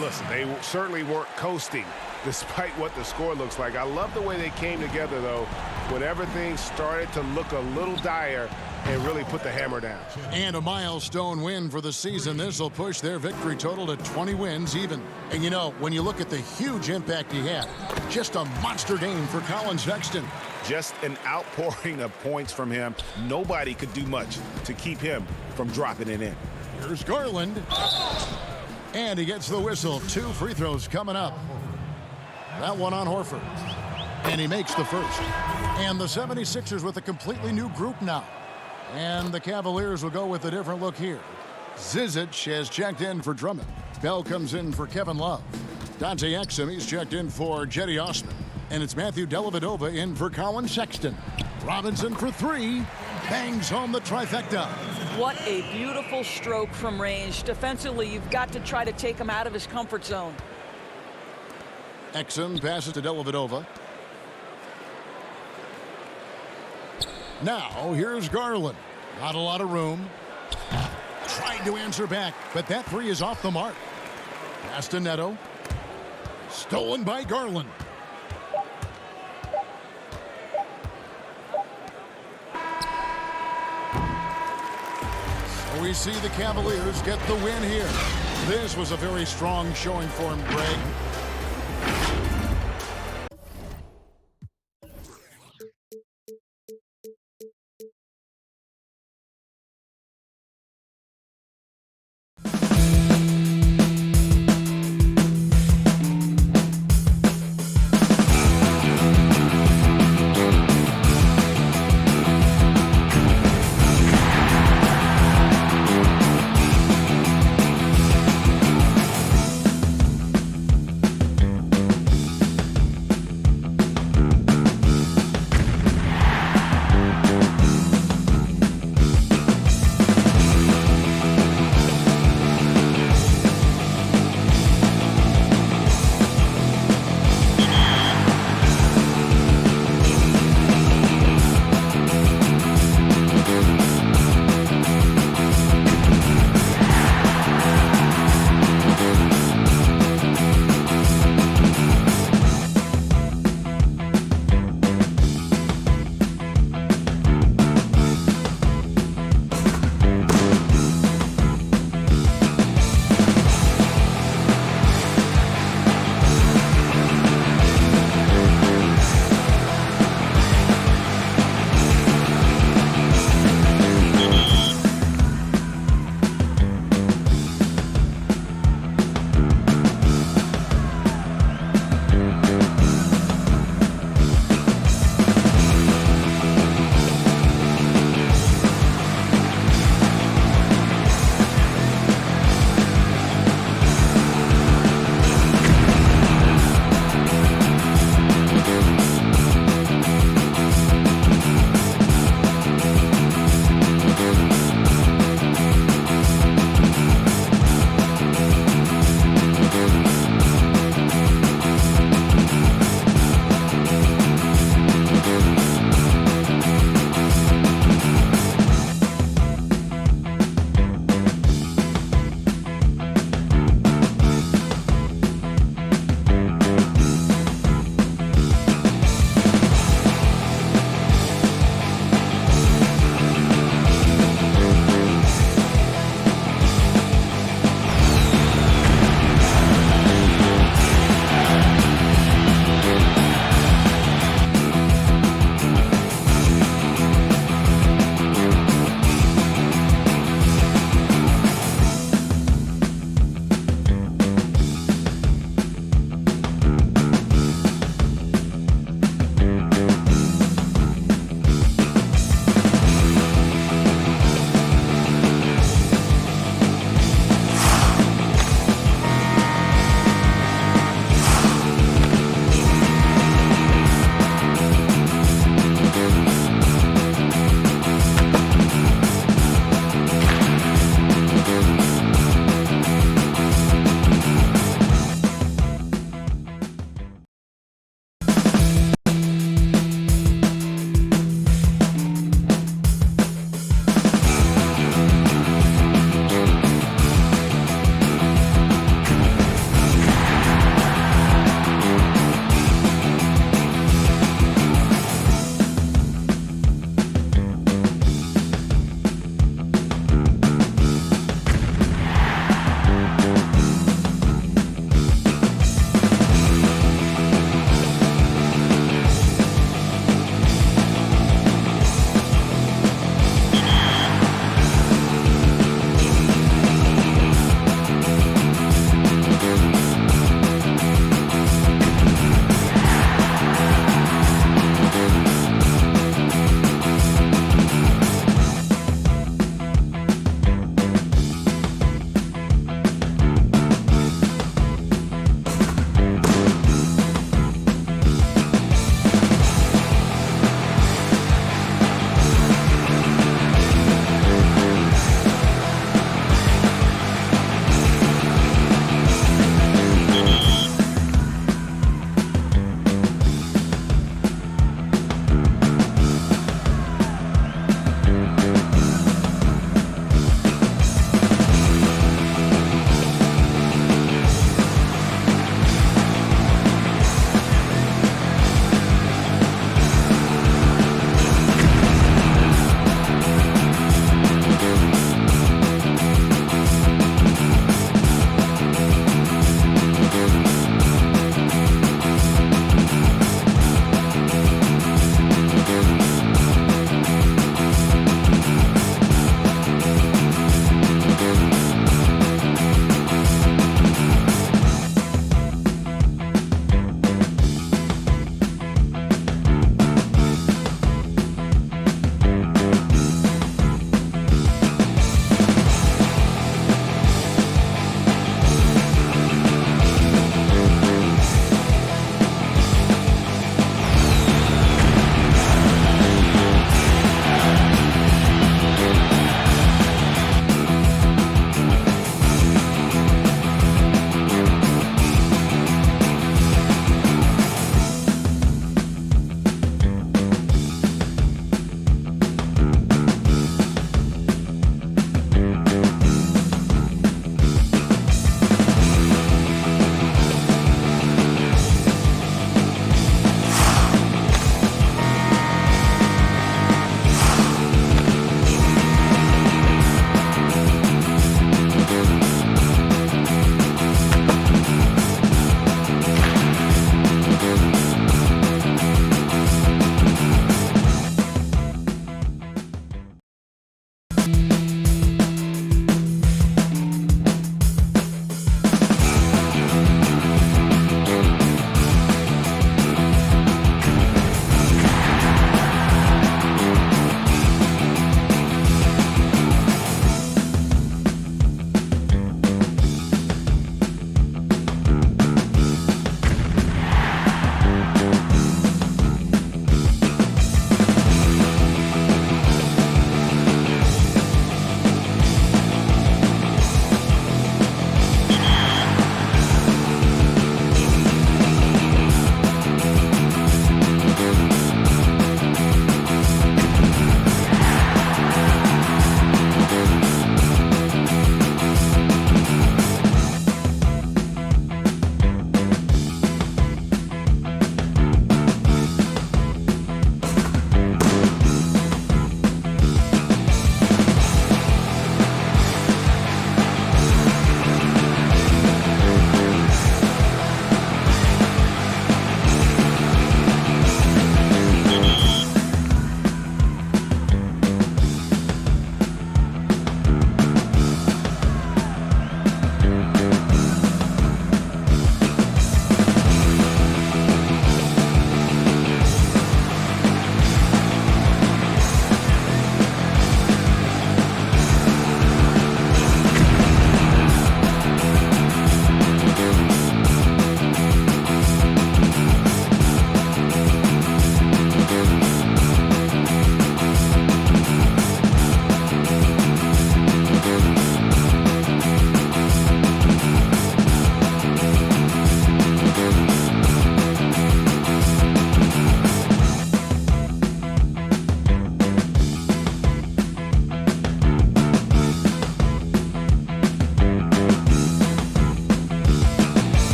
Listen, they certainly weren't coasting despite what the score looks like. I love the way they came together, though, when everything started to look a little dire and really put the hammer down.
And a milestone win for the season. This will push their victory total to 20 wins even. And you know, when you look at the huge impact he had, just a monster game for Colin Sexton.
Just an outpouring of points from him. Nobody could do much to keep him from dropping it in.
Here's Garland. And he gets the whistle. 2 free throws coming up. That one on Horford. And he makes the first. And the 76ers with a completely new group now. And the Cavaliers will go with a different look here. Zizic has checked in for Drummond. Bell comes in for Kevin Love. Dante Exum, he's checked in for Jetty Osman. And it's Matthew Dellavedova in for Colin Sexton. Robinson for 3. Bangs home the trifecta.
What a beautiful stroke from range. Defensively, you've got to try to take him out of his comfort zone.
Exum passes to Dellavedova. Now, here's Garland. Not a lot of room. Trying to answer back, but that 3 is off the mark. Pass to Neto. Stolen by Garland. So we see the Cavaliers get the win here. This was a very strong showing for him, Greg.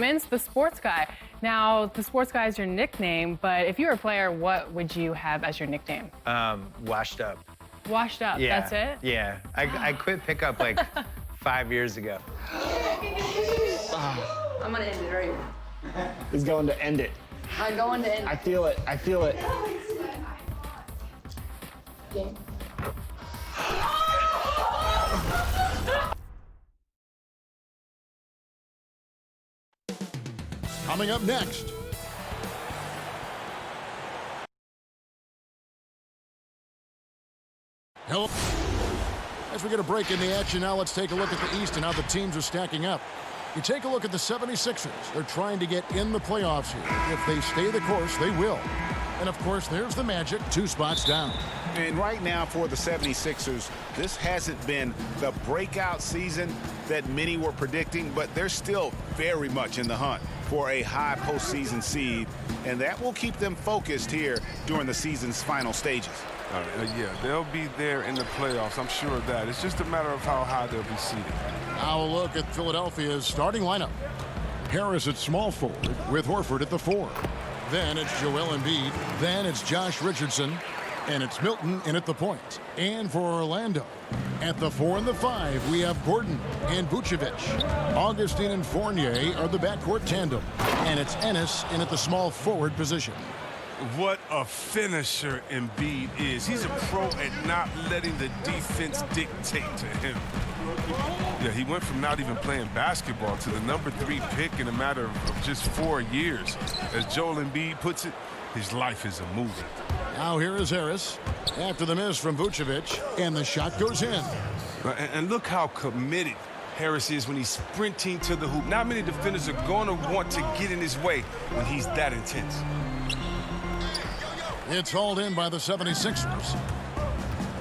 wins the sports guy. Now, the sports guy is your nickname, but if you were a player, what would you have as your nickname?
Washed up.
Washed up,
Yeah.
that's it?
Yeah, I quit pickup like 5 years ago.
I'm gonna end it right here.
He's going to end it.
I'm going to end it.
I feel it. I feel it.
Game.
Coming up next. Hello. As we get a break in the action now, let's take a look at the East and how the teams are stacking up. You take a look at the 76ers. They're trying to get in the playoffs here. If they stay the course, they will. And, of course, there's the Magic, 2 spots down.
And right now for the 76ers, this hasn't been the breakout season that many were predicting, but they're still very much in the hunt for a high postseason seed, and that will keep them focused here during the season's final stages.
Yeah, they'll be there in the playoffs. I'm sure of that. It's just a matter of how high they'll be seated.
Now a look at Philadelphia's starting lineup. Harris at small forward with Horford at the 4. Then it's Joel Embiid. Then it's Josh Richardson. And it's Milton in at the point. And for Orlando, at the 4 and the 5, we have Gordon and Vucevic. Augustine and Fournier are the backcourt tandem. And it's Ennis in at the small forward position.
What a finisher Embiid is. He's a pro at not letting the defense dictate to him. Yeah, he went from not even playing basketball to the #3 pick in a matter of just 4 years. As Joel Embiid puts it, his life is a movie.
Now here is Harris after the miss from Vucevic, and the shot goes in.
And look how committed Harris is when he's sprinting to the hoop. Not many defenders are going to want to get in his way when he's that intense.
It's hauled in by the 76ers.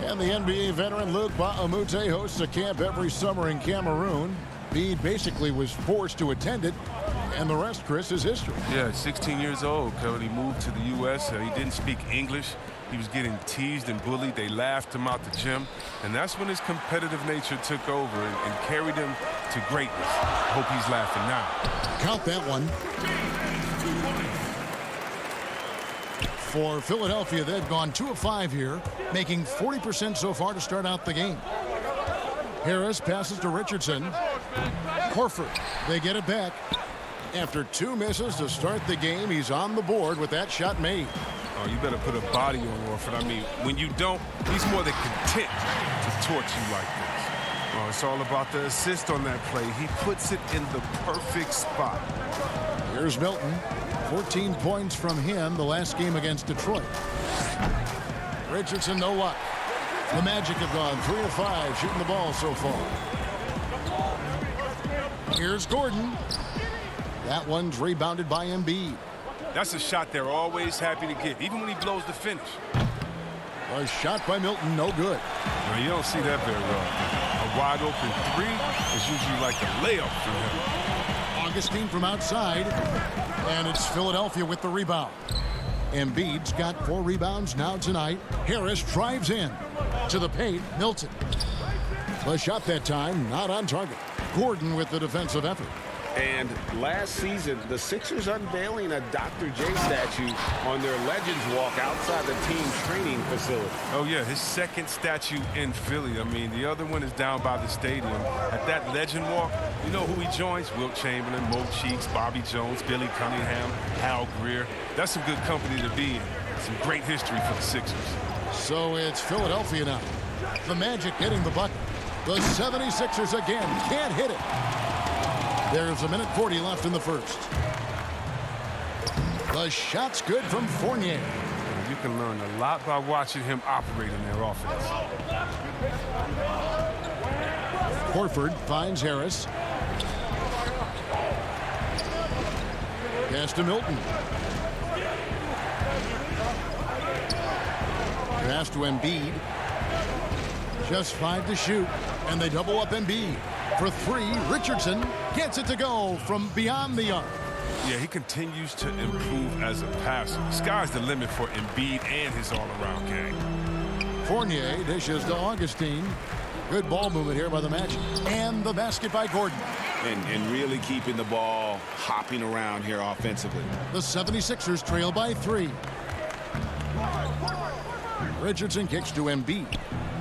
And the NBA veteran Luc Mbah a Moute hosts a camp every summer in Cameroon. Embiid basically was forced to attend it, and the rest, Chris, is history.
Yeah, 16 years old, Kevin. He moved to the U.S. He didn't speak English. He was getting teased and bullied. They laughed him out the gym. And that's when his competitive nature took over and carried him to greatness. I hope he's laughing now.
Count that one. For Philadelphia, they've gone 2 of 5 here, making 40% so far to start out the game. Harris passes to Richardson. Horford, they get it back. After 2 misses to start the game, he's on the board with that shot made.
Oh, you better put a body on Horford. I mean, when you don't, he's more than content to torch you like this. Oh, it's all about the assist on that play. He puts it in the perfect spot.
Here's Milton. 14 points from him the last game against Detroit. Richardson, no luck. The Magic have gone 3 of 5 shooting the ball so far. Here's Gordon. That one's rebounded by Embiid.
That's a shot they're always happy to get, even when he blows the finish.
A shot by Milton, no good.
Well, you don't see that very well. A wide open 3 is usually like a layup for him.
Augustine from outside, and it's Philadelphia with the rebound. Embiid's got 4 rebounds now tonight. Harris drives in to the paint. Milton. A shot that time, not on target. Gordon with the defensive effort.
And last season, the Sixers unveiling a Dr. J statue on their Legends Walk outside the team's training facility.
Oh, yeah, his second statue in Philly. I mean, the other one is down by the stadium. At that Legend Walk, you know who he joins? Wilt Chamberlain, Mo Cheeks, Bobby Jones, Billy Cunningham, Hal Greer. That's some good company to be in. Some great history for the Sixers.
So it's Philadelphia now. The Magic getting the bucket. The 76ers again can't hit it. There's 1:40 left in the first. The shot's good from Fournier.
You can learn a lot by watching him operate in their offense.
Horford finds Harris. Pass to Milton. Pass to Embiid. Just 5 to shoot, and they double up Embiid. For 3, Richardson gets it to go from beyond the arc.
Yeah, he continues to improve as a passer. Sky's the limit for Embiid and his all-around game.
Fournier dishes to Augustine. Good ball movement here by the Magic. And the basket by Gordon.
and really keeping the ball hopping around here offensively.
The 76ers trail by 3. Richardson kicks to Embiid.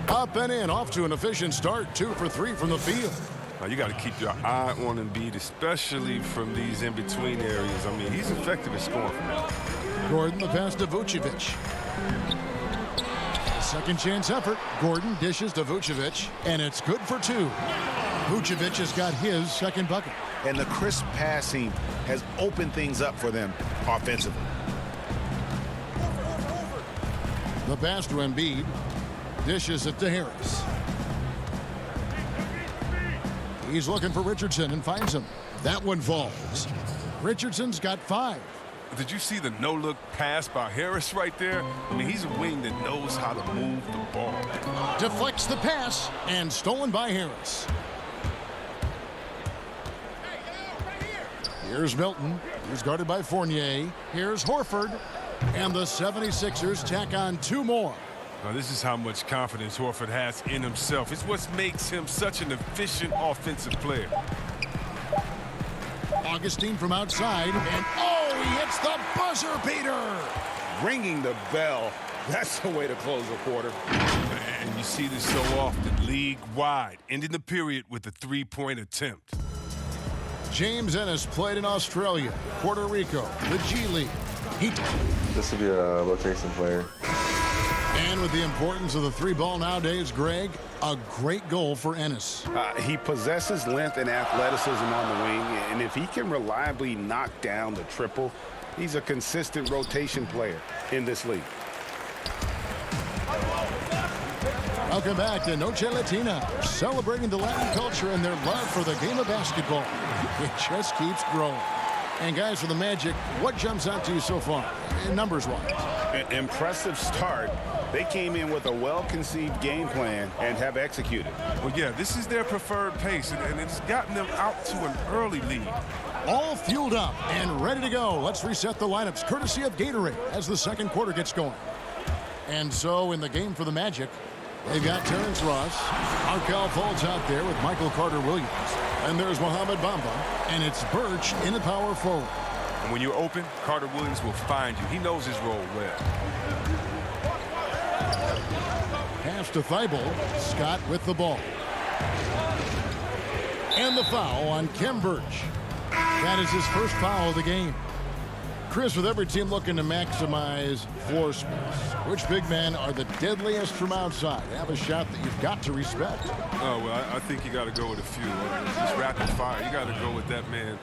Up and in, off to an efficient start. 2 for 3 from the field.
Now, you got to keep your eye on Embiid, especially from these in-between areas. I mean, he's effective at scoring from that.
Gordon the pass to Vucevic. Second chance effort. Gordon dishes to Vucevic, and it's good for 2. Vucevic has got his second bucket.
And the crisp passing has opened things up for them offensively.
The pass to Embiid. Dishes it to Harris. He's looking for Richardson and finds him. That one falls. Richardson's got 5.
Did you see the no-look pass by Harris right there? I mean, he's a wing that knows how to move the ball.
Deflects the pass and stolen by Harris. Here's Milton. He's guarded by Fournier. Here's Horford. And the 76ers tack on 2 more.
Now, this is how much confidence Horford has in himself. It's what makes him such an efficient offensive player.
Augustine from outside, and oh, he hits the buzzer beater.
Ringing the bell. That's the way to close a quarter.
And you see this so often, league-wide, ending the period with a 3-point attempt.
James Ennis played in Australia, Puerto Rico, the G League.
This would be a rotation player.
And with the importance of the 3-ball nowadays, Greg, a great goal for Ennis.
He possesses length and athleticism on the wing, and if he can reliably knock down the triple, he's a consistent rotation player in this league.
Welcome back to Noche Latina, celebrating the Latin culture and their love for the game of basketball. It just keeps growing. And guys, for the Magic, what jumps out to you so far, numbers-wise?
An impressive start. They came in with a well-conceived game plan and have executed.
Well, yeah, this is their preferred pace, and it's gotten them out to an early lead.
All fueled up and ready to go. Let's reset the lineups, courtesy of Gatorade, as the second quarter gets going. And so in the game for the Magic, they've got Terrence Ross. Markelle Fultz out there with Michael Carter-Williams. And there's Mohamed Bamba, and it's Birch in the power forward.
And when you're open, Carter-Williams will find you. He knows his role well.
Pass to Thibault. Scott with the ball. And the foul on Khem Birch. That is his first foul of the game. Chris, with every team looking to maximize floor space, which big men are the deadliest from outside? Have a shot that you've got to respect.
Oh, well, I think you got to go with a few. Just rapid fire. You got to go with that man,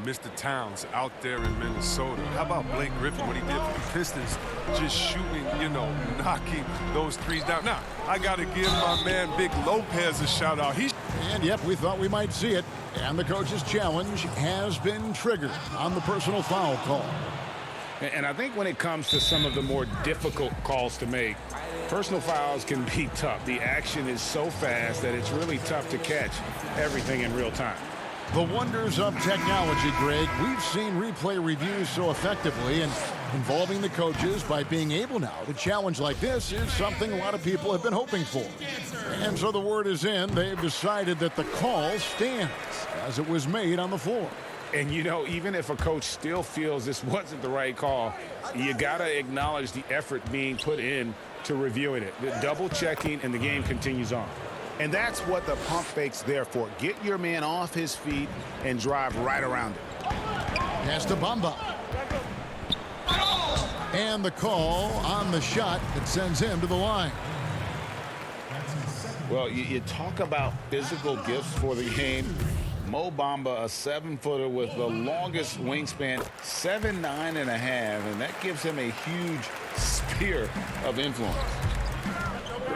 Mr. Towns, out there in Minnesota. How about Blake Griffin, what he did for the Pistons, just shooting, knocking those threes down. Now, I got to give my man Big Lopez a shout-out.
And, yep, we thought we might see it. And the coach's challenge has been triggered on the personal foul call.
And I think when it comes to some of the more difficult calls to make, personal fouls can be tough. The action is so fast that it's really tough to catch everything in real time.
The wonders of technology, Greg. We've seen replay reviews so effectively, and involving the coaches by being able now to challenge like this is something a lot of people have been hoping for. And so the word is in. They've decided that the call stands as it was made on the floor.
And, even if a coach still feels this wasn't the right call, you got to acknowledge the effort being put in to reviewing it. The double checking, and the game continues on. And that's what the pump fake's there for. Get your man off his feet and drive right around it.
Pass to Bamba. And the call on the shot that sends him to the line.
Well, you talk about physical gifts for the game. Mo Bamba, a 7-footer with the longest wingspan, 7'9.5", and that gives him a huge sphere of influence.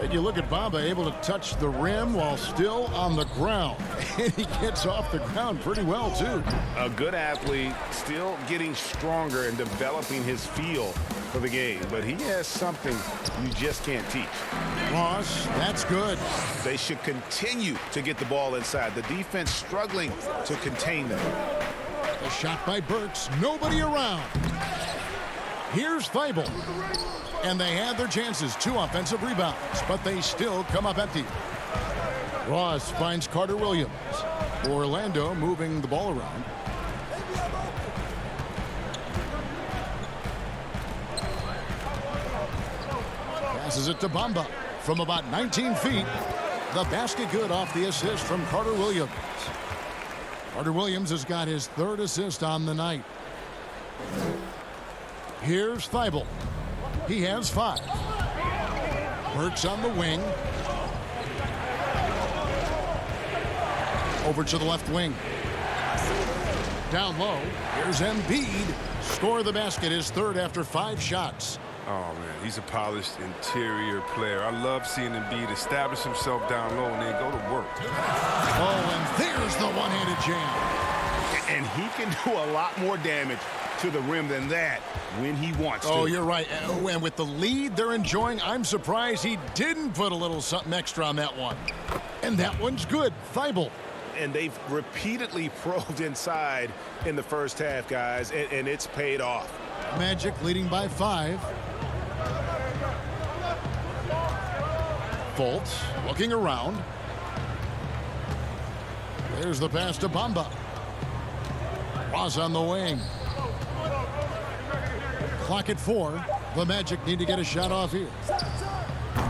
And you look at Bamba able to touch the rim while still on the ground. And he gets off the ground pretty well, too.
A good athlete, still getting stronger and developing his feel for the game. But he has something you just can't teach.
Ross, that's good.
They should continue to get the ball inside. The defense struggling to contain them.
A shot by Burks. Nobody around. Here's Thibault. And they had their chances. 2 offensive rebounds, but they still come up empty. Ross finds Carter-Williams. Orlando moving the ball around. Passes it to Bamba from about 19 feet. The basket good off the assist from Carter Williams. Carter Williams has got his 3rd assist on the night. Here's Thibault. He has 5. Burks on the wing. Over to the left wing. Down low. Here's Embiid. Score the basket, his 3rd after 5 shots.
Oh, man, he's a polished interior player. I love seeing Embiid establish himself down low and then go to work.
Oh, and there's the one-handed jam.
And he can do a lot more damage to the rim than that when he wants to.
Oh, you're right. And with the lead they're enjoying, I'm surprised he didn't put a little something extra on that one. And that one's good. Thibault.
And they've repeatedly probed inside in the first half, guys, and it's paid off.
Magic leading by 5. Fultz looking around. There's the pass to Bamba. Ross on the wing. Clock at 4. The Magic need to get a shot off here.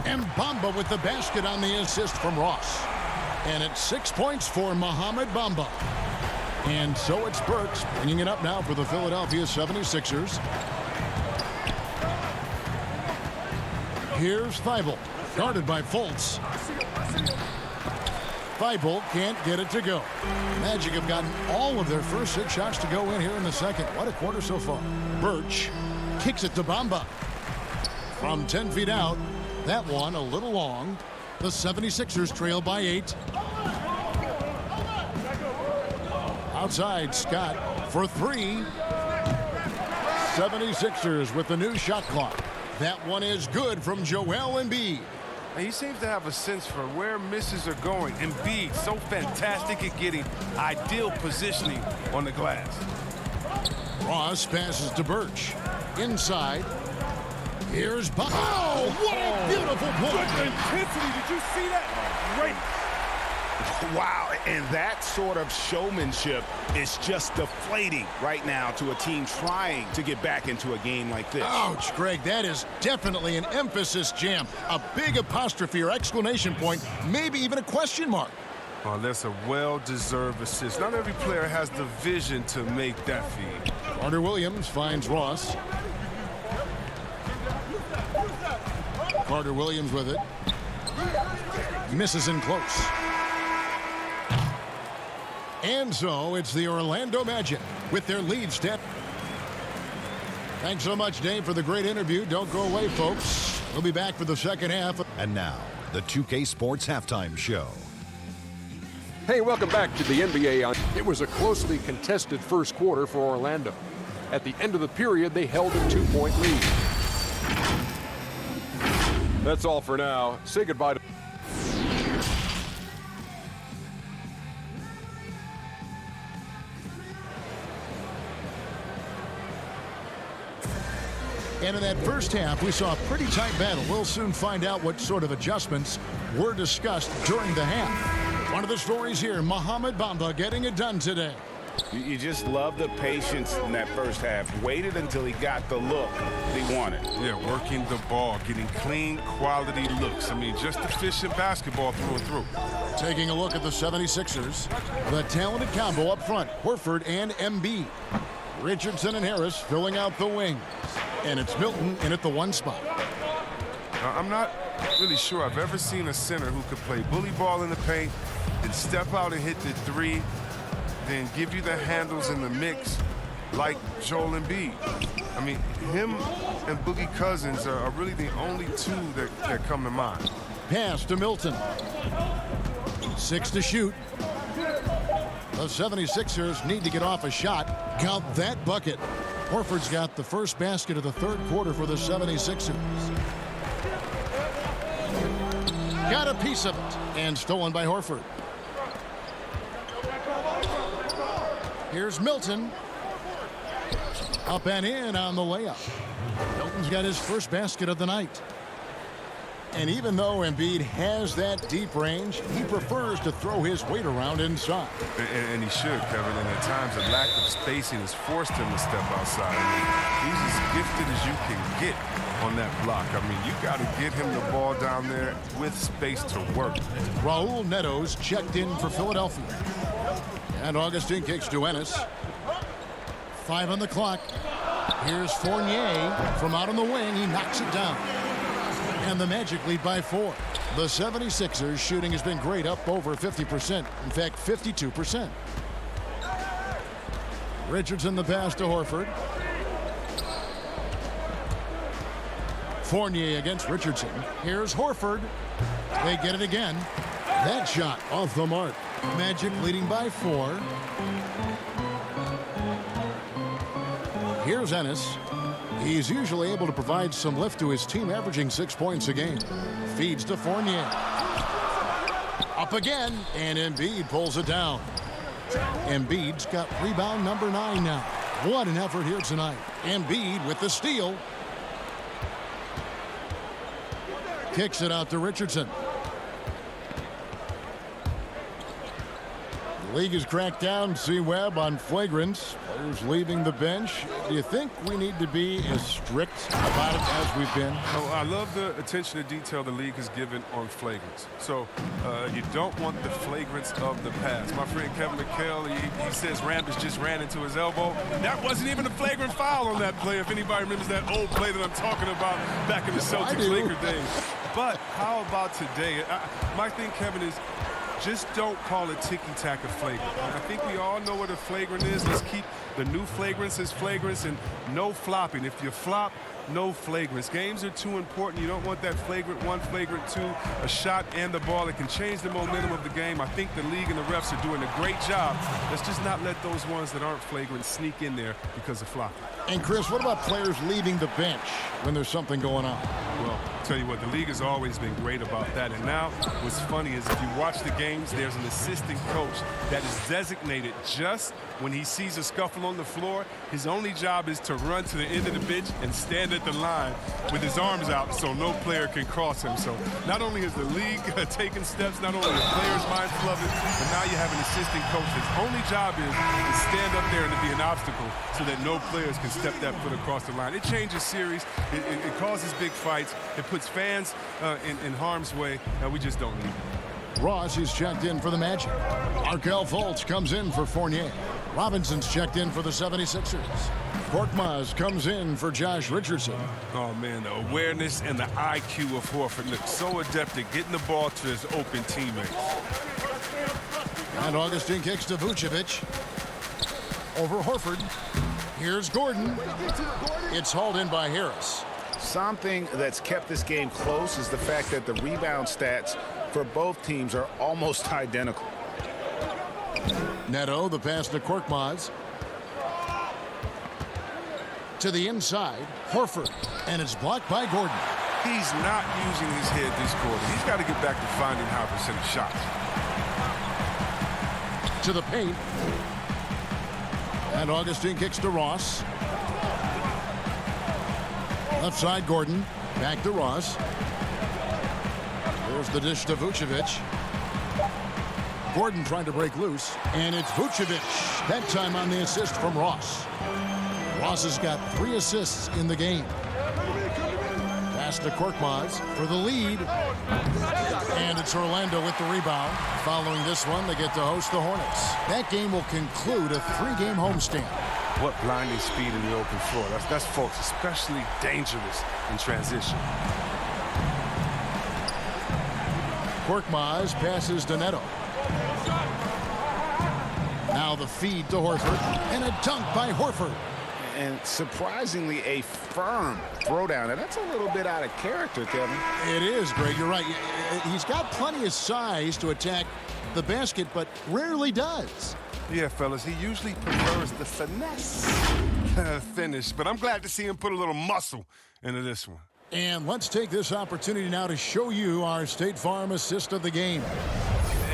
And Bamba with the basket on the assist from Ross. And it's 6 points for Mohamed Bamba. And so it's Burks bringing it up now for the Philadelphia 76ers. Here's Thibault, guarded by Fultz. Thibault can't get it to go. Magic have gotten all of their first 6 shots to go in here in the second. What a quarter so far. Birch kicks it to Bamba. From 10 feet out, that one a little long. The 76ers trail by 8. Outside, Scott for 3. 76ers with the new shot clock. That one is good from Joel Embiid.
He seems to have a sense for where misses are going. Embiid, so fantastic at getting ideal positioning on the glass.
Ross passes to Birch. Inside. Here's Buck. Oh, what a beautiful point.
Good intensity. Did you see that? Great. Wow, and that sort of showmanship is just deflating right now to a team trying to get back into a game like this.
Ouch, Greg, that is definitely an emphasis jam. A big apostrophe or exclamation point, maybe even a question mark.
Oh, that's a well-deserved assist. Not every player has the vision to make that feed.
Carter Williams finds Ross. Carter Williams with it. Misses in close. And so it's the Orlando Magic with their lead step. Thanks so much, Dave, for the great interview. Don't go away, folks. We'll be back for the second half.
And now, the 2K Sports Halftime Show.
Hey, welcome back to the NBA. It was a closely contested first quarter for Orlando. At the end of the period, they held a 2-point lead. That's all for now. Say goodbye to...
And in that first half, we saw a pretty tight battle. We'll soon find out what sort of adjustments were discussed during the half. One of the stories here, Mohamed Bamba getting it done today.
You just love the patience in that first half. Waited until he got the look he wanted.
Yeah, working the ball, getting clean, quality looks. I mean, just efficient basketball through and through.
Taking a look at the 76ers. The talented combo up front, Horford and Embiid. Richardson and Harris filling out the wings. And it's Milton in at the 1 spot.
I'm not really sure I've ever seen a center who could play bully ball in the paint, then step out and hit the 3, then give you the handles in the mix like Joel Embiid. I mean, him and Boogie Cousins are really the only 2 that come to mind.
Pass to Milton. 6 to shoot. The 76ers need to get off a shot. Count that bucket. Horford's got the first basket of the third quarter for the 76ers. Got a piece of it and stolen by Horford. Here's Milton. Up and in on the layup. Milton's got his first basket of the night. And even though Embiid has that deep range, he prefers to throw his weight around inside.
And he should, Kevin. And at times, the lack of spacing has forced him to step outside. I mean, he's as gifted as you can get on that block. I mean, you got to get him the ball down there with space to work.
Raul Neto's checked in for Philadelphia. And Augustine kicks to Ennis. 5 on the clock. Here's Fournier from out on the wing. He knocks it down. And the Magic lead by 4. The 76ers shooting has been great, up over 50%. In fact, 52%. Richardson the pass to Horford. Fournier against Richardson. Here's Horford. They get it again. That shot off the mark. Magic leading by 4. Here's Ennis. He's usually able to provide some lift to his team, averaging 6 points a game. Feeds to Fournier. Up again, and Embiid pulls it down. Embiid's got rebound number 9 now. What an effort here tonight. Embiid with the steal. Kicks it out to Richardson. The league has cracked down C-Webb on flagrants. Players leaving the bench. Do you think we need to be as strict about it as we've been?
Oh, I love the attention to detail the league has given on flagrants. So you don't want the flagrants of the past. My friend Kevin McHale, he says Rambis just ran into his elbow. That wasn't even a flagrant foul on that play, if anybody remembers that old play that I'm talking about back in the Celtics-Lakers days. But how about today? My thing, Kevin, is just don't call it ticky-tack a flagrant. I think we all know what a flagrant is. Let's keep the new flagrants as flagrants and no flopping. If you flop, no flagrants. Games are too important. You don't want that flagrant 1, flagrant 2, a shot and the ball. It can change the momentum of the game. I think the league and the refs are doing a great job. Let's just not let those ones that aren't flagrant sneak in there because of flopping.
And Chris, what about players leaving the bench when there's something going on?
Well, I'll tell you what, the league has always been great about that. And now what's funny is if you watch the games, there's an assistant coach that is designated just when he sees a scuffle on the floor. His only job is to run to the end of the bench and stand at the line with his arms out so no player can cross him. So not only is the league taking steps, not only are players mindful of it, but now you have an assistant coach. His only job is to stand up there and to be an obstacle so that no players can step that foot across the line. It changes series. It causes big fights. It puts fans in harm's way. We just don't need it.
Ross is checked in for the Magic. Markelle Fultz comes in for Fournier. Robinson's checked in for the 76ers. Korkmaz comes in for Josh Richardson.
Oh, man, the awareness and the IQ of Horford looks so adept at getting the ball to his open teammates.
And Augustine kicks to Vucevic. Over Horford. Here's Gordon. It's hauled in by Harris.
Something that's kept this game close is the fact that the rebound stats for both teams are almost identical.
Neto, the pass to Korkmaz. To the inside, Horford, and it's blocked by Gordon.
He's not using his head this quarter. He's got to get back to finding high percentage shots.
To the paint. And Augustine kicks to Ross. Left side, Gordon. Back to Ross. There's the dish to Vucevic. Gordon trying to break loose. And it's Vucevic. That time on the assist from Ross. Ross has got 3 assists in the game. Pass to Korkmaz for the lead. And it's Orlando with the rebound. Following this one, they get to host the Hornets. That game will conclude a 3-game homestand.
What blinding speed in the open floor. That's folks, especially dangerous in transition.
Korkmaz passes to Neto. Now the feed to Horford. And a dunk by Horford.
And surprisingly, a firm throwdown. And that's a little bit out of character, Kevin.
It is, Greg. You're right. He's got plenty of size to attack the basket, but rarely does.
Yeah, fellas, he usually prefers the finesse finish, but I'm glad to see him put a little muscle into this one.
And let's take this opportunity now to show you our State Farm assist of the game.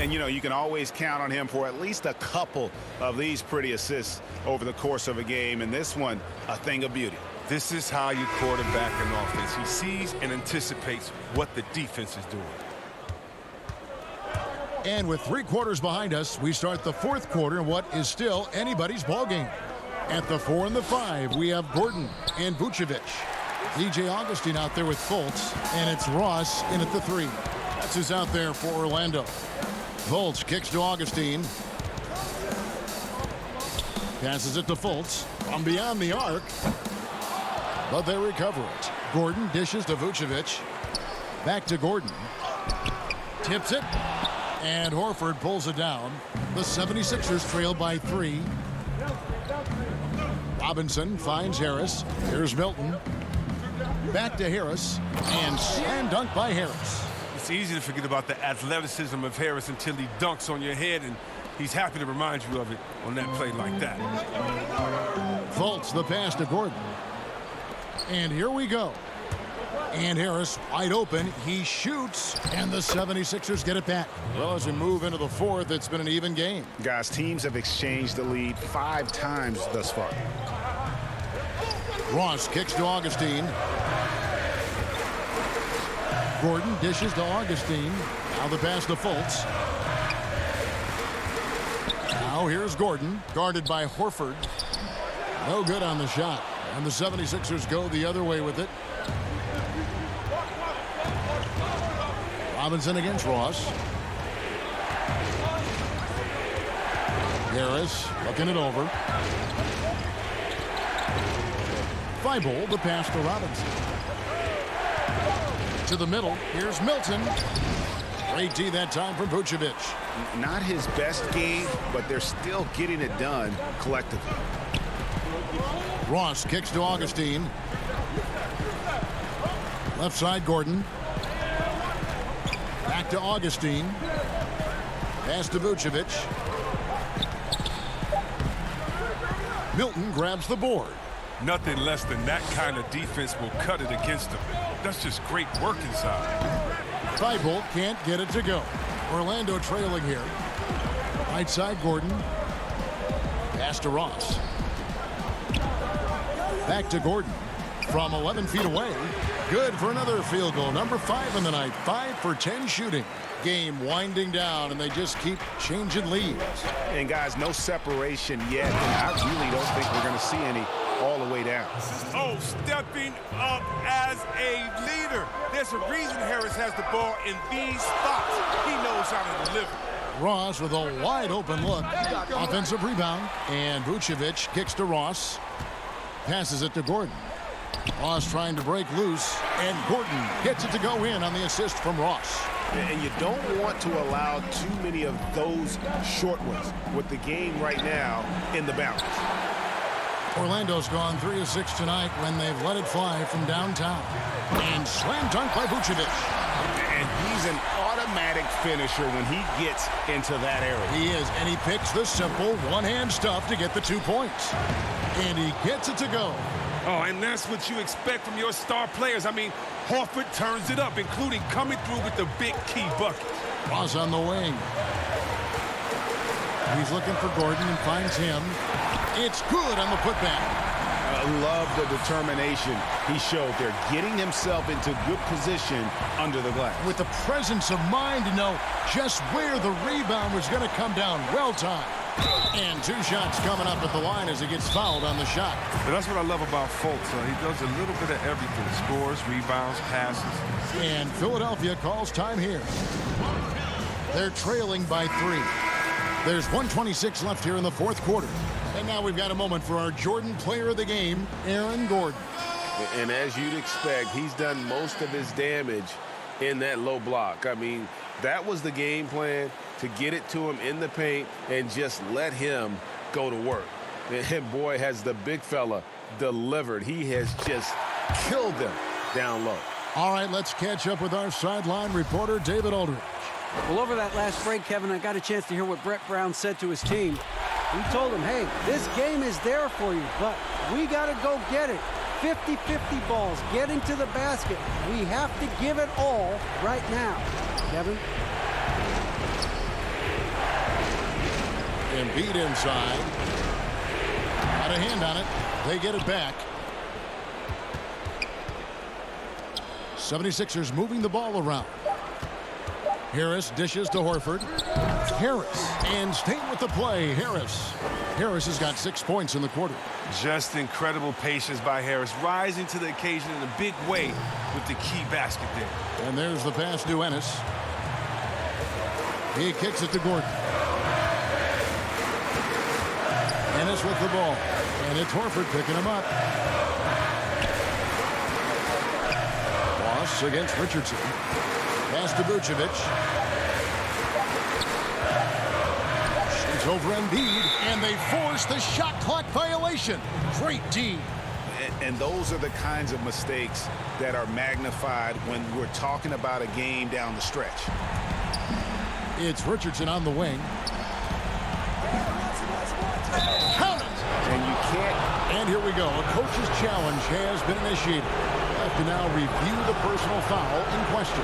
And, you know, you can always count on him for at least a couple of these pretty assists over the course of a game. And this one, a thing of beauty.
This is how you quarterback an offense. He sees and anticipates what the defense is doing.
And with 3 quarters behind us, we start the 4th quarter in what is still anybody's ball game. At the 4 and the 5, we have Gordon and Vucevic. DJ Augustine out there with Fultz, and it's Ross in at the 3. That's who's out there for Orlando. Fultz kicks to Augustine. Passes it to Fultz from beyond the arc. But they recover it. Gordon dishes to Vucevic. Back to Gordon. Tips it. And Horford pulls it down. The 76ers trail by 3. Robinson finds Harris. Here's Milton. Back to Harris. And slam dunk by Harris.
It's easy to forget about the athleticism of Harris until he dunks on your head, and he's happy to remind you of it on that play like that.
Fultz the pass to Gordon. And here we go. And Harris wide open. He shoots, and the 76ers get it back. Well, as we move into the 4th, it's been an even game.
Guys, teams have exchanged the lead 5 times thus far.
Ross kicks to Augustine. Gordon dishes to Augustine. Now the pass to Fultz. Now here's Gordon, guarded by Horford. No good on the shot. And the 76ers go the other way with it. Robinson against Ross. Harris looking it over. Thibault, the pass to Robinson. To the middle, here's Milton. Great D that time from Vucevic.
Not his best game, but they're still getting it done collectively.
Ross kicks to Augustine. Left side, Gordon. Back to Augustine. Pass to Vucevic. Milton grabs the board.
Nothing less than that kind of defense will cut it against them. That's just great work inside.
Thibault can't get it to go. Orlando trailing here. Right side, Gordon. Pass to Ross. Back to Gordon. From 11 feet away. Good for another field goal. Number 5 in the night. 5 for 10 shooting. Game winding down, and they just keep changing leads.
And, guys, no separation yet. And I really don't think we're going to see any all the way down.
Oh, stepping up as a leader. There's a reason Harris has the ball in these spots. He knows how to deliver.
Ross with a wide open look. Offensive rebound. And Vucevic kicks to Ross. Passes it to Gordon. Ross trying to break loose. And Gordon gets it to go in on the assist from Ross.
And you don't want to allow too many of those short ones with the game right now in the balance.
Orlando's gone 3 of 6 tonight when they've let it fly from downtown. And slam dunk by Vucevic.
And he's an automatic finisher when he gets into that area.
He is, and he picks the simple one-hand stuff to get the 2 points. And he gets it to go.
Oh, and that's what you expect from your star players. I mean, Horford turns it up, including coming through with the big key bucket.
Ross on the wing. He's looking for Gordon and finds him. It's good on the putback.
I love the determination he showed there, getting himself into good position under the glass.
With the presence of mind to know just where the rebound was going to come down. Well timed. And 2 shots coming up at the line as he gets fouled on the shot.
But that's what I love about Fultz. He does a little bit of everything. Scores, rebounds, passes.
And Philadelphia calls time here. They're trailing by 3. There's 1:26 left here in the 4th quarter. And now we've got a moment for our Jordan player of the game, Aaron Gordon.
And as you'd expect, he's done most of his damage in that low block. I mean, that was the game plan, to get it to him in the paint and just let him go to work. And boy, has the big fella delivered. He has just killed them down low.
All right, let's catch up with our sideline reporter, David Aldridge.
Well, over that last break, Kevin, I got a chance to hear what Brett Brown said to his team. He told them, hey, this game is there for you, but we got to go get it. 50-50 balls, getting to the basket. We have to give it all right now. Kevin?
Embiid inside. Got a hand on it. They get it back. 76ers moving the ball around. Harris dishes to Horford. Harris, and staying with the play, Harris. Harris has got 6 points in the quarter.
Just incredible patience by Harris, rising to the occasion in a big way with the key basket there.
And there's the pass to Ennis. He kicks it to Gordon. Ennis with the ball. And it's Horford picking him up. Loss against Richardson. Pass to Vucevic. Shoots over Embiid, and they force the shot clock violation. Great D.
And those are the kinds of mistakes that are magnified when we're talking about a game down the stretch.
It's Richardson on the wing. Count it!
And you can't.
And here we go. A coach's challenge has been initiated. Have to now review the personal foul in question.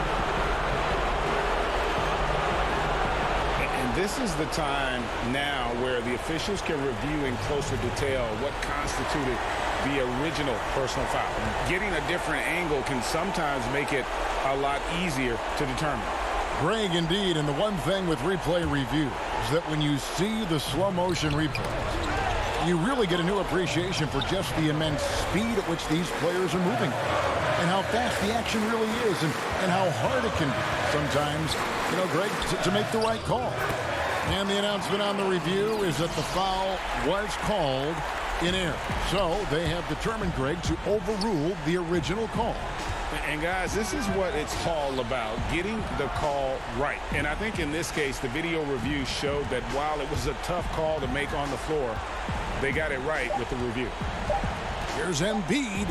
And this is the time now where the officials can review in closer detail what constituted the original personal foul. Getting a different angle can sometimes make it a lot easier to determine.
Greg, indeed, and the one thing with replay review is that when you see the slow motion replays, you really get a new appreciation for just the immense speed at which these players are moving and how fast the action really is and how hard it can be sometimes, Greg, to make the right call. And the announcement on the review is that the foul was called in error. So they have determined, Greg, to overrule the original call.
And guys, this is what it's all about, getting the call right. And I think in this case, the video review showed that while it was a tough call to make on the floor, they got it right with the review.
Here's Embiid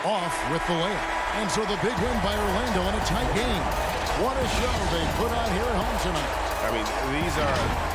off with the layup. And so the big win by Orlando in a tight game. What a show they put on here at home tonight.
I mean, these are...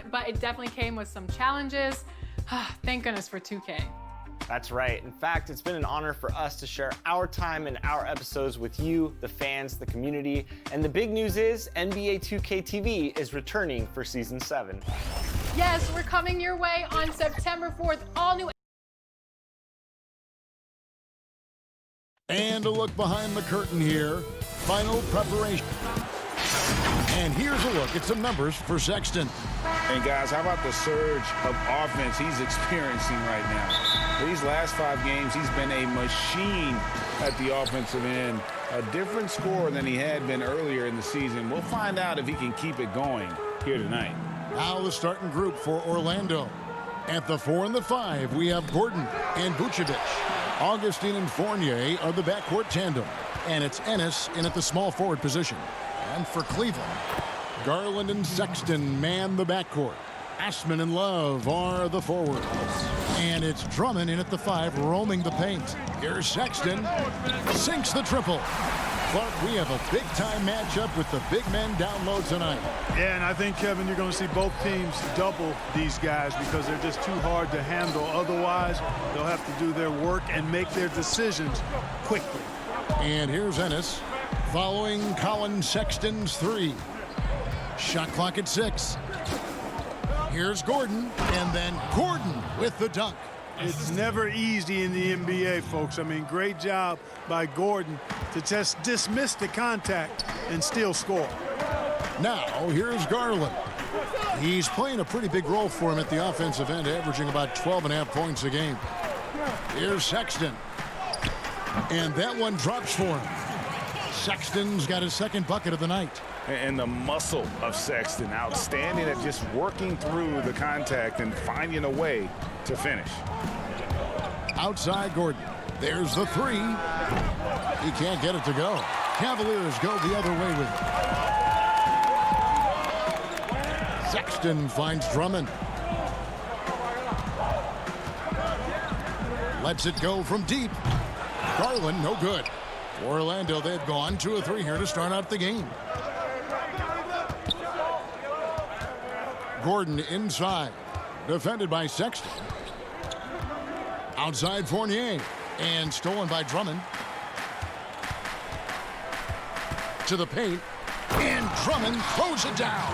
But it definitely came with some challenges. Thank goodness for 2K.
That's right. In fact, it's been an honor for us to share our time and our episodes with you, the fans, the community. And the big news is NBA 2K TV is returning for Season 7.
Yes, we're coming your way on September 4th. All new.
And a look behind the curtain here. Final preparation. And here's a look at some numbers for Sexton.
And guys, how about the surge of offense he's experiencing right now? These last 5 games, he's been a machine at the offensive end. A different score than he had been earlier in the season. We'll find out if he can keep it going here tonight.
Now the starting group for Orlando. At the 4 and the 5, we have Gordon and Vucevic. Augustine and Fournier are the backcourt tandem. And it's Ennis in at the small forward position. And for Cleveland, Garland and Sexton man the backcourt. Ashman and Love are the forwards. And it's Drummond in at the 5, roaming the paint. Here's Sexton. Sinks the triple. Clark, we have a big-time matchup with the big men down low tonight.
Yeah, and I think, Kevin, you're going to see both teams double these guys because they're just too hard to handle. Otherwise, they'll have to do their work and make their decisions quickly.
And here's Ennis following Colin Sexton's 3. Shot clock at 6. Here's Gordon, and then Gordon with the dunk.
It's never easy in the NBA, folks. I mean, great job by Gordon to just dismiss the contact and still score.
Now, here's Garland. He's playing a pretty big role for him at the offensive end, averaging about 12.5 points a game. Here's Sexton. And that one drops for him. Sexton's got his second bucket of the night.
And the muscle of Sexton, outstanding at just working through the contact and finding a way to finish.
Outside Gordon. There's the 3. He can't get it to go. Cavaliers go the other way with it. Sexton finds Drummond. Lets it go from deep. Garland, no good. For Orlando, they've gone 2 of 3 here to start out the game. Gordon inside. Defended by Sexton. Outside Fournier. And stolen by Drummond. To the paint. And Drummond throws it down.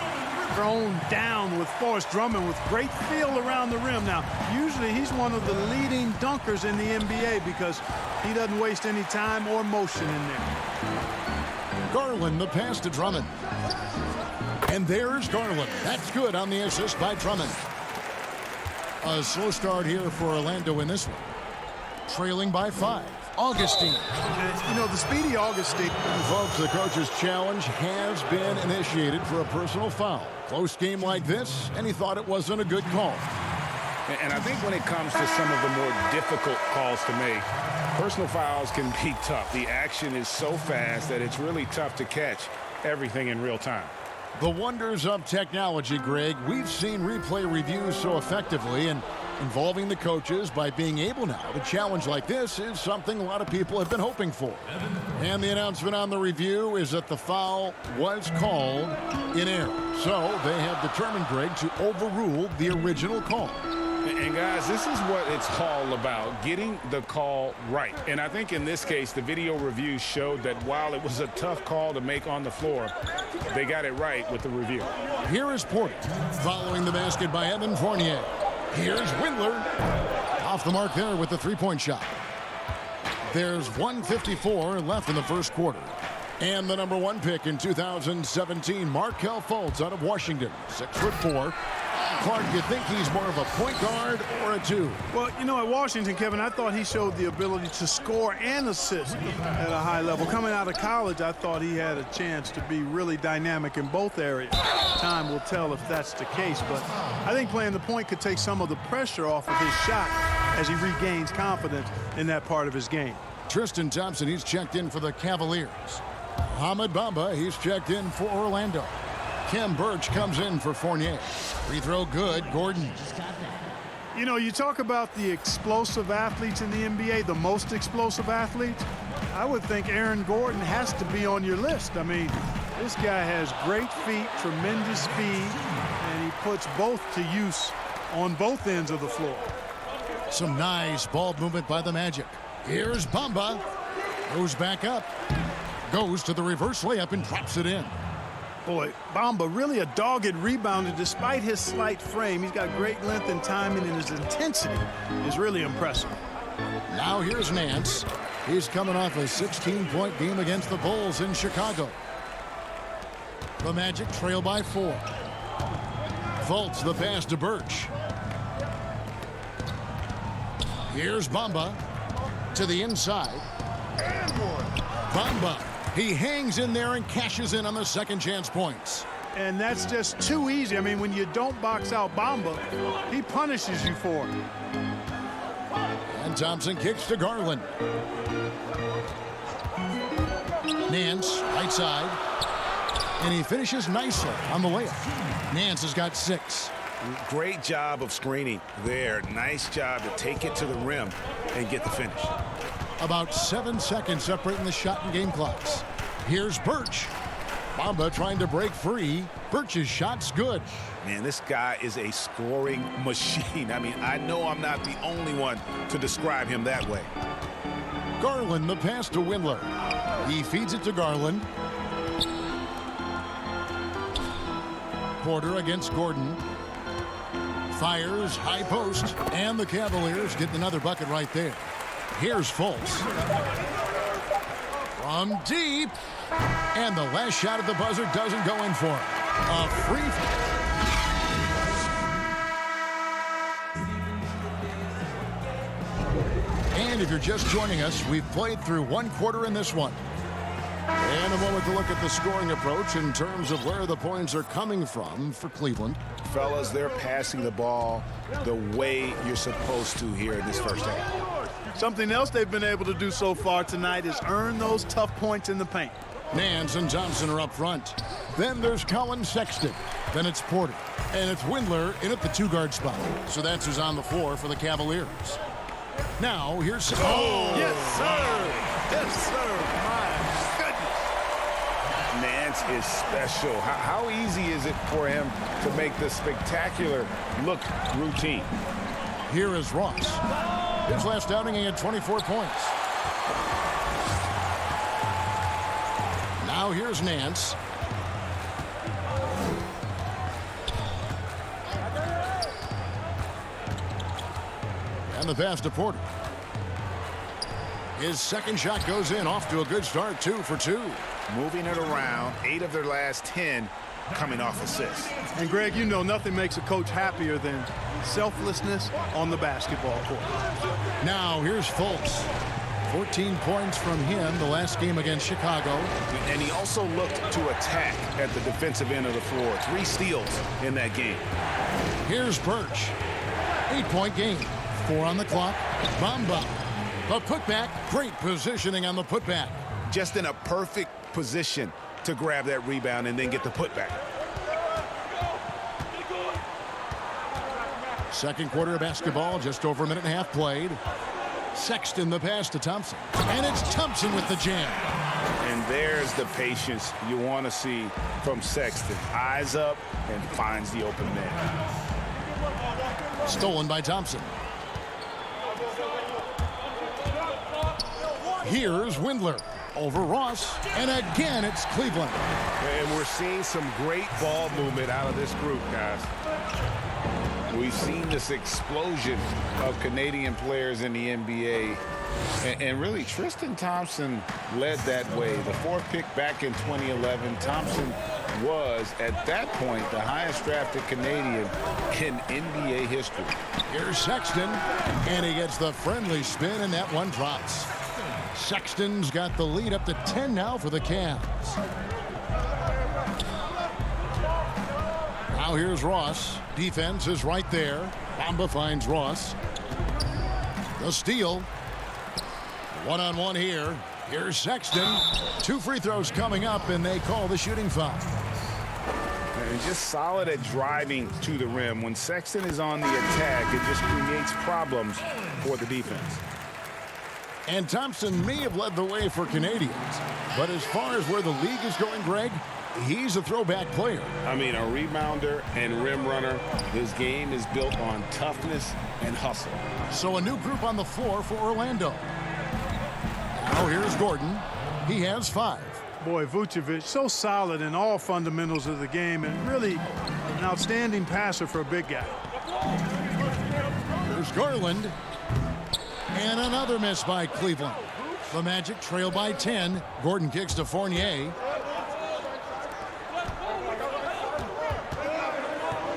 Thrown down with Forrest Drummond with great feel around the rim. Now, usually he's one of the leading dunkers in the NBA because he doesn't waste any time or motion in there.
Garland, the pass to Drummond. And there's Garland. That's good on the assist by Drummond. A slow start here for Orlando in this one. Trailing by 5. Augustine.
You know, the speedy Augustine.
And folks, the coach's challenge has been initiated for a personal foul. Close game like this, and he thought it wasn't a good call.
And I think when it comes to some of the more difficult calls to make, personal fouls can be tough. The action is so fast that it's really tough to catch everything in real time.
The wonders of technology, Greg. We've seen replay reviews so effectively, and involving the coaches by being able now to challenge like this is something a lot of people have been hoping for. And the announcement on the review is that the foul was called in error. So they have determined, Greg, to overrule the original call.
And guys, this is what it's all about, getting the call right. And I think in this case, the video review showed that while it was a tough call to make on the floor, they got it right with the review.
Here is Porter following the basket by Evan Fournier. Here's Windler off the mark there with the three-point shot. There's 1:54 left in the first quarter. And the number 1 pick in 2017, Markelle Fultz out of Washington, 6'4". Clark, you think he's more of a point guard or a 2?
Well, you know, at Washington, Kevin, I thought he showed the ability to score and assist at a high level. Coming out of college, I thought he had a chance to be really dynamic in both areas. Time will tell if that's the case, but I think playing the point could take some of the pressure off of his shot as he regains confidence in that part of his game.
Tristan Thompson, he's checked in for the Cavaliers. Ahmed Bamba, he's checked in for Orlando. Khem Birch comes in for Fournier. Free throw good, Gordon.
You know, you talk about the explosive athletes in the NBA, the most explosive athletes. I would think Aaron Gordon has to be on your list. I mean, this guy has great feet, tremendous speed, and he puts both to use on both ends of the floor.
Some nice ball movement by the Magic. Here's Bamba. Goes back up. Goes to the reverse layup and drops it in.
Boy, Bamba really a dogged rebounder despite his slight frame. He's got great length and timing, and his intensity is really impressive.
Now here's Nance. He's coming off a 16-point game against the Bulls in Chicago. The Magic trail by 4. Fultz the pass to Birch. Here's Bamba to the inside. Bamba. He hangs in there and cashes in on the second chance points.
And that's just too easy. I mean, when you don't box out Bamba, he punishes you for it.
And Thompson kicks to Garland. Nance, right side. And he finishes nicely on the layup. Nance has got 6.
Great job of screening there. Nice job to take it to the rim and get the finish.
About 7 seconds separating the shot and game clocks. Here's Birch. Bamba trying to break free. Birch's shot's good.
Man, this guy is a scoring machine. I mean, I know I'm not the only one to describe him that way.
Garland, the pass to Windler. He feeds it to Garland. Porter against Gordon. Fires, high post, and the Cavaliers get another bucket right there. Here's Fultz. From deep. And the last shot at the buzzer doesn't go in for him. A free. And if you're just joining us, we've played through 1 quarter in this one. And a moment to look at the scoring approach in terms of where the points are coming from for Cleveland.
Fellas, they're passing the ball the way you're supposed to here in this first half.
Something else they've been able to do so far tonight is earn those tough points in the paint.
Nance and Thompson are up front. Then there's Colin Sexton. Then it's Porter. And it's Windler in at the 2-guard spot. So that's who's on the floor for the Cavaliers. Now, here's...
Oh! Yes, sir! Yes, sir!
Nance is special. How easy is it for him to make the spectacular look routine?
Here is Ross. His last outing, he had 24 points. Now here's Nance. And the pass to Porter. His second shot goes in, off to a good start, 2 for 2.
Moving it around, 8 of their last 10 coming off assists.
And Greg, you know nothing makes a coach happier than selflessness on the basketball court.
Now here's Fultz. 14 points from him the last game against Chicago.
And he also looked to attack at the defensive end of the floor. 3 steals in that game.
Here's Birch. 8-point game. 4 on the clock. Bamba. The putback. Great positioning on the putback.
Just in a perfect position to grab that rebound and then get the putback.
Second quarter of basketball, just over a minute and a half played. Sexton the pass to Thompson. And it's Thompson with the jam.
And there's the patience you want to see from Sexton. Eyes up and finds the open man.
Stolen by Thompson. Here's Windler over Ross. And again, it's Cleveland.
And we're seeing some great ball movement out of this group, guys. We've seen this explosion of Canadian players in the NBA. And really, Tristan Thompson led that way. The 4th pick back in 2011. Thompson was, at that point, the highest drafted Canadian in NBA history.
Here's Sexton, and he gets the friendly spin, and that one drops. Sexton's got the lead up to 10 now for the Cavs. Now here's Ross. Defense is right there. Bamba finds Ross. The steal. One-on-one here. Here's Sexton. 2 free throws coming up, and they call the shooting foul.
And just solid at driving to the rim. When Sexton is on the attack, it just creates problems for the defense.
And Thompson may have led the way for Canadians. But as far as where the league is going, Greg, he's a throwback player.
I mean, a rebounder and rim runner. His game is built on toughness and hustle.
So a new group on the floor for Orlando. Now here's Gordon. He has 5.
Boy, Vucevic, so solid in all fundamentals of the game and really an outstanding passer for a big guy.
There's Garland. And another miss by Cleveland. The Magic trail by 10. Gordon kicks to Fournier.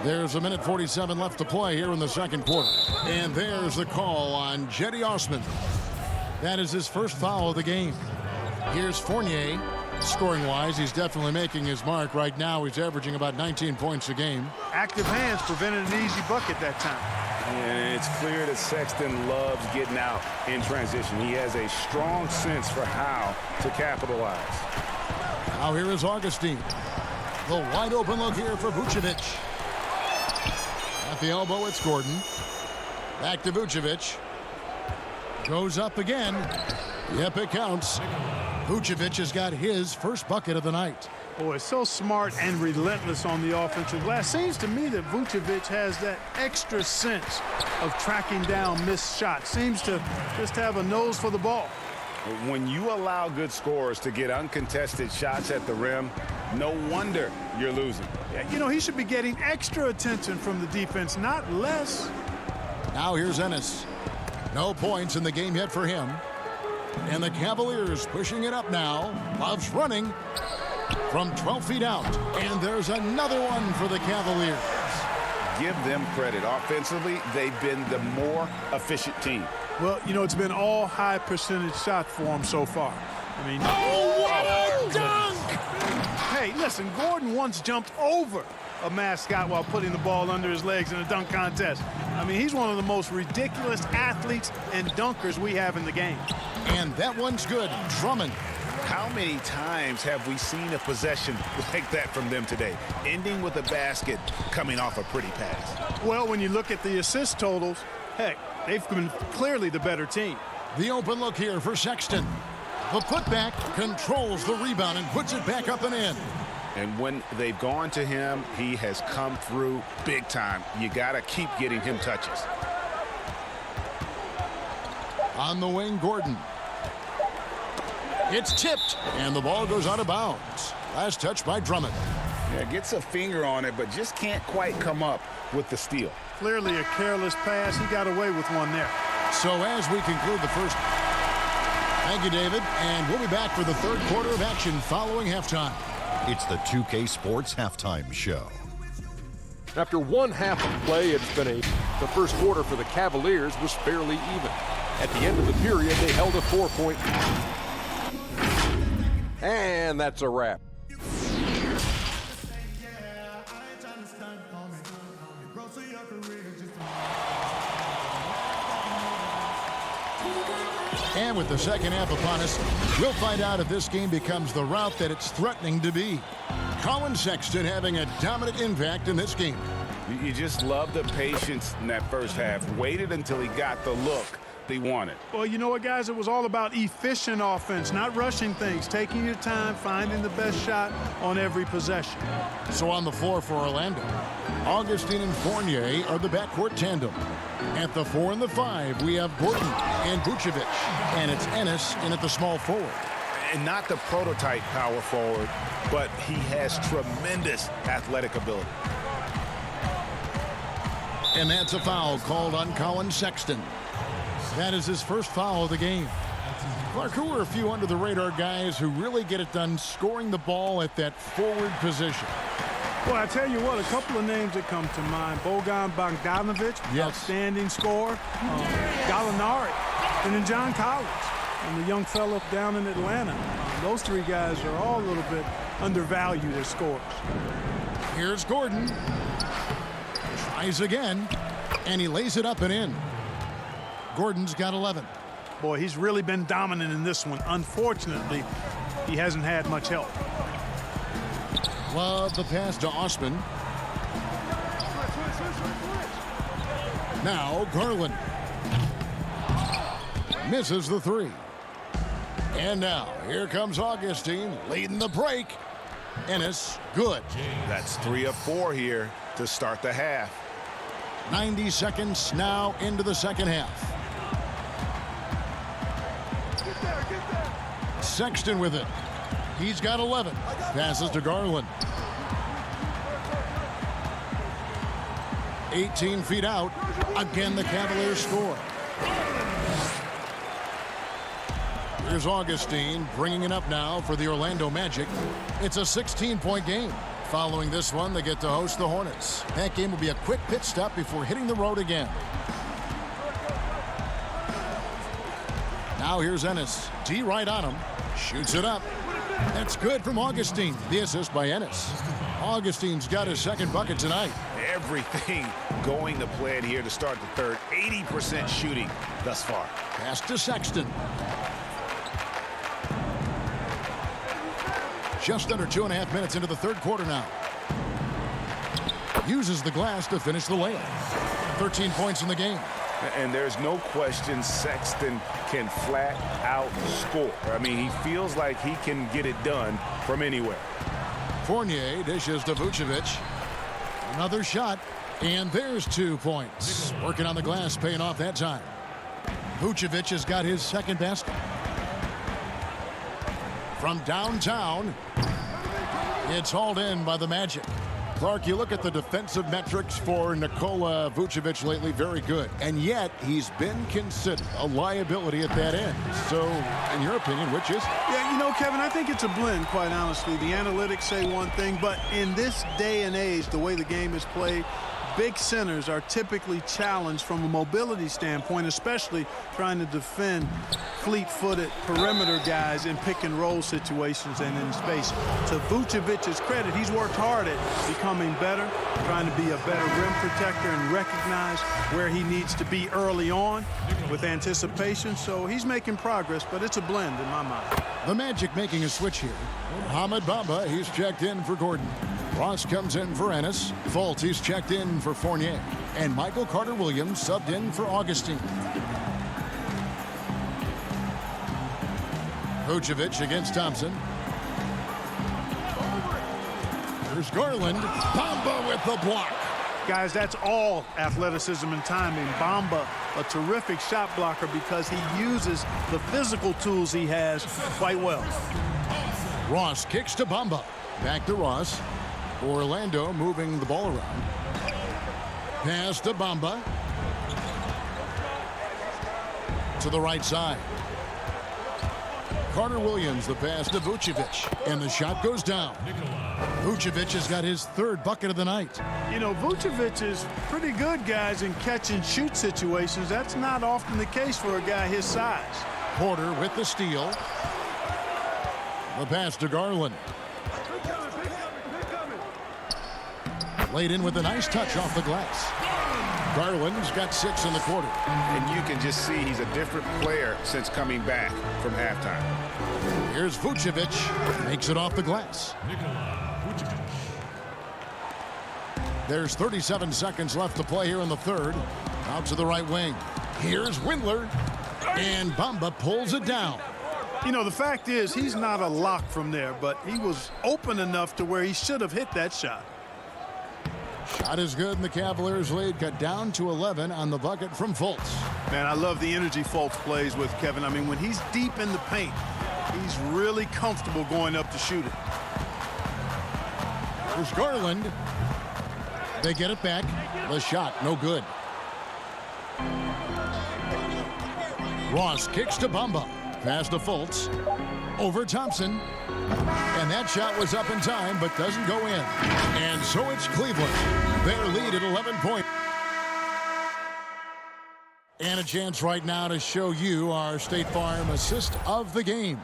There's a minute 47 left to play here in the second quarter. And there's the call on Jetty Osman. That is his first foul of the game. Here's Fournier. Scoring-wise, he's definitely making his mark. Right now, he's averaging about 19 points a game.
Active hands prevented an easy bucket that time.
And it's clear that Sexton loves getting out in transition. He has a strong sense for how to capitalize.
Now here is Augustine. The wide open look here for Vucevic. At the elbow, it's Gordon. Back to Vucevic. Goes up again. Yep, it counts. Vucevic has got his first bucket of the night.
Boy, so smart and relentless on the offensive glass. Seems to me that Vucevic has that extra sense of tracking down missed shots. Seems to just have a nose for the ball.
When you allow good scorers to get uncontested shots at the rim, no wonder you're losing.
Yeah, you know, he should be getting extra attention from the defense, not less.
Now here's Ennis. No points in the game yet for him. And the Cavaliers pushing it up now. Love's running from 12 feet out. And there's another one for the Cavaliers.
Give them credit. Offensively, they've been the more efficient team.
Well, you know, it's been all high percentage shots for them so far. I mean,
oh, what a dunk!
Hey, listen, Gordon once jumped over a mascot while putting the ball under his legs in a dunk contest. I mean, he's one of the most ridiculous athletes and dunkers we have in the game.
And that one's good. Drummond.
How many times have we seen a possession like that from them today, ending with a basket coming off a pretty pass?
Well, when you look at the assist totals, heck, they've been clearly the better team.
The open look here for Sexton. The putback controls the rebound and puts it back up and in.
And when they've gone to him, he has come through big time. You got to keep getting him touches.
On the wing, Gordon. It's tipped, and the ball goes out of bounds. Last touch by Drummond.
Yeah, gets a finger on it, but just can't quite come up with the steal.
Clearly a careless pass. He got away with one there.
So as we conclude the first. Thank you, David. And we'll be back for the third quarter of action following halftime.
It's the 2K Sports Halftime Show.
After one half of play, it's been the first quarter for the Cavaliers was fairly even. At the end of the period, they held a 4-point. And that's a wrap.
And with the second half upon us, we'll find out if this game becomes the rout that it's threatening to be. Colin Sexton having a dominant impact in this game.
You just love the patience in that first half. Waited until he got the look they wanted.
Well, you know what, guys? It was all about efficient offense, not rushing things, taking your time, finding the best shot on every possession.
So on the floor for Orlando, Augustine and Fournier are the backcourt tandem. At the 4 and the 5, we have Gordon and Vucevic, and it's Ennis in at the small forward.
And not the prototype power forward, but he has tremendous athletic ability.
And that's a foul called on Colin Sexton. That is his first foul of the game. Clark, who are a few under-the-radar guys who really get it done scoring the ball at that forward position?
Well, I tell you what, a couple of names that come to mind. Bogan Bogdanovic, outstanding scorer. Gallinari, and then John Collins, and the young fellow down in Atlanta. Those three guys are all a little bit undervalued as scorers.
Here's Gordon. Tries again, and he lays it up and in. Gordon's got 11.
Boy, he's really been dominant in this one. Unfortunately, he hasn't had much help.
Love the pass to Osman. Now Garland. Misses the three. And now here comes Augustine leading the break. Ennis, good.
That's 3 of 4 here to start the half.
90 seconds now into the second half. Sexton with it. He's got 11. Passes to Garland. 18 feet out. Again, the Cavaliers score. Here's Augustine bringing it up now for the Orlando Magic. It's a 16-point game. Following this one, they get to host the Hornets. That game will be a quick pit stop before hitting the road again. Now here's Ennis. D right on him. Shoots it up. That's good from Augustine. The assist by Ennis. Augustine's got his second bucket tonight.
Everything going to plan here to start the third. 80% shooting thus far.
Pass to Sexton. Just under 2.5 minutes into the third quarter now. Uses the glass to finish the layup. 13 points in the game.
And there's no question Sexton can flat out score. I mean, he feels like he can get it done from anywhere.
Fournier dishes to Vucevic. Another shot, and there's 2 points. Working on the glass, paying off that time. Vucevic has got his second basket. From downtown, it's hauled in by the Magic. Clark, you look at the defensive metrics for Nikola Vucevic lately, very good. And yet, he's been considered a liability at that end. So, in your opinion, which is?
Yeah, you know, Kevin, I think it's a blend, quite honestly. The analytics say one thing, but in this day and age, the way the game is played, big centers are typically challenged from a mobility standpoint, especially trying to defend fleet-footed perimeter guys in pick-and-roll situations and in space. To Vucevic's credit, he's worked hard at becoming better, trying to be a better rim protector and recognize where he needs to be early on with anticipation. So he's making progress, but it's a blend in my mind.
The Magic making a switch here. Mohamed Bamba, he's checked in for Gordon. Ross comes in for Ennis. Fultz, he's checked in for Fournier. And Michael Carter-Williams subbed in for Augustine. Vucevic against Thompson. There's Garland. Bamba with the block.
Guys, that's all athleticism and timing. Bamba, a terrific shot blocker because he uses the physical tools he has quite well.
Ross kicks to Bamba. Back to Ross. Orlando moving the ball around. Pass to Bamba. To the right side. Carter Williams, the pass to Vucevic, and the shot goes down. Vucevic has got his third bucket of the night.
You know, Vucevic is pretty good, guys, in catch-and-shoot situations. That's not often the case for a guy his size.
Porter with the steal. The pass to Garland. Laid in with a nice touch off the glass. Garland's got 6 in the quarter.
And you can just see he's a different player since coming back from halftime.
Here's Vucevic. Makes it off the glass. There's 37 seconds left to play here in the third. Out to the right wing. Here's Windler. And Bamba pulls it down.
You know, the fact is he's not a lock from there, but he was open enough to where he should have hit that shot.
Shot is good, and the Cavaliers lead cut down to 11 on the bucket from Fultz.
Man, I love the energy Fultz plays with, Kevin. I mean, when he's deep in the paint, he's really comfortable going up to shoot it.
There's Garland. They get it back. The shot, no good. Ross kicks to Bamba. Pass to Fultz. Over Thompson. And that shot was up in time, but doesn't go in. And so it's Cleveland. Their lead at 11 points. And a chance right now to show you our State Farm assist of the game.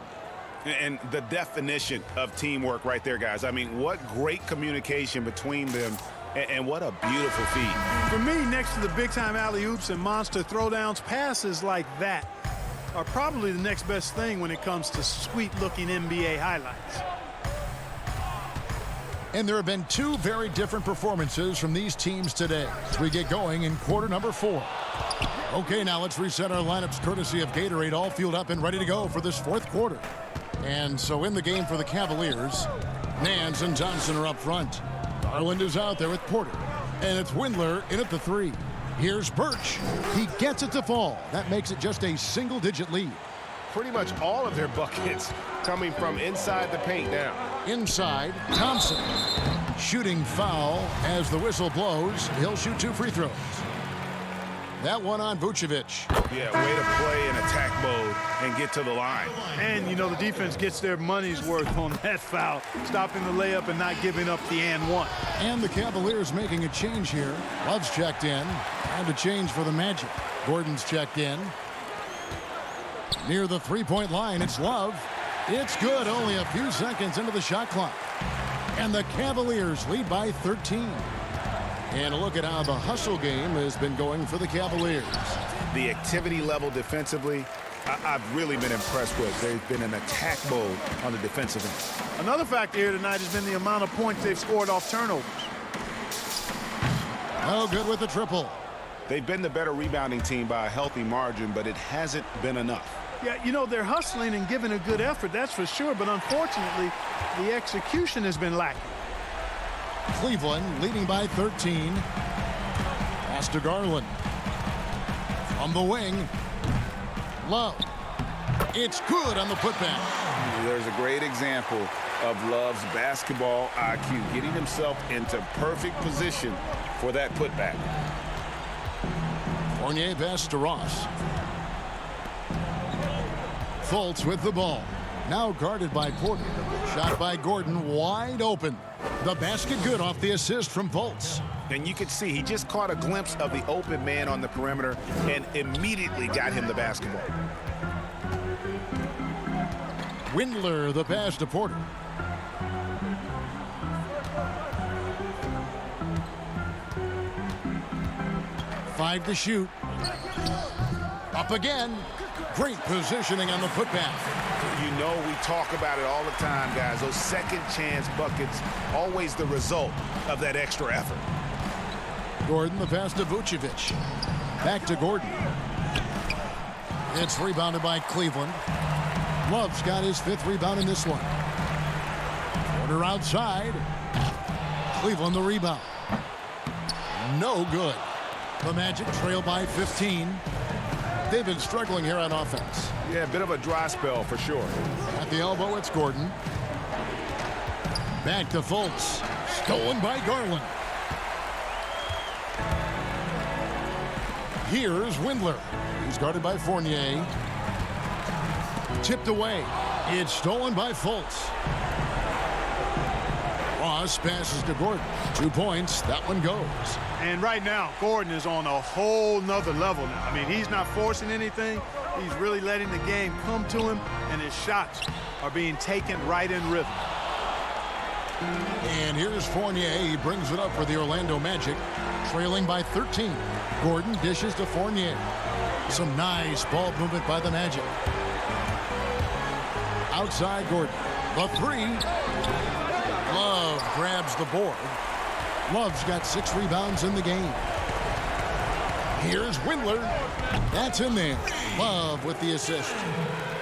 And the definition of teamwork right there, guys. I mean, what great communication between them, and what a beautiful feed.
For me, next to the big-time alley-oops and monster throwdowns, passes like that are probably the next best thing when it comes to sweet-looking NBA highlights.
And there have been 2 very different performances from these teams today as we get going in quarter number 4. Okay, now let's reset our lineups courtesy of Gatorade, all fueled up and ready to go for this 4th quarter. And so in the game for the Cavaliers, Nance and Johnson are up front. Garland is out there with Porter. And it's Windler in at the 3. Here's Birch. He gets it to fall. That makes it just a single-digit lead.
Pretty much all of their buckets coming from inside the paint now.
Inside, Thompson. Shooting foul as the whistle blows. He'll shoot 2 free throws. That one on Vucevic.
Yeah, way to play in attack mode and get to the line.
And, you know, the defense gets their money's worth on that foul, stopping the layup and not giving up the and one.
And the Cavaliers making a change here. Love's checked in. And a change for the Magic. Gordon's checked in. Near the three-point line, it's Love. It's good, only a few seconds into the shot clock. And the Cavaliers lead by 13. And a look at how the hustle game has been going for the Cavaliers.
The activity level defensively, I've really been impressed with. They've been in attack mode on the defensive end.
Another factor here tonight has been the amount of points they've scored off turnovers.
Oh, good with the triple.
They've been the better rebounding team by a healthy margin, but it hasn't been enough.
Yeah, you know, they're hustling and giving a good effort, that's for sure, but unfortunately, the execution has been lacking.
Cleveland leading by 13. Pass to Garland. From the wing. Love. It's good on the putback.
There's a great example of Love's basketball IQ, getting himself into perfect position for that putback.
Fournier pass to Ross. Fultz with the ball. Now guarded by Porter. Shot by Gordon, wide open. The basket good off the assist from Fultz.
And you can see he just caught a glimpse of the open man on the perimeter and immediately got him the basketball.
Windler, the pass to Porter. Five to shoot. Up again. Great positioning on the putback.
You know, we talk about it all the time, guys. Those second chance buckets, always the result of that extra effort.
Gordon, the pass to Vucevic. Back to Gordon. It's rebounded by Cleveland. Love's got his 5th rebound in this one. Porter outside. Cleveland the rebound. No good. The Magic trail by 15. They've been struggling here on offense.
Yeah, a bit of a dry spell for sure.
At the elbow, it's Gordon. Back to Fultz. Stolen by Garland. Here's Windler. He's guarded by Fournier. tipped away. It's stolen by Fultz. Ross passes to Gordon. 2 points. That one goes.
And right now, Gordon is on a whole nother level now. I mean, he's not forcing anything. He's really letting the game come to him, and his shots are being taken right in rhythm.
And here's Fournier. He brings it up for the Orlando Magic, trailing by 13. Gordon dishes to Fournier. Some nice ball movement by the Magic. Outside Gordon. The three. Love grabs the board. Love's got 6 rebounds in the game. Here's Windler. That's in there. Love with the assist.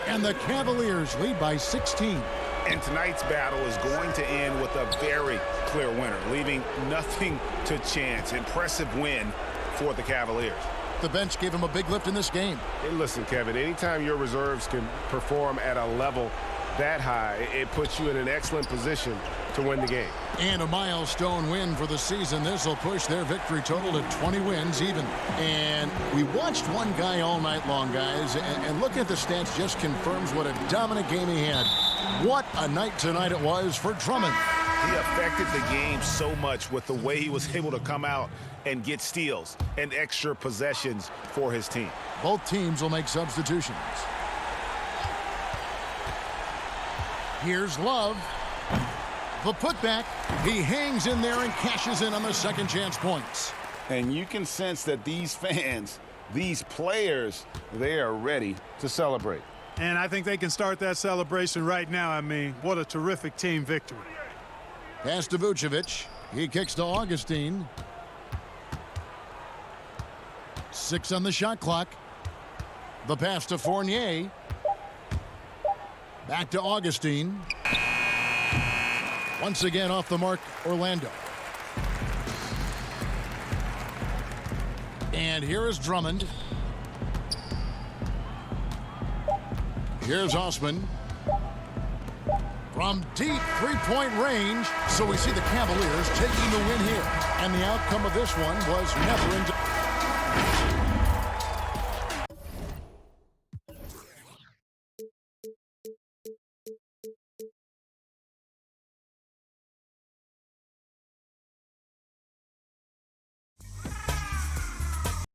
And the Cavaliers lead by 16.
And tonight's battle is going to end with a very clear winner, leaving nothing to chance. Impressive win for the Cavaliers.
The bench gave him a big lift in this game.
Hey, listen, Kevin, anytime your reserves can perform at a level that high, it puts you in an excellent position to win the game.
And a milestone win for the season. This will push their victory total to 20 wins even. And we watched one guy all night long, guys, and looking at the stats just confirms what a dominant game he had. What a night tonight it was for Drummond.
He affected the game so much with the way he was able to come out and get steals and extra possessions for his team.
Both teams will make substitutions. Here's Love. The putback. He hangs in there and cashes in on the second chance points.
And you can sense that these fans, these players, they are ready to celebrate.
And I think they can start that celebration right now. I mean, what a terrific team victory.
Pass to Vucevic. He kicks to Augustine. 6 on the shot clock. The pass to Fournier. Back to Augustine. Once again off the mark, Orlando. And here is Drummond. Here's Osman. From deep three-point range, so we see the Cavaliers taking the win here. And the outcome of this one was never in doubt.